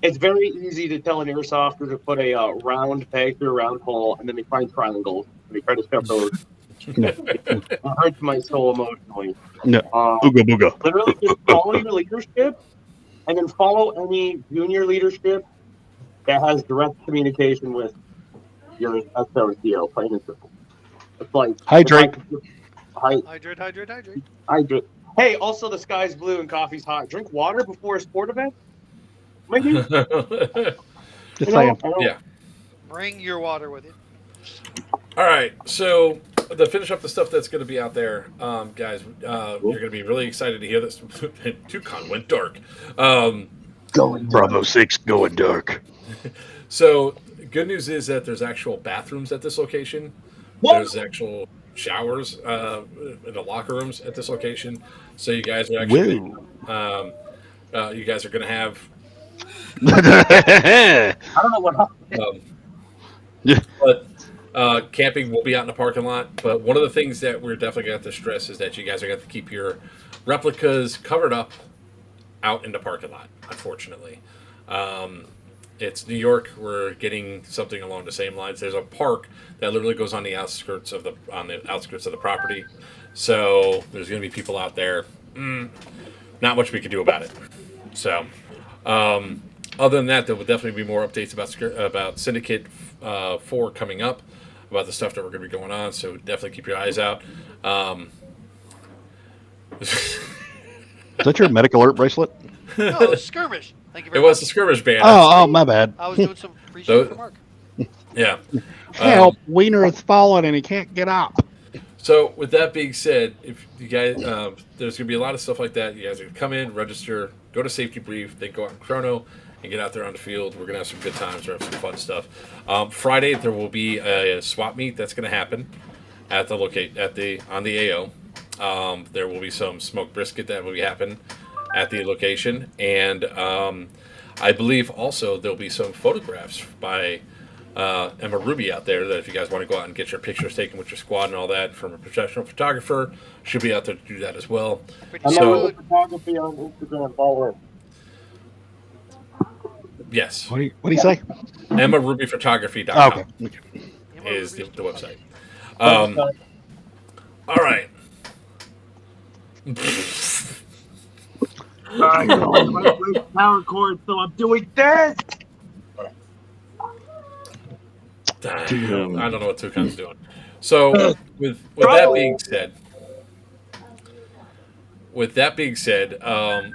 [SPEAKER 6] It's very easy to tell an airsofter to put a round peg through a round hole, and then they find triangles, and they try to step those. It hurts my soul emotionally.
[SPEAKER 2] No. Ooga booga.
[SPEAKER 6] Literally, just follow your leadership, and then follow any junior leadership that has direct communication with your SO, plain and simple. It's like
[SPEAKER 2] Hydrate.
[SPEAKER 6] Hydrate. Hey, also the sky's blue and coffee's hot. Drink water before a sport event? Maybe.
[SPEAKER 2] Just saying.
[SPEAKER 3] Yeah.
[SPEAKER 5] Bring your water with you.
[SPEAKER 3] All right, so to finish up the stuff that's going to be out there, guys, you're going to be really excited to hear this. Tucon went dark.
[SPEAKER 2] Bravo 6 going dark.
[SPEAKER 3] So good news is that there's actual bathrooms at this location. There's actual showers in the locker rooms at this location. So you guys are actually, you guys are going to have.
[SPEAKER 6] I don't know what happened.
[SPEAKER 3] But camping will be out in the parking lot. But one of the things that we're definitely going to have to stress is that you guys are going to have to keep your replicas covered up out in the parking lot, unfortunately. It's New York. We're getting something along the same lines. There's a park that literally goes on the outskirts of the property. So there's going to be people out there. Not much we can do about it. So, other than that, there will definitely be more updates about Syndicate 4 coming up, about the stuff that we're going to be going on. So definitely keep your eyes out.
[SPEAKER 2] Is that your medic alert bracelet?
[SPEAKER 5] No, it was skirmish. Thank you very
[SPEAKER 3] It
[SPEAKER 5] much.
[SPEAKER 3] was the skirmish band.
[SPEAKER 2] Oh, my bad.
[SPEAKER 5] I was doing some research for Mark.
[SPEAKER 3] Yeah.
[SPEAKER 2] Help! Wiener has fallen and he can't get up.
[SPEAKER 3] So with that being said, if you guys, there's going to be a lot of stuff like that. You guys are going to come in, register, go to safety brief, then go out in chrono, and get out there on the field. We're going to have some good times. We're going to have some fun stuff. Friday there will be a swap meet that's going to happen at the on the AO. There will be some smoked brisket that will be happening at the location, and I believe also there'll be some photographs by Emma Ruby out there that if you guys want to go out and get your pictures taken with your squad and all that from a professional photographer, she'll be out there to do that as well. So,
[SPEAKER 6] photography on Instagram, follow
[SPEAKER 3] yes.
[SPEAKER 2] What do you say?
[SPEAKER 3] EmmaRubyPhotography.com
[SPEAKER 2] Okay.
[SPEAKER 3] is the website. All right.
[SPEAKER 6] Power cord, so I'm doing this.
[SPEAKER 3] I don't know what Tucon's doing. So with that being said,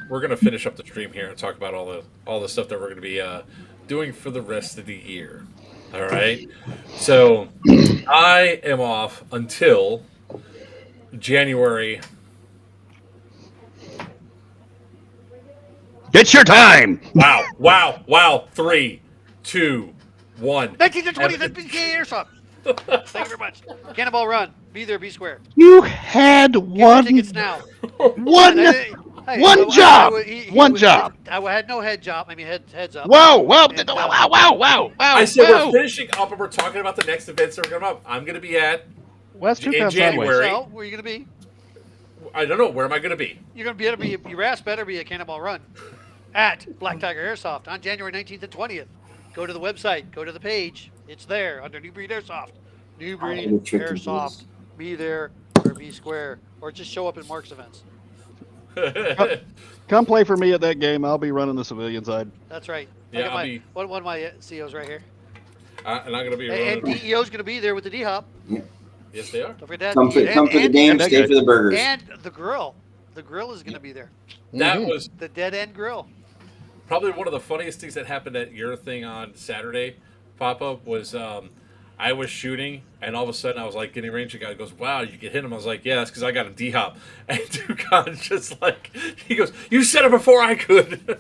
[SPEAKER 3] we're gonna finish up the stream here and talk about all the stuff that we're gonna be doing for the rest of the year. All right. So I am off until January.
[SPEAKER 2] It's your time.
[SPEAKER 3] Wow. 3, 2, 1.
[SPEAKER 5] 19th and 20th at MK Airsoft. Thank you very much. Cannonball Run. Be there, be square.
[SPEAKER 2] You had
[SPEAKER 5] Get your
[SPEAKER 2] one
[SPEAKER 5] tickets now.
[SPEAKER 2] one job.
[SPEAKER 5] I had no head job. I mean, heads up.
[SPEAKER 2] Whoa.
[SPEAKER 5] And,
[SPEAKER 3] I said we're finishing up and we're talking about the next events that are coming up. I'm going to be at
[SPEAKER 2] West
[SPEAKER 3] in
[SPEAKER 2] Tucson
[SPEAKER 3] January.
[SPEAKER 2] sideways.
[SPEAKER 5] So, where are you going to be?
[SPEAKER 3] I don't know. Where am I going to be?
[SPEAKER 5] You're going to be, your ass better be a Cannonball Run at Black Tiger Airsoft on January 19th and 20th. Go to the website. Go to the page. It's there under New Breed Airsoft. New Breed Airsoft. Be there or be square. Or just show up at Mark's events.
[SPEAKER 2] Come play for me at that game. I'll be running the civilian side.
[SPEAKER 5] That's right.
[SPEAKER 3] Yeah,
[SPEAKER 5] I'll be one of my COs right here.
[SPEAKER 3] And I'm going to be
[SPEAKER 5] And
[SPEAKER 3] running.
[SPEAKER 5] DEO's going to be there with the D-Hop.
[SPEAKER 3] Yes, they are.
[SPEAKER 5] Don't forget that.
[SPEAKER 4] Come for the game, stay for the burgers.
[SPEAKER 5] And the grill. The grill is going to be there.
[SPEAKER 3] That was
[SPEAKER 5] The Dead End Grill.
[SPEAKER 3] probably one of the funniest things that happened at your thing on Saturday, Papa, was I was shooting, and all of a sudden I was like getting range. The guy goes, "Wow, you can hit him." I was like, "Yeah, that's because I got a D-hop." And Tucon's just like, he goes, "You said it before I could."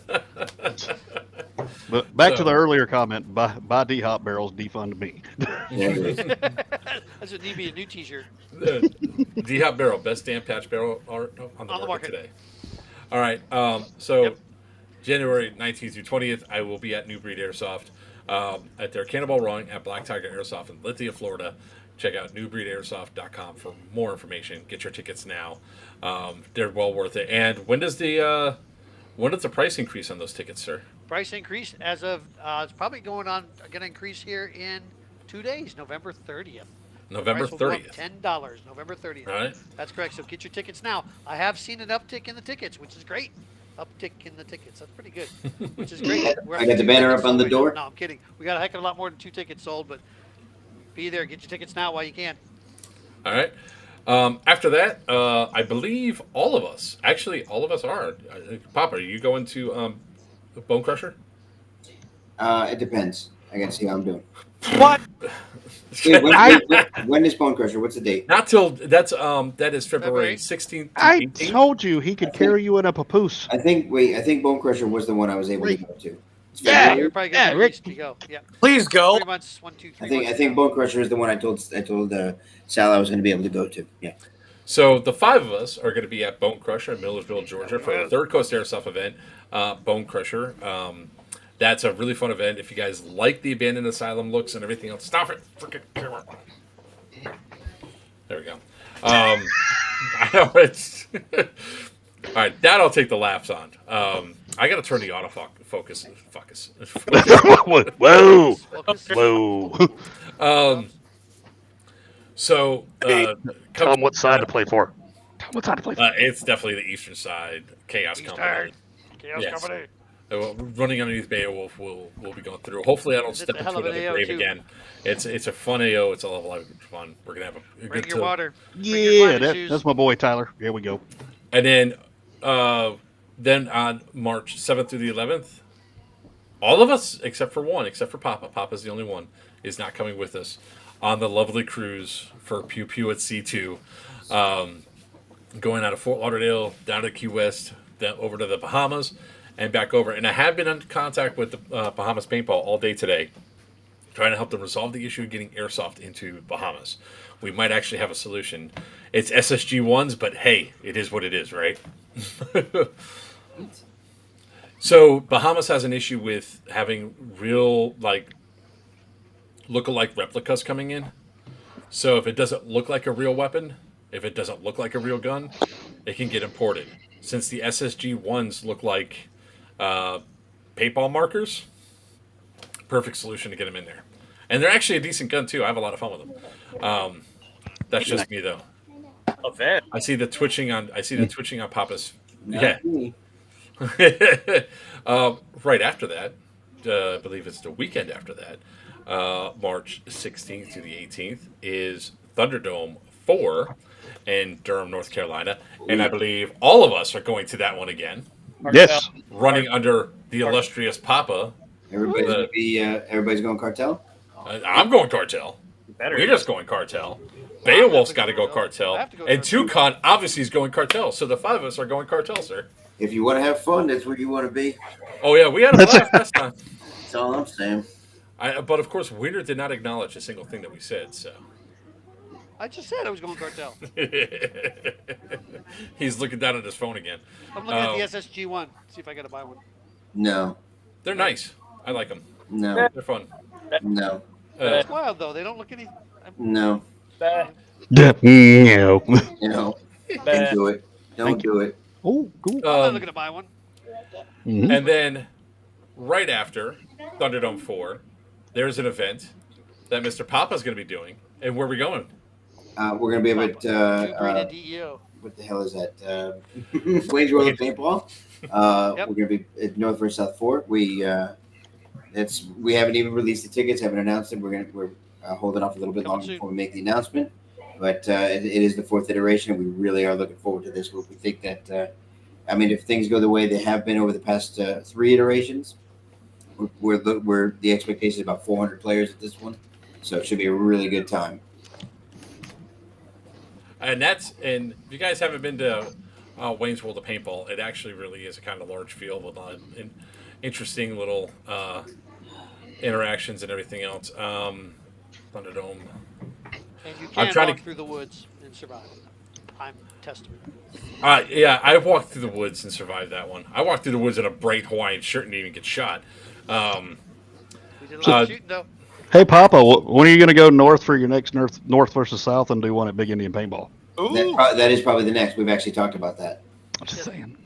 [SPEAKER 2] But back to
[SPEAKER 3] So-
[SPEAKER 2] the earlier comment, buy D-Hop barrels, defund me.
[SPEAKER 4] There it is.
[SPEAKER 5] That's what need to be a new T-shirt.
[SPEAKER 3] D-Hop barrel, best damn patch barrel art on the market today. All right. So
[SPEAKER 5] Yep.
[SPEAKER 3] January 19th through 20th, I will be at New Breed Airsoft at their Cannonball Run at Black Tiger Airsoft in Lithia, Florida. Check out newbreedairsoft.com for more information. Get your tickets now. They're well worth it. And when does the price increase on those tickets, sir?
[SPEAKER 5] Price increase as of it's probably going to increase here in 2 days, November 30th.
[SPEAKER 3] November
[SPEAKER 5] Price will go up
[SPEAKER 3] 30th.
[SPEAKER 5] $10, November 30th.
[SPEAKER 3] All right.
[SPEAKER 5] That's correct. So get your tickets now. I have seen an uptick in the tickets, which is great. Uptick in the tickets. That's pretty good. Which is great.
[SPEAKER 4] I got the banner up on the door.
[SPEAKER 5] No, I'm kidding. We got a heck of a lot more than 2 tickets sold, but be there. Get your tickets now while you can.
[SPEAKER 3] All right. After that, I believe all of us are. Papa, are you going to Bone Crusher?
[SPEAKER 4] It depends. I gotta see how I'm doing.
[SPEAKER 6] What?
[SPEAKER 4] Wait, when is Bone Crusher? What's the date?
[SPEAKER 3] Not till that is February
[SPEAKER 5] February.
[SPEAKER 3] 16th. to
[SPEAKER 2] I
[SPEAKER 3] 18th.
[SPEAKER 2] told you he could carry you in a papoose.
[SPEAKER 4] I think Bone Crusher was the one I was able to go to. It's
[SPEAKER 2] Yeah.
[SPEAKER 4] February.
[SPEAKER 5] You're probably
[SPEAKER 2] Yeah,
[SPEAKER 5] going
[SPEAKER 2] Rick.
[SPEAKER 5] to go. Yeah.
[SPEAKER 6] Please go.
[SPEAKER 5] 3 months, 1, 2, 3
[SPEAKER 4] I think
[SPEAKER 5] months.
[SPEAKER 4] Bone Crusher is the one I told Sal I was going to be able to go to. Yeah.
[SPEAKER 3] So the 5 of us are going to be at Bone Crusher in Millersville, Georgia, for the Third Coast Airsoft event. Bone Crusher. That's a really fun event. If you guys like the abandoned asylum looks and everything else, stop it, freaking camera. There we go. I know it's all right. That I'll take the laughs on. I got to turn the autofocus. Focus.
[SPEAKER 2] Whoa,
[SPEAKER 5] Focus.
[SPEAKER 2] whoa.
[SPEAKER 3] So,
[SPEAKER 7] Tell him what side to play for. Tell him what side to play for.
[SPEAKER 3] it's definitely the eastern side. Chaos Company.
[SPEAKER 5] Chaos
[SPEAKER 3] Yes.
[SPEAKER 5] Company.
[SPEAKER 3] Running underneath Beowulf, we'll be going through. Hopefully, I don't
[SPEAKER 5] It's
[SPEAKER 3] step
[SPEAKER 5] a
[SPEAKER 3] into
[SPEAKER 5] hell of an
[SPEAKER 3] another
[SPEAKER 5] AO
[SPEAKER 3] grave
[SPEAKER 5] too.
[SPEAKER 3] again. It's a fun AO. It's a lot of fun. We're gonna have a
[SPEAKER 5] Bring
[SPEAKER 3] good
[SPEAKER 5] your
[SPEAKER 3] time.
[SPEAKER 5] water. Bring your
[SPEAKER 2] Yeah,
[SPEAKER 5] climbing shoes.
[SPEAKER 2] that's my boy Tyler. Here we go.
[SPEAKER 3] And then on March 7th through the 11th, all of us except for one, except for Papa. Papa's the only one is not coming with us on the lovely cruise for Pew Pew at C2. Going out of Fort Lauderdale down to Key West, then over to the Bahamas, and back over. And I have been in contact with the Bahamas Paintball all day today, trying to help them resolve the issue of getting airsoft into Bahamas. We might actually have a solution. It's SSG ones, but hey, it is what it is, right? So Bahamas has an issue with having real look-alike replicas coming in. So if it doesn't look like a real weapon, if it doesn't look like a real gun, it can get imported. Since the SSG ones look like paintball markers, perfect solution to get them in there. And they're actually a decent gun too. I have a lot of fun with them. That's just me though.
[SPEAKER 6] Event.
[SPEAKER 3] I see the twitching on Papa's.
[SPEAKER 4] Not
[SPEAKER 3] Yeah.
[SPEAKER 4] me.
[SPEAKER 3] Right after that, I believe it's the weekend after that, March 16th to the 18th, is Thunderdome 4 in Durham, North Carolina. And I believe all of us are going to that one again,
[SPEAKER 2] Yes.
[SPEAKER 3] running under the illustrious Papa.
[SPEAKER 4] Everybody's going cartel.
[SPEAKER 3] I'm going cartel. We're just going cartel. Beowulf's got to go cartel.
[SPEAKER 5] I have to go
[SPEAKER 3] And
[SPEAKER 5] cartel.
[SPEAKER 3] Toucan obviously is going cartel. So the 5 of us are going cartel, sir.
[SPEAKER 4] If you want to have fun, that's where you want to be.
[SPEAKER 3] Oh, yeah, we had a blast last time.
[SPEAKER 4] That's all I'm saying.
[SPEAKER 3] But of course, Winter did not acknowledge a single thing that we said, so.
[SPEAKER 5] I just said I was going cartel.
[SPEAKER 3] He's looking down at his phone again.
[SPEAKER 5] I'm looking at the SSG one. See if I got to buy one.
[SPEAKER 4] No,
[SPEAKER 3] They're nice. I like them.
[SPEAKER 4] no,
[SPEAKER 3] They're fun.
[SPEAKER 4] no,
[SPEAKER 5] It's wild though. They don't look any.
[SPEAKER 4] no.
[SPEAKER 6] Bah,
[SPEAKER 2] No.
[SPEAKER 4] You know, don't do it. Don't do it.
[SPEAKER 2] Oh, cool.
[SPEAKER 5] I'm not looking to buy one.
[SPEAKER 2] Mhm.
[SPEAKER 3] And then, right after Thunderdome 4, there's an event that Mr. Papa's going to be doing. And where are we going?
[SPEAKER 4] We're gonna be able
[SPEAKER 5] New breed
[SPEAKER 4] to.
[SPEAKER 5] and DEO.
[SPEAKER 4] What the hell is that? Wayne's World of Paintball.
[SPEAKER 5] Yep.
[SPEAKER 4] We're gonna be at North versus South Fort. We haven't even released the tickets. Haven't announced it. We're holding off a little bit
[SPEAKER 5] Coming
[SPEAKER 4] longer
[SPEAKER 5] soon.
[SPEAKER 4] before we make the announcement. But it is the 4th iteration. We really are looking forward to this. We think that. If things go the way they have been over the past 3 iterations, we're the expectation is about 400 players at this one, so it should be a really good time.
[SPEAKER 3] And if you guys haven't been to Wayne's World of Paintball, it actually really is a kind of large field. interesting little interactions and everything else. Thunderdome.
[SPEAKER 5] And you
[SPEAKER 3] I'm
[SPEAKER 5] can
[SPEAKER 3] trying
[SPEAKER 5] walk
[SPEAKER 3] to-
[SPEAKER 5] through the woods and survive. I'm testament.
[SPEAKER 3] Yeah, I walked through the woods and survived that one. I walked through the woods in a bright Hawaiian shirt and didn't even get shot.
[SPEAKER 5] We did a lot of shooting though.
[SPEAKER 2] Hey, Papa, when are you going to go north for your next north versus south and do one at Big Indian Paintball?
[SPEAKER 8] Ooh.
[SPEAKER 4] That is probably the next. We've actually talked about that.
[SPEAKER 2] I'm just saying.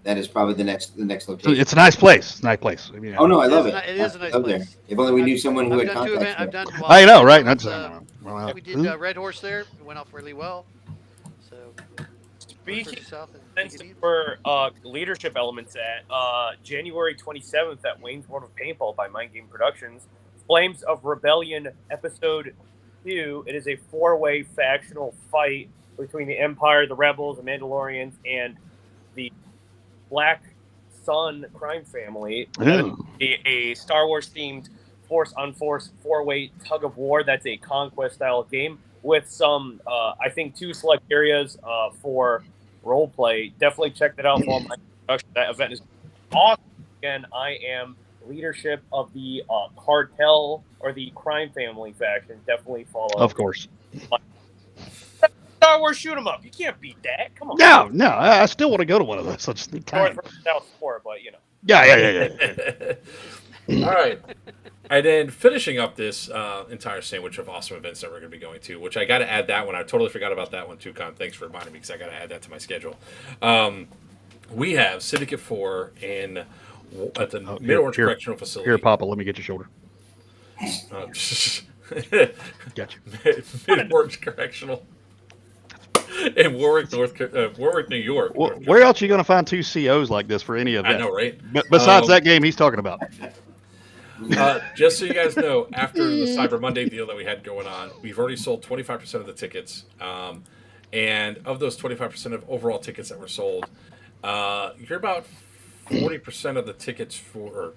[SPEAKER 4] That is probably the next location.
[SPEAKER 2] It's a nice place. It's a nice place. I mean,
[SPEAKER 4] Oh no, I love it.
[SPEAKER 5] It is a nice
[SPEAKER 4] I love there.
[SPEAKER 5] place.
[SPEAKER 4] If only we knew someone who
[SPEAKER 5] I've
[SPEAKER 4] had
[SPEAKER 5] done 2
[SPEAKER 4] contacts
[SPEAKER 5] events. I've
[SPEAKER 4] there.
[SPEAKER 5] done.
[SPEAKER 2] I know, right?
[SPEAKER 5] That's,
[SPEAKER 2] That's
[SPEAKER 5] we did Red Horse there. It went off really well. So.
[SPEAKER 8] Speaking
[SPEAKER 5] South and
[SPEAKER 8] events for leadership elements at January 27th at Wayne's World of Paintball by Mind Game Productions, Flames of Rebellion Episode 2. It is a 4-way factional fight between the Empire, the Rebels, the Mandalorians, and the Black Sun crime family. A Star Wars themed force on force 4-way tug of war. That's a conquest style game with some, I think, 2 select areas for role play. Definitely check that out for my production. That event is awesome. Again, I am leadership of the cartel or the crime family faction. Definitely follow.
[SPEAKER 2] Of course.
[SPEAKER 8] Star Wars shoot 'em up. You can't beat that. Come on.
[SPEAKER 2] No, I still want to go to one of those. I just need time.
[SPEAKER 8] North versus South sport, but you know.
[SPEAKER 2] Yeah.
[SPEAKER 3] All right. And then finishing up this entire sandwich of awesome events that we're going to be going to, which I got to add that one. I totally forgot about that one too, Con. Thanks for reminding me because I got to add that to my schedule. We have Syndicate 4 at the Mid-Orange Correctional Facility.
[SPEAKER 2] Here, Papa, let me get your shoulder. Gotcha.
[SPEAKER 3] Mid-Orange Correctional in Warwick, New York.
[SPEAKER 2] Where else are you going to find 2 COs like this for any event?
[SPEAKER 3] I know, right?
[SPEAKER 2] Besides that game he's talking about.
[SPEAKER 3] Just so you guys know, after the Cyber Monday deal that we had going on, we've already sold 25% of the tickets. And of those 25% of overall tickets that were sold, you're about 40% of the tickets for...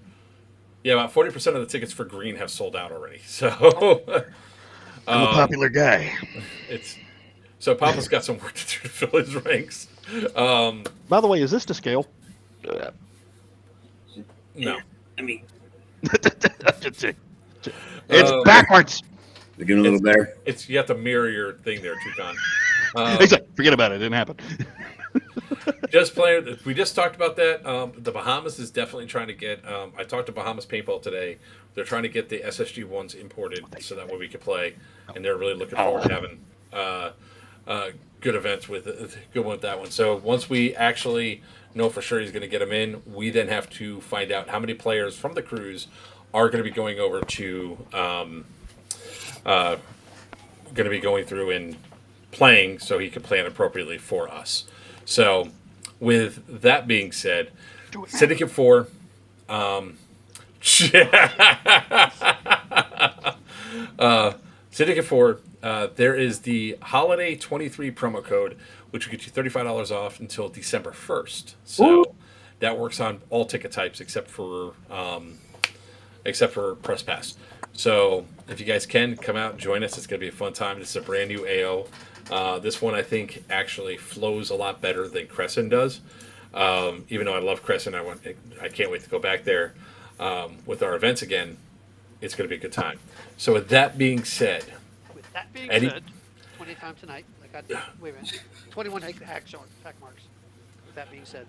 [SPEAKER 3] about 40% of the tickets for Green have sold out already. So
[SPEAKER 2] I'm a popular guy.
[SPEAKER 3] So Papa's got some work to do to fill his ranks.
[SPEAKER 2] By the way, is this to scale?
[SPEAKER 3] No.
[SPEAKER 4] I mean,
[SPEAKER 2] it's backwards.
[SPEAKER 4] we're doing a little better.
[SPEAKER 3] You have to mirror your thing there, Toucan.
[SPEAKER 2] He's like, forget about it. It didn't happen.
[SPEAKER 3] Just playing. We just talked about that. The Bahamas is definitely trying to get. I talked to Bahamas Paintball today. They're trying to get the SSG ones imported so that way we can play, and they're really looking forward to having good events with good one with that one. So once we actually know for sure he's going to get them in, we then have to find out how many players from the cruise are going to be going over to going to be going through and playing so he can plan appropriately for us. So with that being said, Syndicate 4 Syndicate 4, there is the Holiday 23 promo code, which will get you $35 off until December 1st. So that works on all ticket types except for Press Pass. So if you guys can, come out and join us. It's going to be a fun time. This is a brand new AO. This one, I think, actually flows a lot better than Crescent does. Even though I love Crescent, I can't wait to go back there with our events again. It's going to be a good time. So with that being said,
[SPEAKER 5] said, 20 times tonight. Wait a minute. 21 hack marks. With that being said.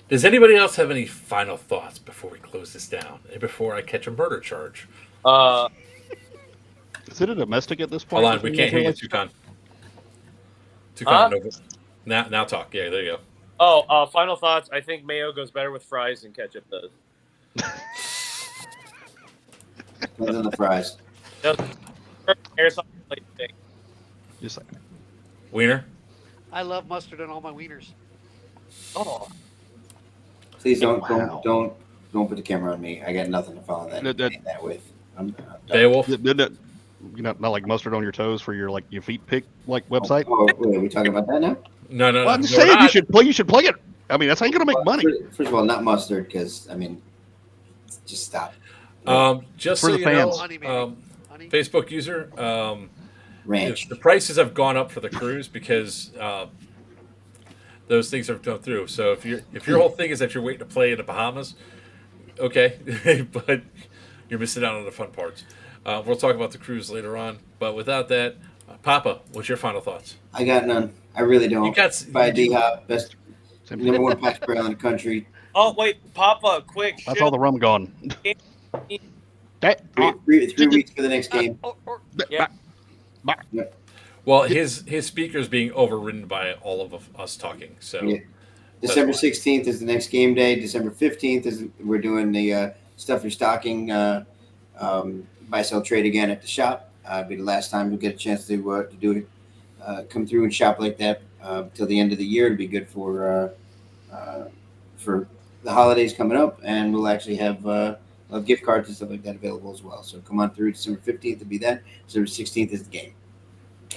[SPEAKER 3] Does anybody else have any final thoughts before we close this down and before I catch a murder charge?
[SPEAKER 2] Is it a domestic at this point?
[SPEAKER 3] Hold on, we can't hear you, Toucan. Toucan, now talk. Yeah, there you go.
[SPEAKER 8] Final thoughts. I think mayo goes better with fries than ketchup does.
[SPEAKER 4] Depends on the fries.
[SPEAKER 8] Airsoft.
[SPEAKER 2] Just like
[SPEAKER 3] Wiener?
[SPEAKER 5] I love mustard on all my wieners.
[SPEAKER 8] Oh.
[SPEAKER 4] Please don't put the camera on me. I got nothing to follow that with. I'm done.
[SPEAKER 3] Beowulf?
[SPEAKER 2] You know, not like mustard on your toes for your your feet pick website.
[SPEAKER 4] Oh, wait, are we talking about that now?
[SPEAKER 3] No.
[SPEAKER 2] Well, I'm just saying you should play it. I mean, that's how you're gonna make money.
[SPEAKER 4] First of all, not mustard, because just stop.
[SPEAKER 3] Just
[SPEAKER 2] for
[SPEAKER 3] so
[SPEAKER 2] the
[SPEAKER 3] you
[SPEAKER 2] fans.
[SPEAKER 3] know, Facebook user,
[SPEAKER 4] Ranch.
[SPEAKER 3] the prices have gone up for the cruise because those things have come through. So if your whole thing is that you're waiting to play in the Bahamas, okay, but you're missing out on the fun parts. We'll talk about the cruise later on. But without that, Papa, what's your final thoughts?
[SPEAKER 4] I got none. I really don't.
[SPEAKER 3] You got
[SPEAKER 4] By D-Hop, best number one patch barrel in the country.
[SPEAKER 8] Oh wait, Papa, quick!
[SPEAKER 2] That's all the rum gone. That,
[SPEAKER 4] 3 weeks for the next game.
[SPEAKER 8] Yeah.
[SPEAKER 3] Well, his speaker's being overridden by all of us talking. So
[SPEAKER 4] Yeah. December 16th is the next game day. December 15th is we're doing the stuff your stocking buy sell trade again at the shop. It'll be the last time we'll get a chance to do it. Come through and shop like that till the end of the year. It'll be good for the holidays coming up, and we'll actually have gift cards and stuff like that available as well. So come on through. December 15th will be that. December 16th is the game.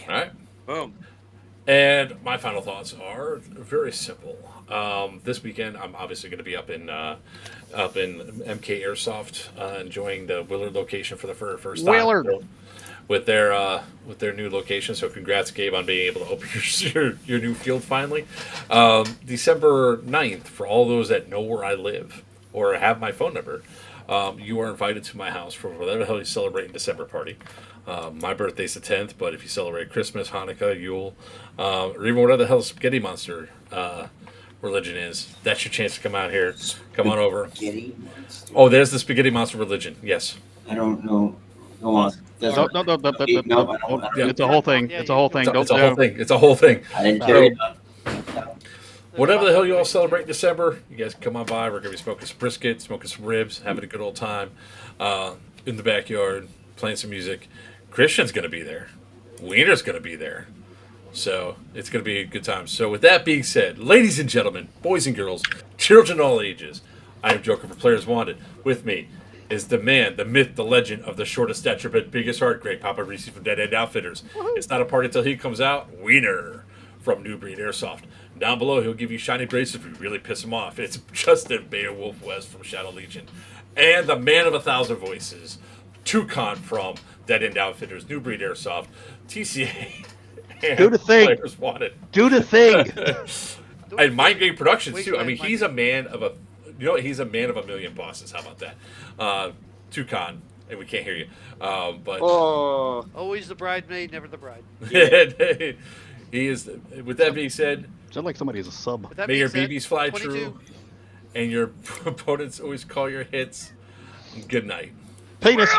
[SPEAKER 3] all right.
[SPEAKER 8] Boom.
[SPEAKER 3] And my final thoughts are very simple. This weekend, I'm obviously going to be up in MK Airsoft, enjoying the Willard location for the first time.
[SPEAKER 2] Willard.
[SPEAKER 3] With their new location. So congrats, Gabe, on being able to open your new field finally. December 9th, for all those that know where I live or have my phone number, you are invited to my house for whatever the hell you celebrate in December party. My birthday's the 10th, but if you celebrate Christmas, Hanukkah, Yule, or even whatever the hell Spaghetti Monster religion is, that's your chance to come out here. Come on over.
[SPEAKER 4] Spaghetti Monster.
[SPEAKER 3] Oh, there's the Spaghetti Monster religion. Yes.
[SPEAKER 4] I don't know. Go on.
[SPEAKER 2] No,
[SPEAKER 4] Doesn't-
[SPEAKER 2] no, no, no, no, no,
[SPEAKER 4] No,
[SPEAKER 2] no,
[SPEAKER 4] I don't-
[SPEAKER 2] no. It's a whole thing. It's a whole thing.
[SPEAKER 3] It's a whole thing. It's a whole thing.
[SPEAKER 4] I didn't carry it on.
[SPEAKER 3] Whatever the hell you all celebrate in December, you guys come on by. We're going to be smoking some brisket, smoking some ribs, having a good old time in the backyard, playing some music. Christian's going to be there. Wiener's going to be there. So it's going to be a good time. So with that being said, ladies and gentlemen, boys and girls, children of all ages, I am Joker for Players Wanted. With me is the man, the myth, the legend of the shortest stature but biggest heart, Great Papa Reese from Dead End Outfitters. It's not a party until he comes out. Wiener from New Breed Airsoft. Down below, he'll give you shiny braces if you really piss him off. It's Justin Beowulf West from Shadow Legion. And the man of 1,000 voices, Toucan from Dead End Outfitters, New Breed Airsoft, TCA, and
[SPEAKER 2] Do the thing.
[SPEAKER 3] Players Wanted.
[SPEAKER 2] Do the thing.
[SPEAKER 3] And Mind Game Productions, too. I mean,
[SPEAKER 5] Mind
[SPEAKER 3] he's a man of a... You know what? He's a man of a million bosses. How about that? Toucan. And we can't hear you. But...
[SPEAKER 6] Oh,
[SPEAKER 5] Always the bridemaid, never the bride.
[SPEAKER 3] he is... With that being said...
[SPEAKER 2] Sound like somebody is a sub.
[SPEAKER 5] With that
[SPEAKER 3] May
[SPEAKER 5] being
[SPEAKER 3] your
[SPEAKER 5] said,
[SPEAKER 3] BBs fly
[SPEAKER 5] 22.
[SPEAKER 3] true, and your opponents always call your hits. Good night.
[SPEAKER 2] Penis.